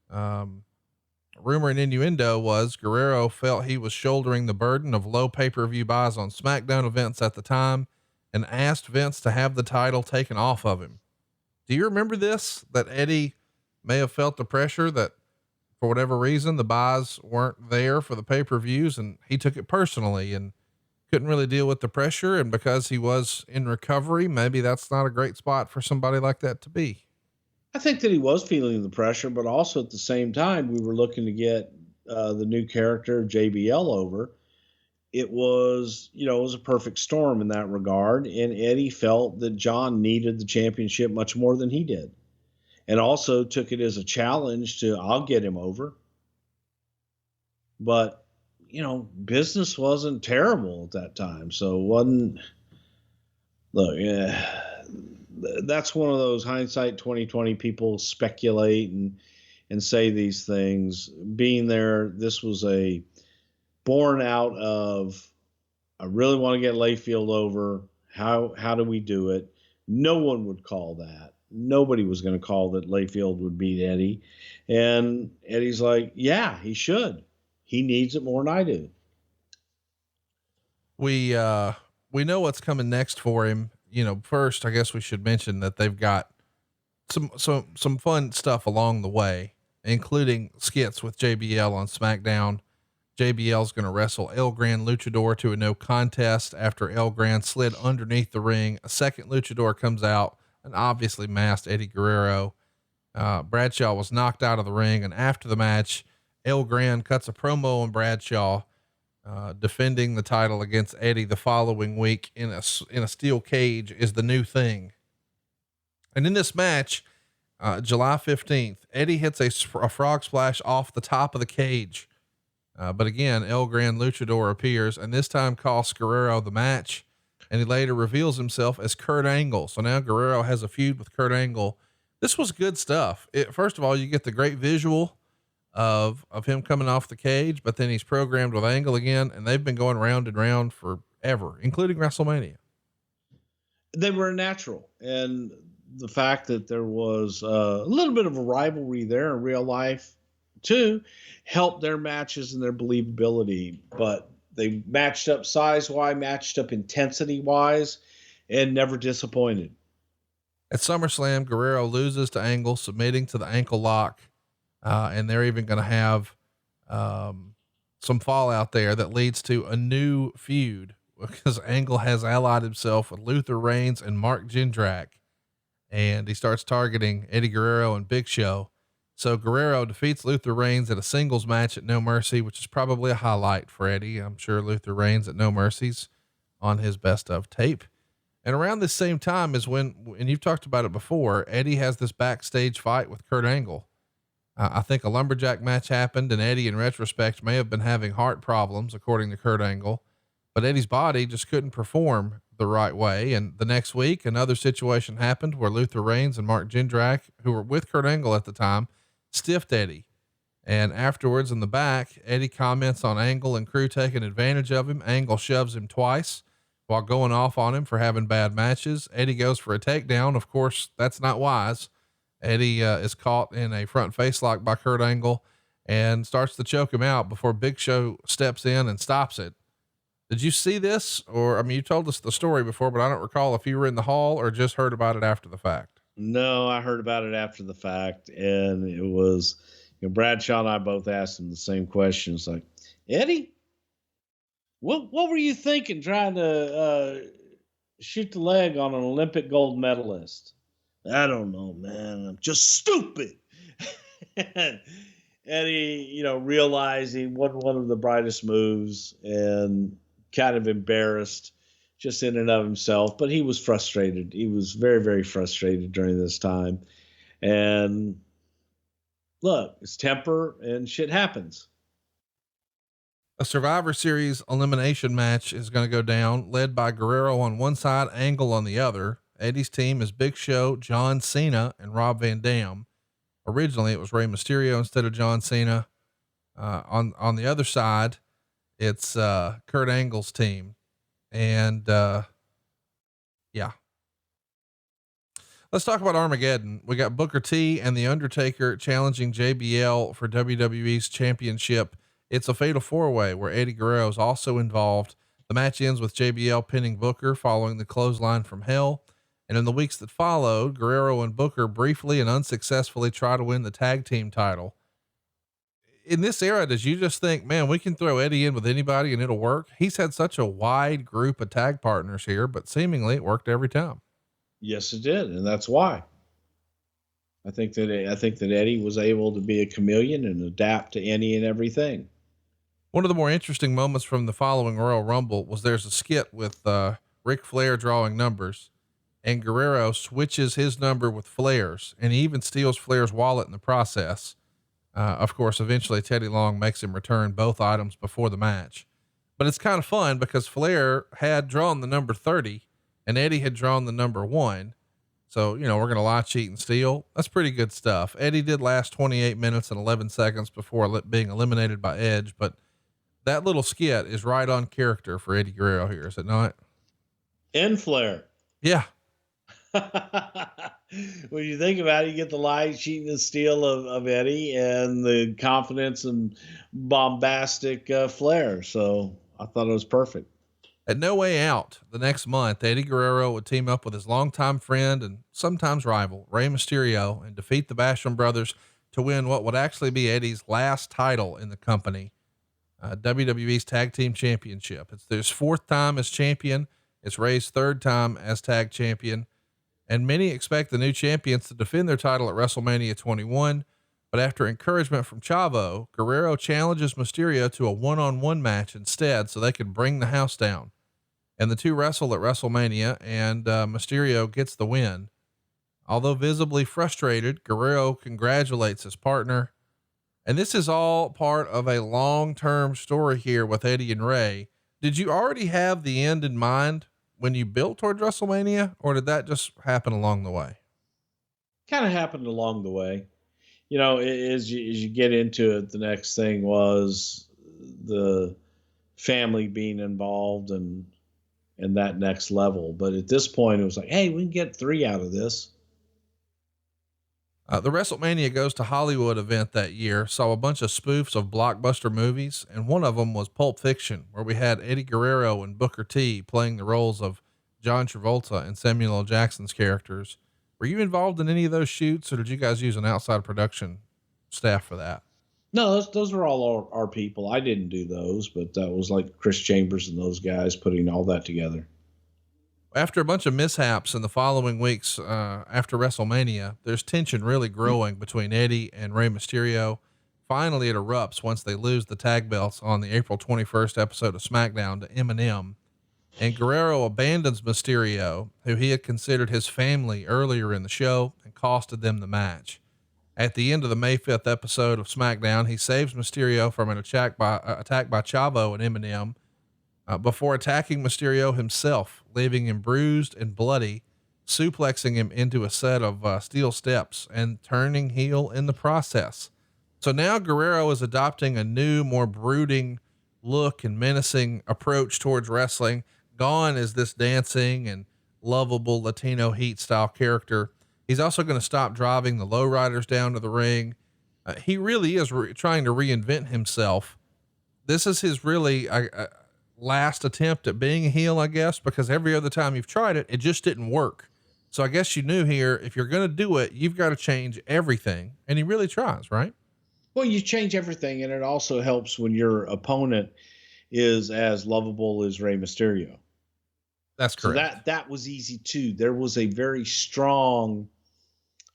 rumor and innuendo was Guerrero felt he was shouldering the burden of low pay-per-view buys on SmackDown events at the time and asked Vince to have the title taken off of him. Do you remember this? That Eddie may have felt the pressure that for whatever reason, the buys weren't there for the pay-per-views, and he took it personally and couldn't really deal with the pressure. And because he was in recovery, maybe that's not a great spot for somebody like that to be. I think that he was feeling the pressure, but also at the same time, we were looking to get the new character of JBL over. It was, it was a perfect storm in that regard. And Eddie felt that John needed the championship much more than he did. And also took it as a challenge I'll get him over. But, business wasn't terrible at that time. So it wasn't, look, that's one of those hindsight 2020 people speculate and say these things. Being there, this was a born out of, I really want to get Layfield over. How do we do it? No one would call that. Nobody was going to call that Layfield would beat Eddie. And Eddie's like, yeah, he should. He needs it more than I do. We know what's coming next for him. You know, first, I guess we should mention that they've got some fun stuff along the way, including skits with JBL on SmackDown. JBL's going to wrestle El Gran Luchador to a no contest after El Gran slid underneath the ring. A second luchador comes out, an obviously masked Eddie Guerrero. Bradshaw was knocked out of the ring, and after the match, El Gran cuts a promo on Bradshaw, defending the title against Eddie the following week in a steel cage is the new thing. And in this match, July 15th, Eddie hits a frog splash off the top of the cage. But again, El Gran Luchador appears and this time costs Guerrero the match, and he later reveals himself as Kurt Angle. So now Guerrero has a feud with Kurt Angle. This was good stuff. First of all, you get the great visual of him coming off the cage, but then he's programmed with Angle again, and they've been going round and round forever, including WrestleMania. They were natural. And the fact that there was a little bit of a rivalry there in real life too helped their matches and their believability, but they matched up size wise, matched up intensity wise, and never disappointed. At SummerSlam, Guerrero loses to Angle, submitting to the ankle lock. And they're even going to have, some fallout there that leads to a new feud because Angle has allied himself with Luther Reigns and Mark Jindrak, and he starts targeting Eddie Guerrero and Big Show. So Guerrero defeats Luther Reigns at a singles match at No Mercy, which is probably a highlight for Eddie. I'm sure Luther Reigns at No Mercy's on his best of tape. And around this same time is when, and you've talked about it before, Eddie has this backstage fight with Kurt Angle. I think a lumberjack match happened, and Eddie in retrospect may have been having heart problems, according to Kurt Angle, but Eddie's body just couldn't perform the right way. And the next week, another situation happened where Luther Reigns and Mark Jindrak, who were with Kurt Angle at the time, stiffed Eddie. And afterwards in the back, Eddie comments on Angle and crew taking advantage of him. Angle shoves him twice while going off on him for having bad matches. Eddie goes for a takedown. Of course, that's not wise. Eddie is caught in a front face lock by Kurt Angle and starts to choke him out before Big Show steps in and stops it. Did you see this? Or, I mean, you told us the story before, but I don't recall if you were in the hall or just heard about it after the fact. No, I heard about it after the fact, and it was, Bradshaw and I both asked him the same questions, like, Eddie, what were you thinking trying to shoot the leg on an Olympic gold medalist? I don't know, man. I'm just stupid. And Eddie, realized he wasn't one of the brightest moves and kind of embarrassed just in and of himself, but he was frustrated. He was very, very frustrated during this time. And look, it's temper and shit happens. A Survivor Series elimination match is going to go down, led by Guerrero on one side, Angle on the other. Eddie's team is Big Show, John Cena, and Rob Van Dam. Originally it was Rey Mysterio instead of John Cena. On the other side, it's, Kurt Angle's team. And, yeah. Let's talk about Armageddon. We got Booker T and The Undertaker challenging JBL for WWE's championship. It's a fatal 4-way where Eddie Guerrero is also involved. The match ends with JBL pinning Booker following the clothesline from hell. And in the weeks that followed, Guerrero and Booker briefly and unsuccessfully try to win the tag team title. In this era, does you just think, man, we can throw Eddie in with anybody and it'll work? He's had such a wide group of tag partners here, but seemingly it worked every time. Yes, it did. And that's why I think that Eddie was able to be a chameleon and adapt to any and everything. One of the more interesting moments from the following Royal Rumble was there's a skit with, Ric Flair drawing numbers, and Guerrero switches his number with Flair's, and he even steals Flair's wallet in the process. Of course, eventually Teddy Long makes him return both items before the match, but it's kind of fun because Flair had drawn the number 30 and Eddie had drawn the number 1. So, we're going to lie, cheat, and steal. That's pretty good stuff. Eddie did last 28 minutes and 11 seconds before being eliminated by Edge, but that little skit is right on character for Eddie Guerrero here, is it not? And Flair. Yeah. When you think about it, you get the lie, cheat, and steal of Eddie, and the confidence and bombastic Flair. So I thought it was perfect. At No Way Out, the next month, Eddie Guerrero would team up with his longtime friend and sometimes rival, Rey Mysterio, and defeat the Basham brothers to win what would actually be Eddie's last title in the company, WWE's Tag Team Championship. It's their fourth time as champion. It's Rey's third time as tag champion. And many expect the new champions to defend their title at WrestleMania 21. But after encouragement from Chavo, Guerrero challenges Mysterio to a one-on-one match instead so they could bring the house down. And the two wrestle at WrestleMania, and Mysterio gets the win. Although visibly frustrated, Guerrero congratulates his partner. And this is all part of a long-term story here with Eddie and Rey. Did you already have the end in mind when you built toward WrestleMania, or did that just happen along the way? Kind of happened along the way. You know, as you get into it, the next thing was the family being involved and that next level. But at this point, it was like, hey, we can get 3 out of this. The WrestleMania Goes to Hollywood event that year saw a bunch of spoofs of blockbuster movies, and one of them was Pulp Fiction, where we had Eddie Guerrero and Booker T playing the roles of John Travolta and Samuel L. Jackson's characters. Were you involved in any of those shoots, or did you guys use an outside production staff for that? No, those were all our people. I didn't do those, but that was like Chris Chambers and those guys putting all that together. After a bunch of mishaps in the following weeks, after WrestleMania, there's tension really growing between Eddie and Rey Mysterio. Finally, it erupts once they lose the tag belts on the April 21st episode of Smackdown to Eminem. And Guerrero abandons Mysterio, who he had considered his family earlier in the show, and costed them the match. At the end of the May 5th episode of SmackDown, he saves Mysterio from an attack by Chavo and Eminem, before attacking Mysterio himself, leaving him bruised and bloody, suplexing him into a set of steel steps and turning heel in the process. So now Guerrero is adopting a new, more brooding look and menacing approach towards wrestling. Gone is this dancing and lovable Latino heat style character. He's also going to stop driving the lowriders down to the ring. He really is trying to reinvent himself. This is his really last attempt at being a heel, I guess, because every other time you've tried it, it just didn't work. So I guess you knew here, if you're going to do it, you've got to change everything. And he really tries, right? Well, you change everything, and it also helps when your opponent is as lovable as Rey Mysterio. That's correct. So that was easy too. There was a very strong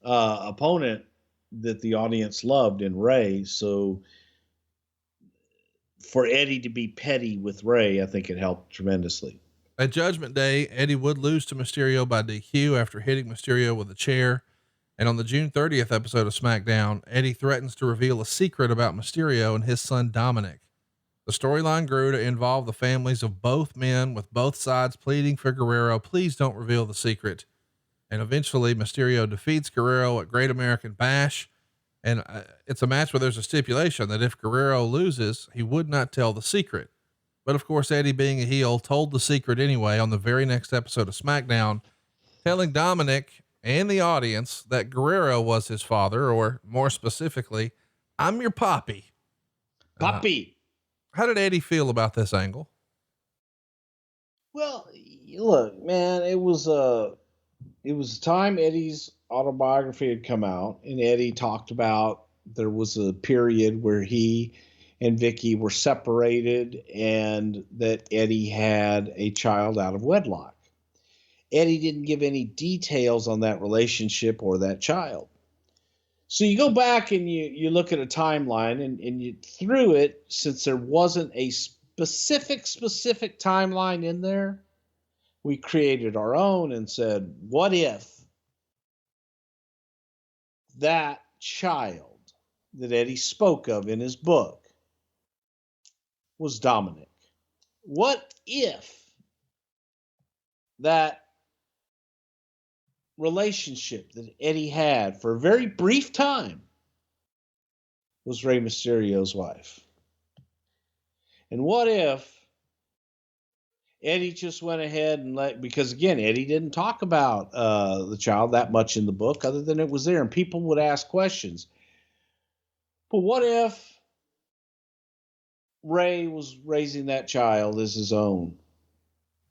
opponent that the audience loved in Rey. So for Eddie to be petty with Rey, I think it helped tremendously. At Judgment Day, Eddie would lose to Mysterio by DQ after hitting Mysterio with a chair. And on the June 30th episode of SmackDown, Eddie threatens to reveal a secret about Mysterio and his son Dominic. The storyline grew to involve the families of both men, with both sides pleading for Guerrero, please don't reveal the secret. And eventually Mysterio defeats Guerrero at Great American Bash. And it's a match where there's a stipulation that if Guerrero loses, he would not tell the secret. But of course, Eddie, being a heel, told the secret anyway on the very next episode of SmackDown, telling Dominic and the audience that Guerrero was his father, or more specifically, I'm your poppy. Poppy. How did Eddie feel about this angle? Well, look, man, it was a time Eddie's autobiography had come out, and Eddie talked about there was a period where he and Vicky were separated and that Eddie had a child out of wedlock. Eddie didn't give any details on that relationship or that child. So you go back and you look at a timeline and you through it, since there wasn't a specific timeline in there, we created our own and said, what if that child that Eddie spoke of in his book was Dominic? What if that relationship that Eddie had for a very brief time was Rey Mysterio's wife? And what if Eddie just went ahead and because again, Eddie didn't talk about the child that much in the book, other than it was there and people would ask questions. But what if Ray was raising that child as his own,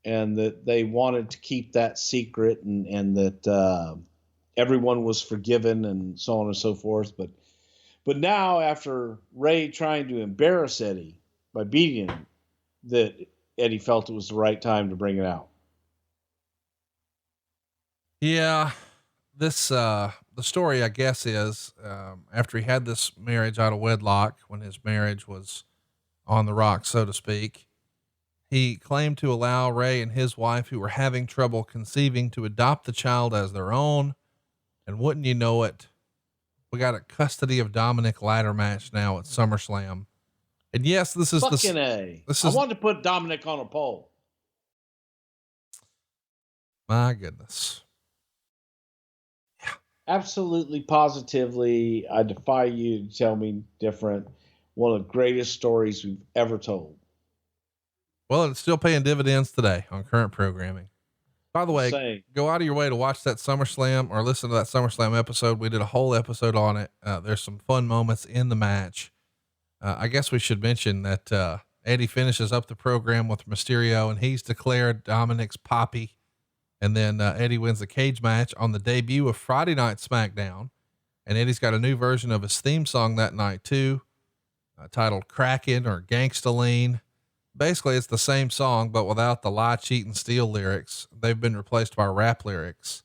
and that they wanted to keep that secret, and that everyone was forgiven and so on and so forth. But now, after Ray trying to embarrass Eddie by beating him, that Eddie felt it was the right time to bring it out. Yeah. This, the story, I guess, is, after he had this marriage out of wedlock, when his marriage was on the rocks, so to speak, he claimed to allow Ray and his wife, who were having trouble conceiving, to adopt the child as their own. And wouldn't you know it, we got a custody of Dominic ladder match now at SummerSlam. And yes, this is I wanted to put Dominic on a pole. My goodness. Yeah. Absolutely, positively. I defy you to tell me different. One of the greatest stories we've ever told. Well, it's still paying dividends today on current programming. By the way, go out of your way to watch that SummerSlam or listen to that SummerSlam episode. We did a whole episode on it. There's some fun moments in the match. I guess we should mention that, Eddie finishes up the program with Mysterio, and he's declared Dominic's Poppy. And then, Eddie wins the cage match on the debut of Friday Night Smackdown. And Eddie's got a new version of his theme song that night too, titled Crackin' or Gangsta Lean. Basically it's the same song, but without the lie, cheat, and steal lyrics. They've been replaced by rap lyrics.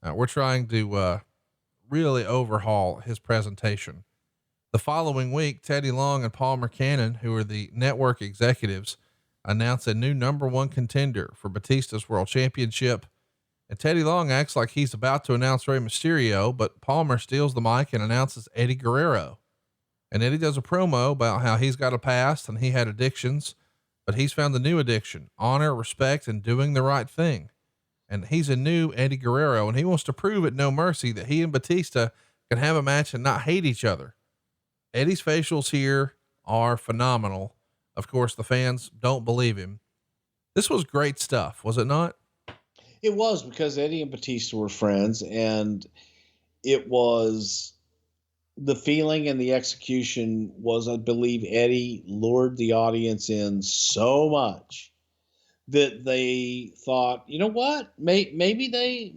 We're trying to, really overhaul his presentation. The following week, Teddy Long and Paul Cannon, who are the network executives, announced a new #1 contender for Batista's World Championship. And Teddy Long acts like he's about to announce Rey Mysterio, but Palmer steals the mic and announces Eddie Guerrero. And Eddie does a promo about how he's got a past and he had addictions, but he's found a new addiction: honor, respect, and doing the right thing. And he's a new Eddie Guerrero, and he wants to prove at No Mercy that he and Batista can have a match and not hate each other. Eddie's facials here are phenomenal. Of course, the fans don't believe him. This was great stuff, was it not? It was, because Eddie and Batista were friends, and it was the feeling, and the execution was, I believe, Eddie lured the audience in so much that they thought, you know what, maybe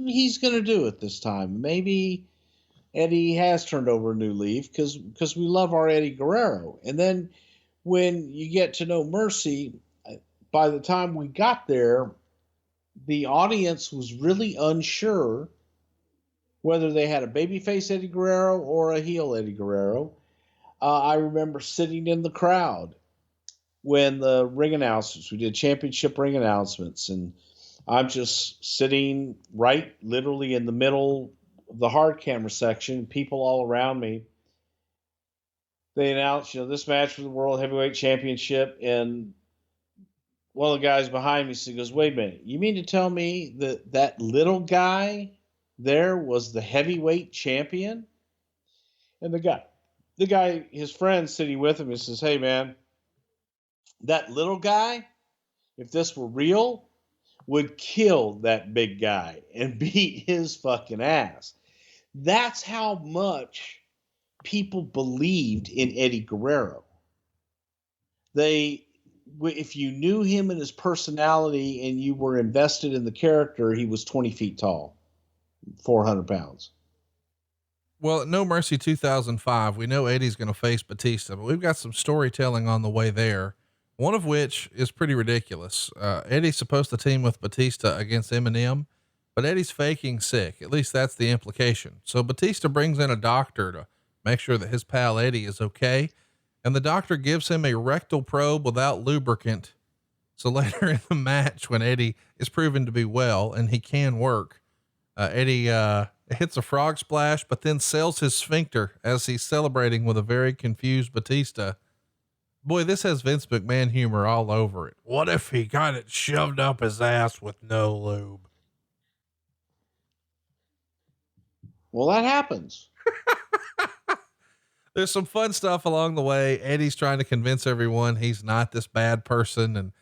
he's going to do it this time. Maybe Eddie has turned over a new leaf, because we love our Eddie Guerrero. And then when you get to No Mercy, by the time we got there, the audience was really unsure whether they had a babyface Eddie Guerrero or a heel Eddie Guerrero. I remember sitting in the crowd when the ring announcements, we did championship ring announcements, and I'm just sitting right literally in the middle of the hard camera section, people all around me. They announced, this match for the World Heavyweight Championship, and one of the guys behind me goes, "Wait a minute, you mean to tell me that little guy there was the heavyweight champion?" And the guy, his friend sitting with him, he says, "Hey man, that little guy, if this were real, would kill that big guy and beat his fucking ass." That's how much people believed in Eddie Guerrero. If you knew him and his personality and you were invested in the character, he was 20 feet tall, 400 pounds. Well, at No Mercy 2005, we know Eddie's going to face Batista, but we've got some storytelling on the way there. One of which is pretty ridiculous. Eddie's supposed to team with Batista against Eminem, but Eddie's faking sick. At least that's the implication. So Batista brings in a doctor to make sure that his pal Eddie is okay. And the doctor gives him a rectal probe without lubricant. So later in the match, when Eddie is proven to be well and he can work, Eddie, hits a frog splash, but then sells his sphincter as he's celebrating with a very confused Batista. Boy, this has Vince McMahon humor all over it. What if he got it shoved up his ass with no lube? Well, that happens. There's some fun stuff along the way. Eddie's trying to convince everyone he's not this bad person. And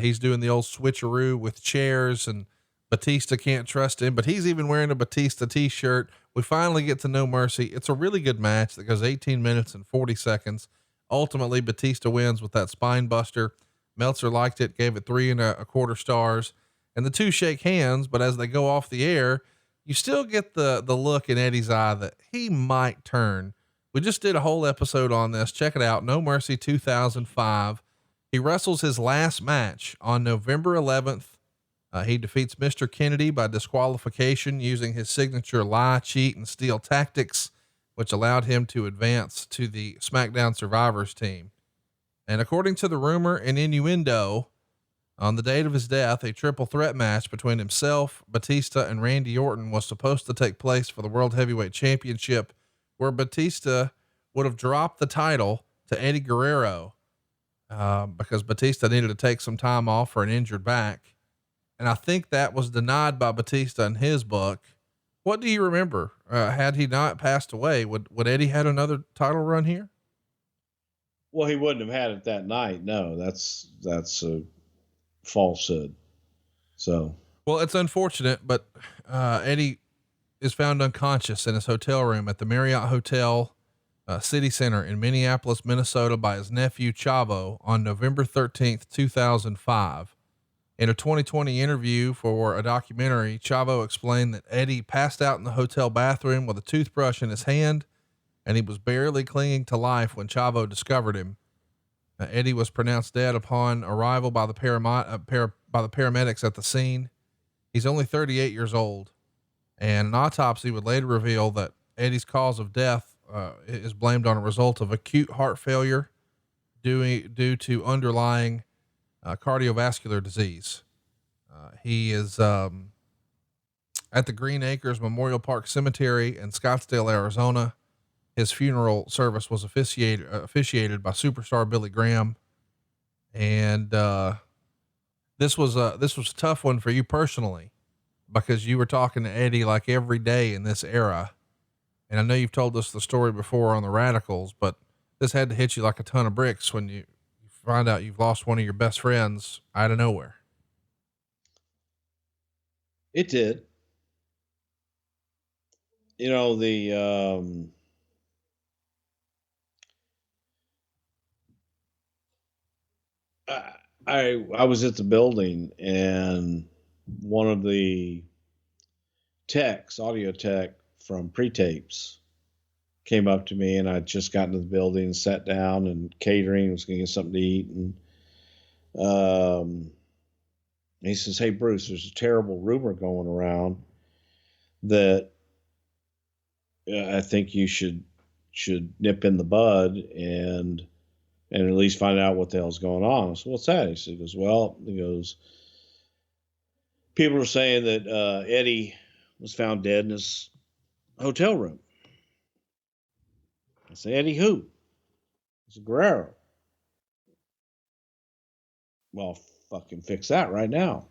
he's doing the old switcheroo with chairs, and Batista can't trust him, but he's even wearing a Batista t-shirt. We finally get to No Mercy. It's a really good match that goes 18 minutes and 40 seconds. Ultimately, Batista wins with that spine buster. Meltzer liked it, gave it 3.25 stars, and the two shake hands. But as they go off the air, you still get the look in Eddie's eye that he might turn. We just did a whole episode on this. Check it out. No Mercy 2005. He wrestles his last match on November 11th. He defeats Mr. Kennedy by disqualification using his signature lie, cheat, and steal tactics, which allowed him to advance to the SmackDown Survivors team. And according to the rumor and innuendo, on the date of his death, a triple threat match between himself, Batista, and Randy Orton was supposed to take place for the World Heavyweight Championship, where Batista would have dropped the title to Eddie Guerrero, because Batista needed to take some time off for an injured back. And I think that was denied by Batista in his book. What do you remember? Had he not passed away, would Eddie had another title run here? Well, he wouldn't have had it that night. No, that's a falsehood. So, well, it's unfortunate, but, Eddie is found unconscious in his hotel room at the Marriott Hotel, City Center in Minneapolis, Minnesota by his nephew Chavo on November 13th, 2005. In a 2020 interview for a documentary, Chavo explained that Eddie passed out in the hotel bathroom with a toothbrush in his hand, and he was barely clinging to life when Chavo discovered him. Eddie was pronounced dead upon arrival by the paramedics at the scene. He's only 38 years old, and an autopsy would later reveal that Eddie's cause of death is blamed on a result of acute heart failure due to underlying cardiovascular disease. He is at the Green Acres Memorial Park Cemetery in Scottsdale, Arizona. His funeral service was officiated by superstar Billy Graham. And this was a tough one for you personally, because you were talking to Eddie like every day in this era. And I know you've told us the story before on the Radicals, but this had to hit you like a ton of bricks when you find out you've lost one of your best friends out of nowhere. It did. You know, I was at the building, and one of the audio tech from pre-tapes came up to me, and I'd just gotten to the building and sat down, and catering, was going to get something to eat. And he says, "Hey, Bruce, there's a terrible rumor going around that I think you should nip in the bud and at least find out what the hell's going on." I said, "What's that?" He goes, "People are saying that Eddie was found dead in his hotel room." I said, "Eddie who?" He said, "Guerrero." Well, fucking fix that right now.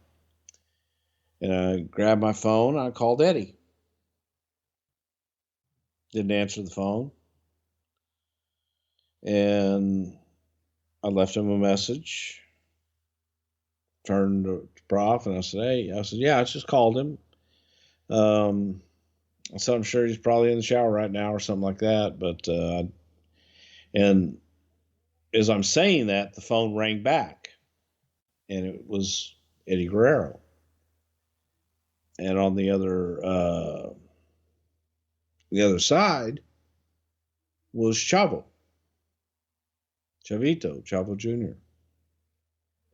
And I grabbed my phone. I called Eddie. Didn't answer the phone. And I left him a message. Turned to Prof, and I said, "Yeah, I just called him. So I'm sure he's probably in the shower right now or something like that." But, and as I'm saying that, the phone rang back, and it was Eddie Guerrero. And on the other side was Chavo Jr.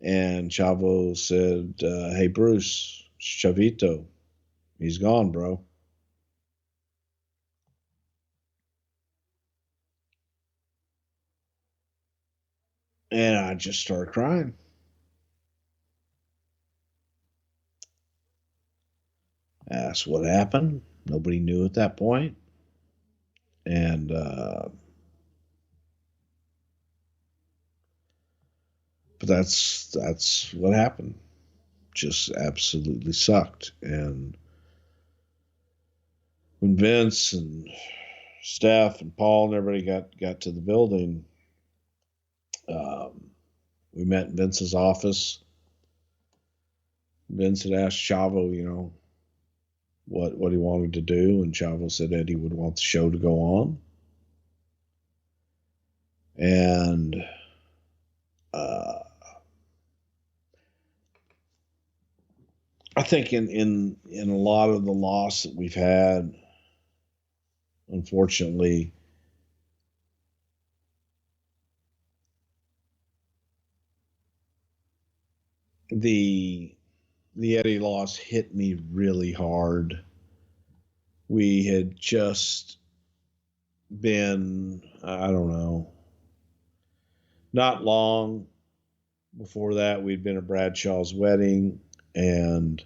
And Chavo said, "Hey, Bruce, it's Chavito. He's gone, bro." And I just started crying. That's what happened. Nobody knew at that point. And but that's what happened. Just absolutely sucked. And when Vince and Steph and Paul and everybody got to the building, we met in Vince's office. Vince had asked Chavo, what he wanted to do, and Chavo said Eddie would want the show to go on. And I think in a lot of the loss that we've had, unfortunately, the Eddie loss hit me really hard. We had just been, I don't know, not long before that, we'd been at Bradshaw's wedding, and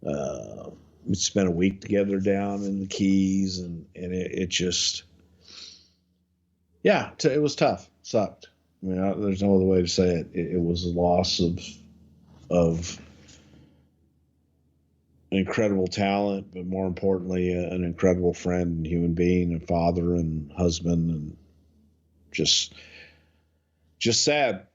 we spent a week together down in the Keys, and it just, it was tough. Sucked. I mean, there's no other way to say it. It was a loss of incredible talent, but more importantly, an incredible friend and human being and father and husband, and just sad.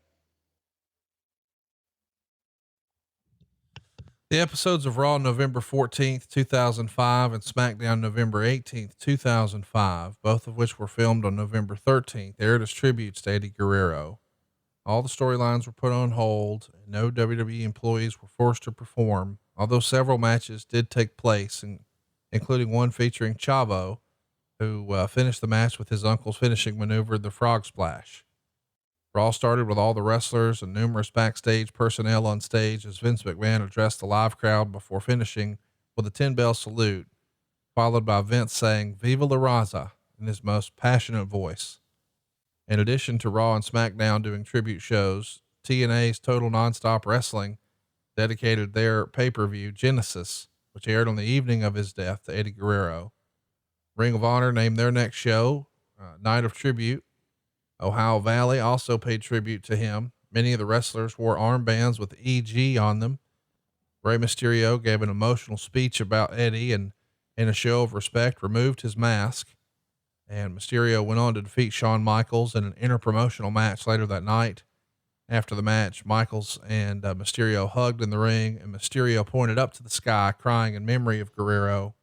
The episodes of Raw November 14th, 2005 and Smackdown November 18th, 2005, both of which were filmed on November 13th, aired as tributes to Eddie Guerrero. All the storylines were put on hold and no WWE employees were forced to perform, although several matches did take place, including one featuring Chavo, who finished the match with his uncle's finishing maneuver, the Frog Splash. Raw started with all the wrestlers and numerous backstage personnel on stage as Vince McMahon addressed the live crowd before finishing with a 10-bell salute, followed by Vince saying "Viva la Raza" in his most passionate voice. In addition to Raw and SmackDown doing tribute shows, TNA's Total Nonstop Wrestling dedicated their pay-per-view Genesis, which aired on the evening of his death, to Eddie Guerrero. Ring of Honor named their next show Night of Tribute. Ohio Valley also paid tribute to him. Many of the wrestlers wore armbands with EG on them. Rey Mysterio gave an emotional speech about Eddie and, in a show of respect, removed his mask. And Mysterio went on to defeat Shawn Michaels in an interpromotional match later that night. After the match, Michaels and Mysterio hugged in the ring, and Mysterio pointed up to the sky, crying in memory of Guerrero.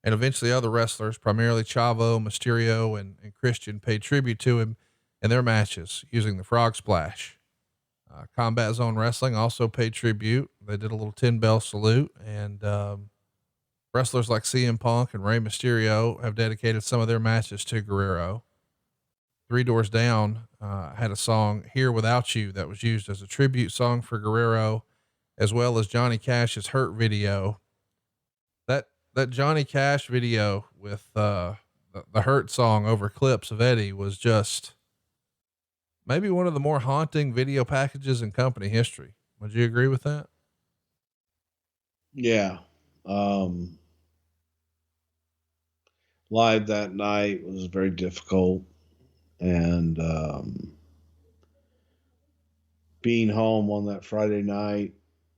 And eventually other wrestlers, primarily Chavo, Mysterio, and Christian, paid tribute to him in their matches using the Frog Splash. Combat Zone Wrestling also paid tribute. They did a little 10-bell salute, and wrestlers like CM Punk and Rey Mysterio have dedicated some of their matches to Guerrero. Three Doors Down had a song, "Here Without You," that was used as a tribute song for Guerrero, as well as Johnny Cash's Hurt video. That Johnny Cash video with the Hurt song over clips of Eddie was just maybe one of the more haunting video packages in company history. Would you agree with that? Yeah. Live that night was very difficult, and being home on that Friday night,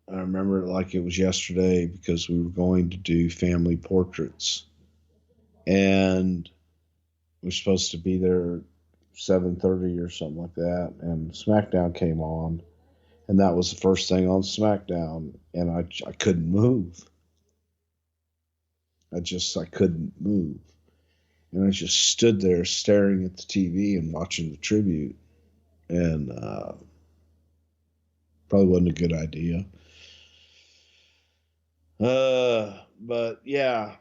I remember it like it was yesterday, because we were going to do family portraits, and we're supposed to be there 7:30 or something like that. And SmackDown came on, and that was the first thing on SmackDown. And I couldn't move. I couldn't move. And I just stood there staring at the TV and watching the tribute, and probably wasn't a good idea. But yeah,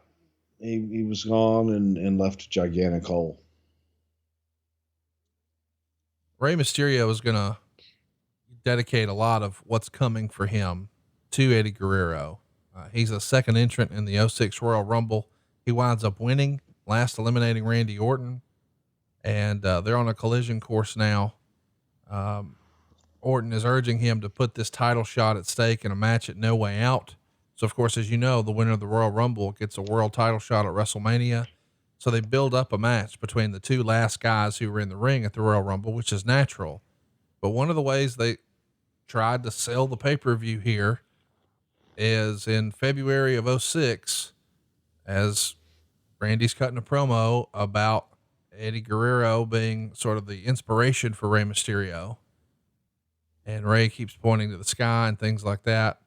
he was gone and left a gigantic hole. Rey Mysterio is going to dedicate a lot of what's coming for him to Eddie Guerrero. He's a second entrant in the 06 Royal Rumble. He winds up winning, last eliminating Randy Orton, and they're on a collision course now. Orton is urging him to put this title shot at stake in a match at No Way Out. So, of course, as you know, the winner of the Royal Rumble gets a world title shot at WrestleMania. So they build up a match between the two last guys who were in the ring at the Royal Rumble, which is natural. But one of the ways they tried to sell the pay-per-view here is in February of 06, as Randy's cutting a promo about Eddie Guerrero being sort of the inspiration for Rey Mysterio. And Ray keeps pointing to the sky and things like that.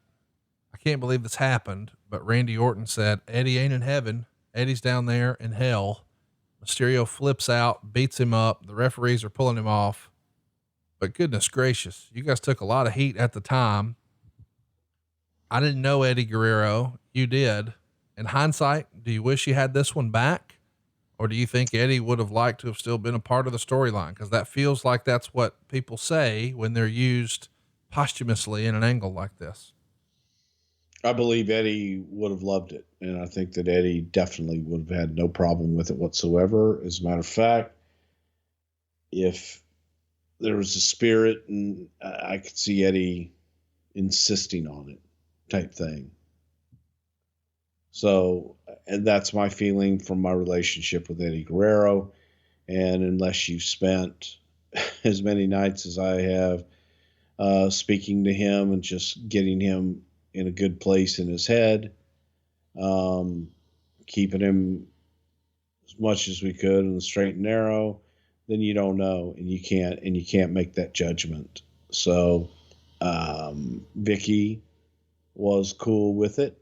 I can't believe this happened, but Randy Orton said, Eddie ain't in heaven. Eddie's down there in hell. Mysterio flips out, beats him up. The referees are pulling him off. But goodness gracious, you guys took a lot of heat at the time. I didn't know Eddie Guerrero. You did. In hindsight, do you wish you had this one back? Or do you think Eddie would have liked to have still been a part of the storyline? Because that feels like that's what people say when they're used posthumously in an angle like this. I believe Eddie would have loved it. And I think that Eddie definitely would have had no problem with it whatsoever. As a matter of fact, if there was a spirit, and I could see Eddie insisting on it type thing. So, and that's my feeling from my relationship with Eddie Guerrero. And unless you've spent as many nights as I have speaking to him and just getting him in a good place in his head, keeping him as much as we could in the straight and narrow, then you don't know, and you can't make that judgment. So, Vicky was cool with it,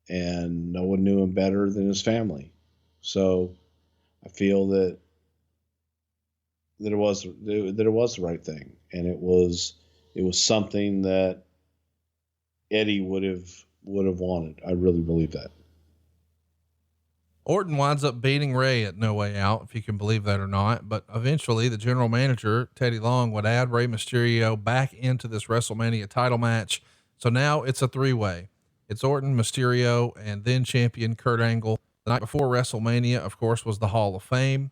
and no one knew him better than his family. So I feel that it was the right thing. And it was something that Eddie would have wanted. I really believe that. Orton winds up beating Ray at No Way Out, if you can believe that or not. But eventually the general manager, Teddy Long, would add Rey Mysterio back into this WrestleMania title match. So now it's a 3-way. It's Orton, Mysterio, and then champion Kurt Angle. The night before WrestleMania, of course, was the Hall of Fame.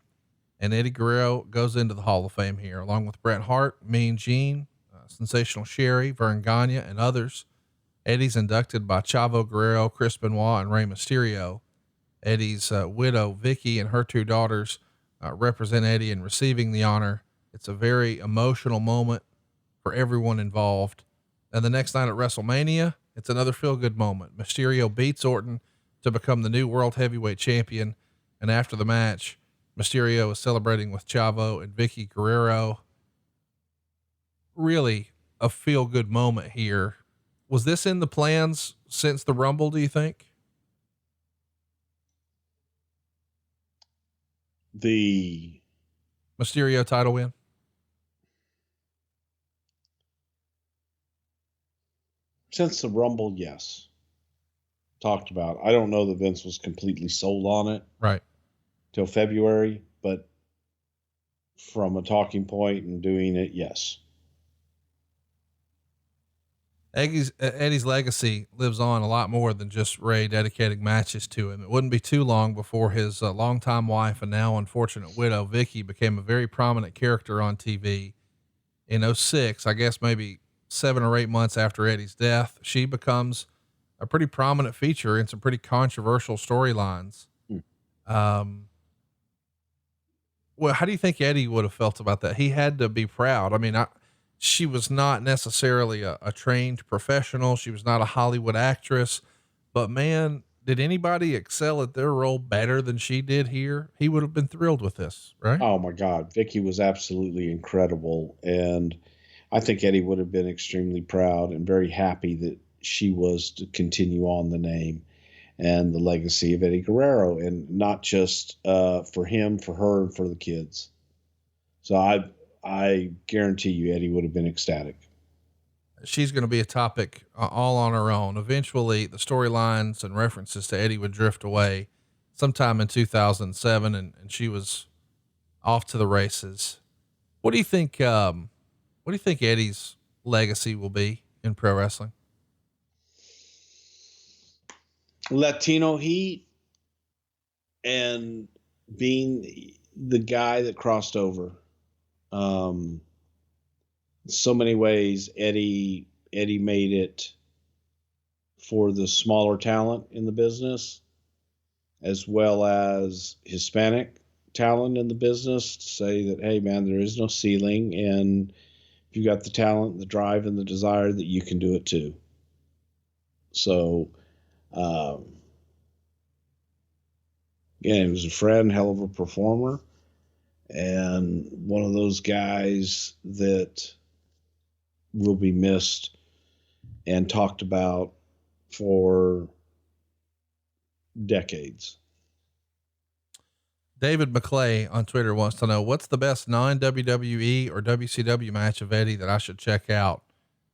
And Eddie Guerrero goes into the Hall of Fame here, along with Bret Hart, Mean Gene, Sensational Sherry, Vern Gagne, and others. Eddie's inducted by Chavo Guerrero, Chris Benoit, and Rey Mysterio. Eddie's widow, Vicky, and her 2 daughters represent Eddie in receiving the honor. It's a very emotional moment for everyone involved. And the next night at WrestleMania, it's another feel-good moment. Mysterio beats Orton to become the new world heavyweight champion. And after the match, Mysterio is celebrating with Chavo and Vicky Guerrero. Really a feel-good moment here. Was this in the plans since the Rumble, do you think? The Mysterio title win? Since the Rumble, yes. Talked about. I don't know that Vince was completely sold on it. Right. Till February, but from a talking point and doing it, yes. Eddie's legacy lives on a lot more than just Ray dedicating matches to him. It wouldn't be too long before his longtime wife and now unfortunate widow, Vicky, became a very prominent character on TV. In 2006, I guess maybe 7 or 8 months after Eddie's death, she becomes a pretty prominent feature in some pretty controversial storylines. Well, how do you think Eddie would have felt about that? He had to be proud. I mean, she was not necessarily a trained professional. She was not a Hollywood actress, but man, did anybody excel at their role better than she did here? He would have been thrilled with this, right? Oh my God. Vicky was absolutely incredible. And I think Eddie would have been extremely proud and very happy that she was to continue on the name and the legacy of Eddie Guerrero, and not just for him, for her, and for the kids. So I guarantee you Eddie would have been ecstatic. She's going to be a topic all on her own. Eventually the storylines and references to Eddie would drift away sometime in 2007, and she was off to the races. What do you think Eddie's legacy will be in pro wrestling? Latino heat and being the guy that crossed over. So many ways Eddie made it for the smaller talent in the business, as well as Hispanic talent in the business, to say that, hey man, there is no ceiling, and if you got the talent, the drive, and the desire, that you can do it too. So Again, he was a friend, hell of a performer, and one of those guys that will be missed and talked about for decades. David McClay on Twitter wants to know, what's the best non-WWE or WCW match of Eddie that I should check out?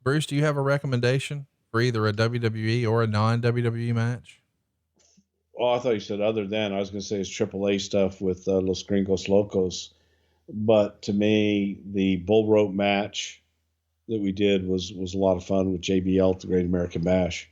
Bruce, do you have a recommendation for either a WWE or a non-WWE match? Oh, I thought you said other than. I was going to say it's AAA stuff with Los Gringos Locos. But to me, the bull rope match that we did was a lot of fun with JBL at the Great American Bash.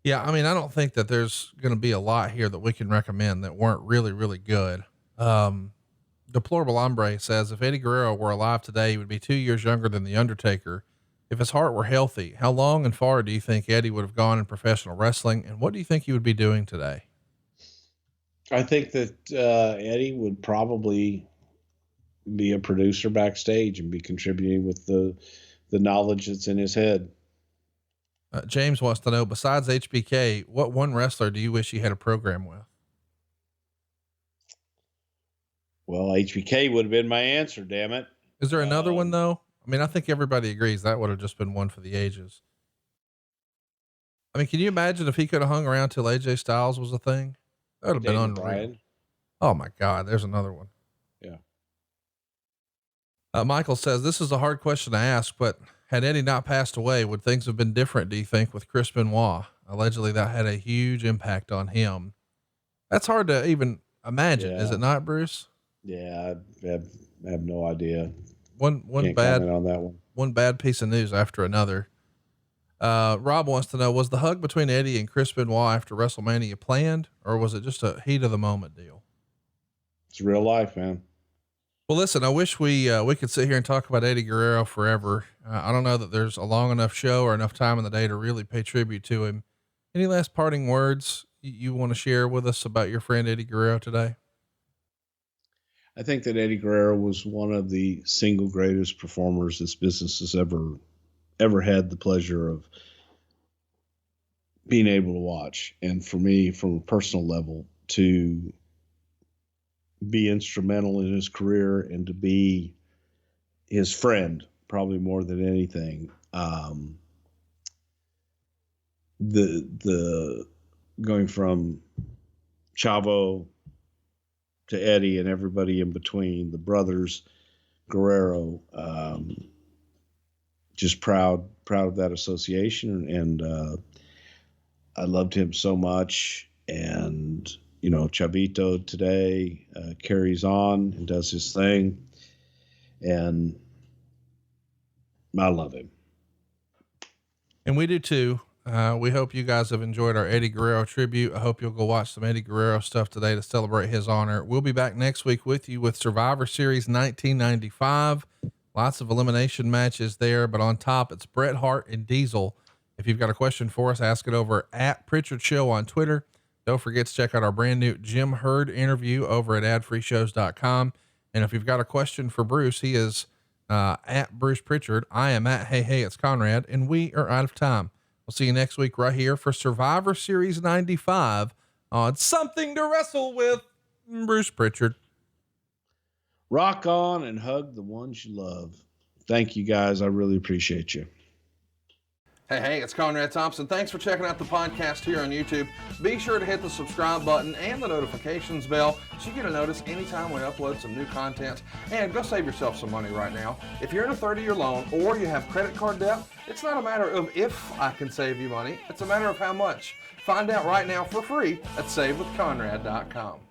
Yeah. I mean, I don't think that there's going to be a lot here that we can recommend that weren't really, really good. Deplorable Hombre says, if Eddie Guerrero were alive today, he would be 2 years younger than The Undertaker. If his heart were healthy, how long and far do you think Eddie would have gone in professional wrestling? And what do you think he would be doing today? I think that Eddie would probably be a producer backstage and be contributing with the knowledge that's in his head. James wants to know, besides HBK, what one wrestler do you wish he had a program with? Well, HBK would have been my answer, damn it. Is there another one though? I mean, I think everybody agrees that would have just been one for the ages. I mean, can you imagine if he could have hung around till AJ Styles was a thing? That would have been unreal. Bryan. Oh my God. There's another one. Yeah. Michael says, this is a hard question to ask, but had Eddie not passed away, would things have been different, do you think, with Chris Benoit? Allegedly that had a huge impact on him. That's hard to even imagine. Yeah. Is it not, Bruce? Yeah. I have no idea. One Can't bad comment on that one. One bad piece of news after another. Rob wants to know, was the hug between Eddie and Chris Benoit after WrestleMania planned, or was it just a heat of the moment deal? It's real life, man. Well, listen, I wish we could sit here and talk about Eddie Guerrero forever. I don't know that there's a long enough show or enough time in the day to really pay tribute to him. Any last parting words you want to share with us about your friend Eddie Guerrero today? I think that Eddie Guerrero was one of the single greatest performers this business has ever had the pleasure of being able to watch. And for me, from a personal level, to be instrumental in his career and to be his friend, probably more than anything. The going from Chavo to Eddie and everybody in between, the brothers Guerrero, just proud of that association. And I loved him so much. And, you know, Chavito today carries on and does his thing. And I love him. And we do too. We hope you guys have enjoyed our Eddie Guerrero tribute. I hope you'll go watch some Eddie Guerrero stuff today to celebrate his honor. We'll be back next week with you with Survivor Series 1995. Lots of elimination matches there, but on top it's Bret Hart and Diesel. If you've got a question for us, ask it over at Prichard Show on Twitter. Don't forget to check out our brand new Jim Herd interview over at adfreeshows.com. And if you've got a question for Bruce, he is at Bruce Prichard. I am at Hey, it's Conrad, and we are out of time. We'll see you next week right here for Survivor Series 95 on Something to Wrestle with Bruce Prichard. Rock on and hug the ones you love. Thank you guys. I really appreciate you. Hey, it's Conrad Thompson. Thanks for checking out the podcast here on YouTube. Be sure to hit the subscribe button and the notifications bell so you get a notice anytime we upload some new content. And go save yourself some money right now. If you're in a 30-year loan or you have credit card debt, it's not a matter of if I can save you money. It's a matter of how much. Find out right now for free at SaveWithConrad.com.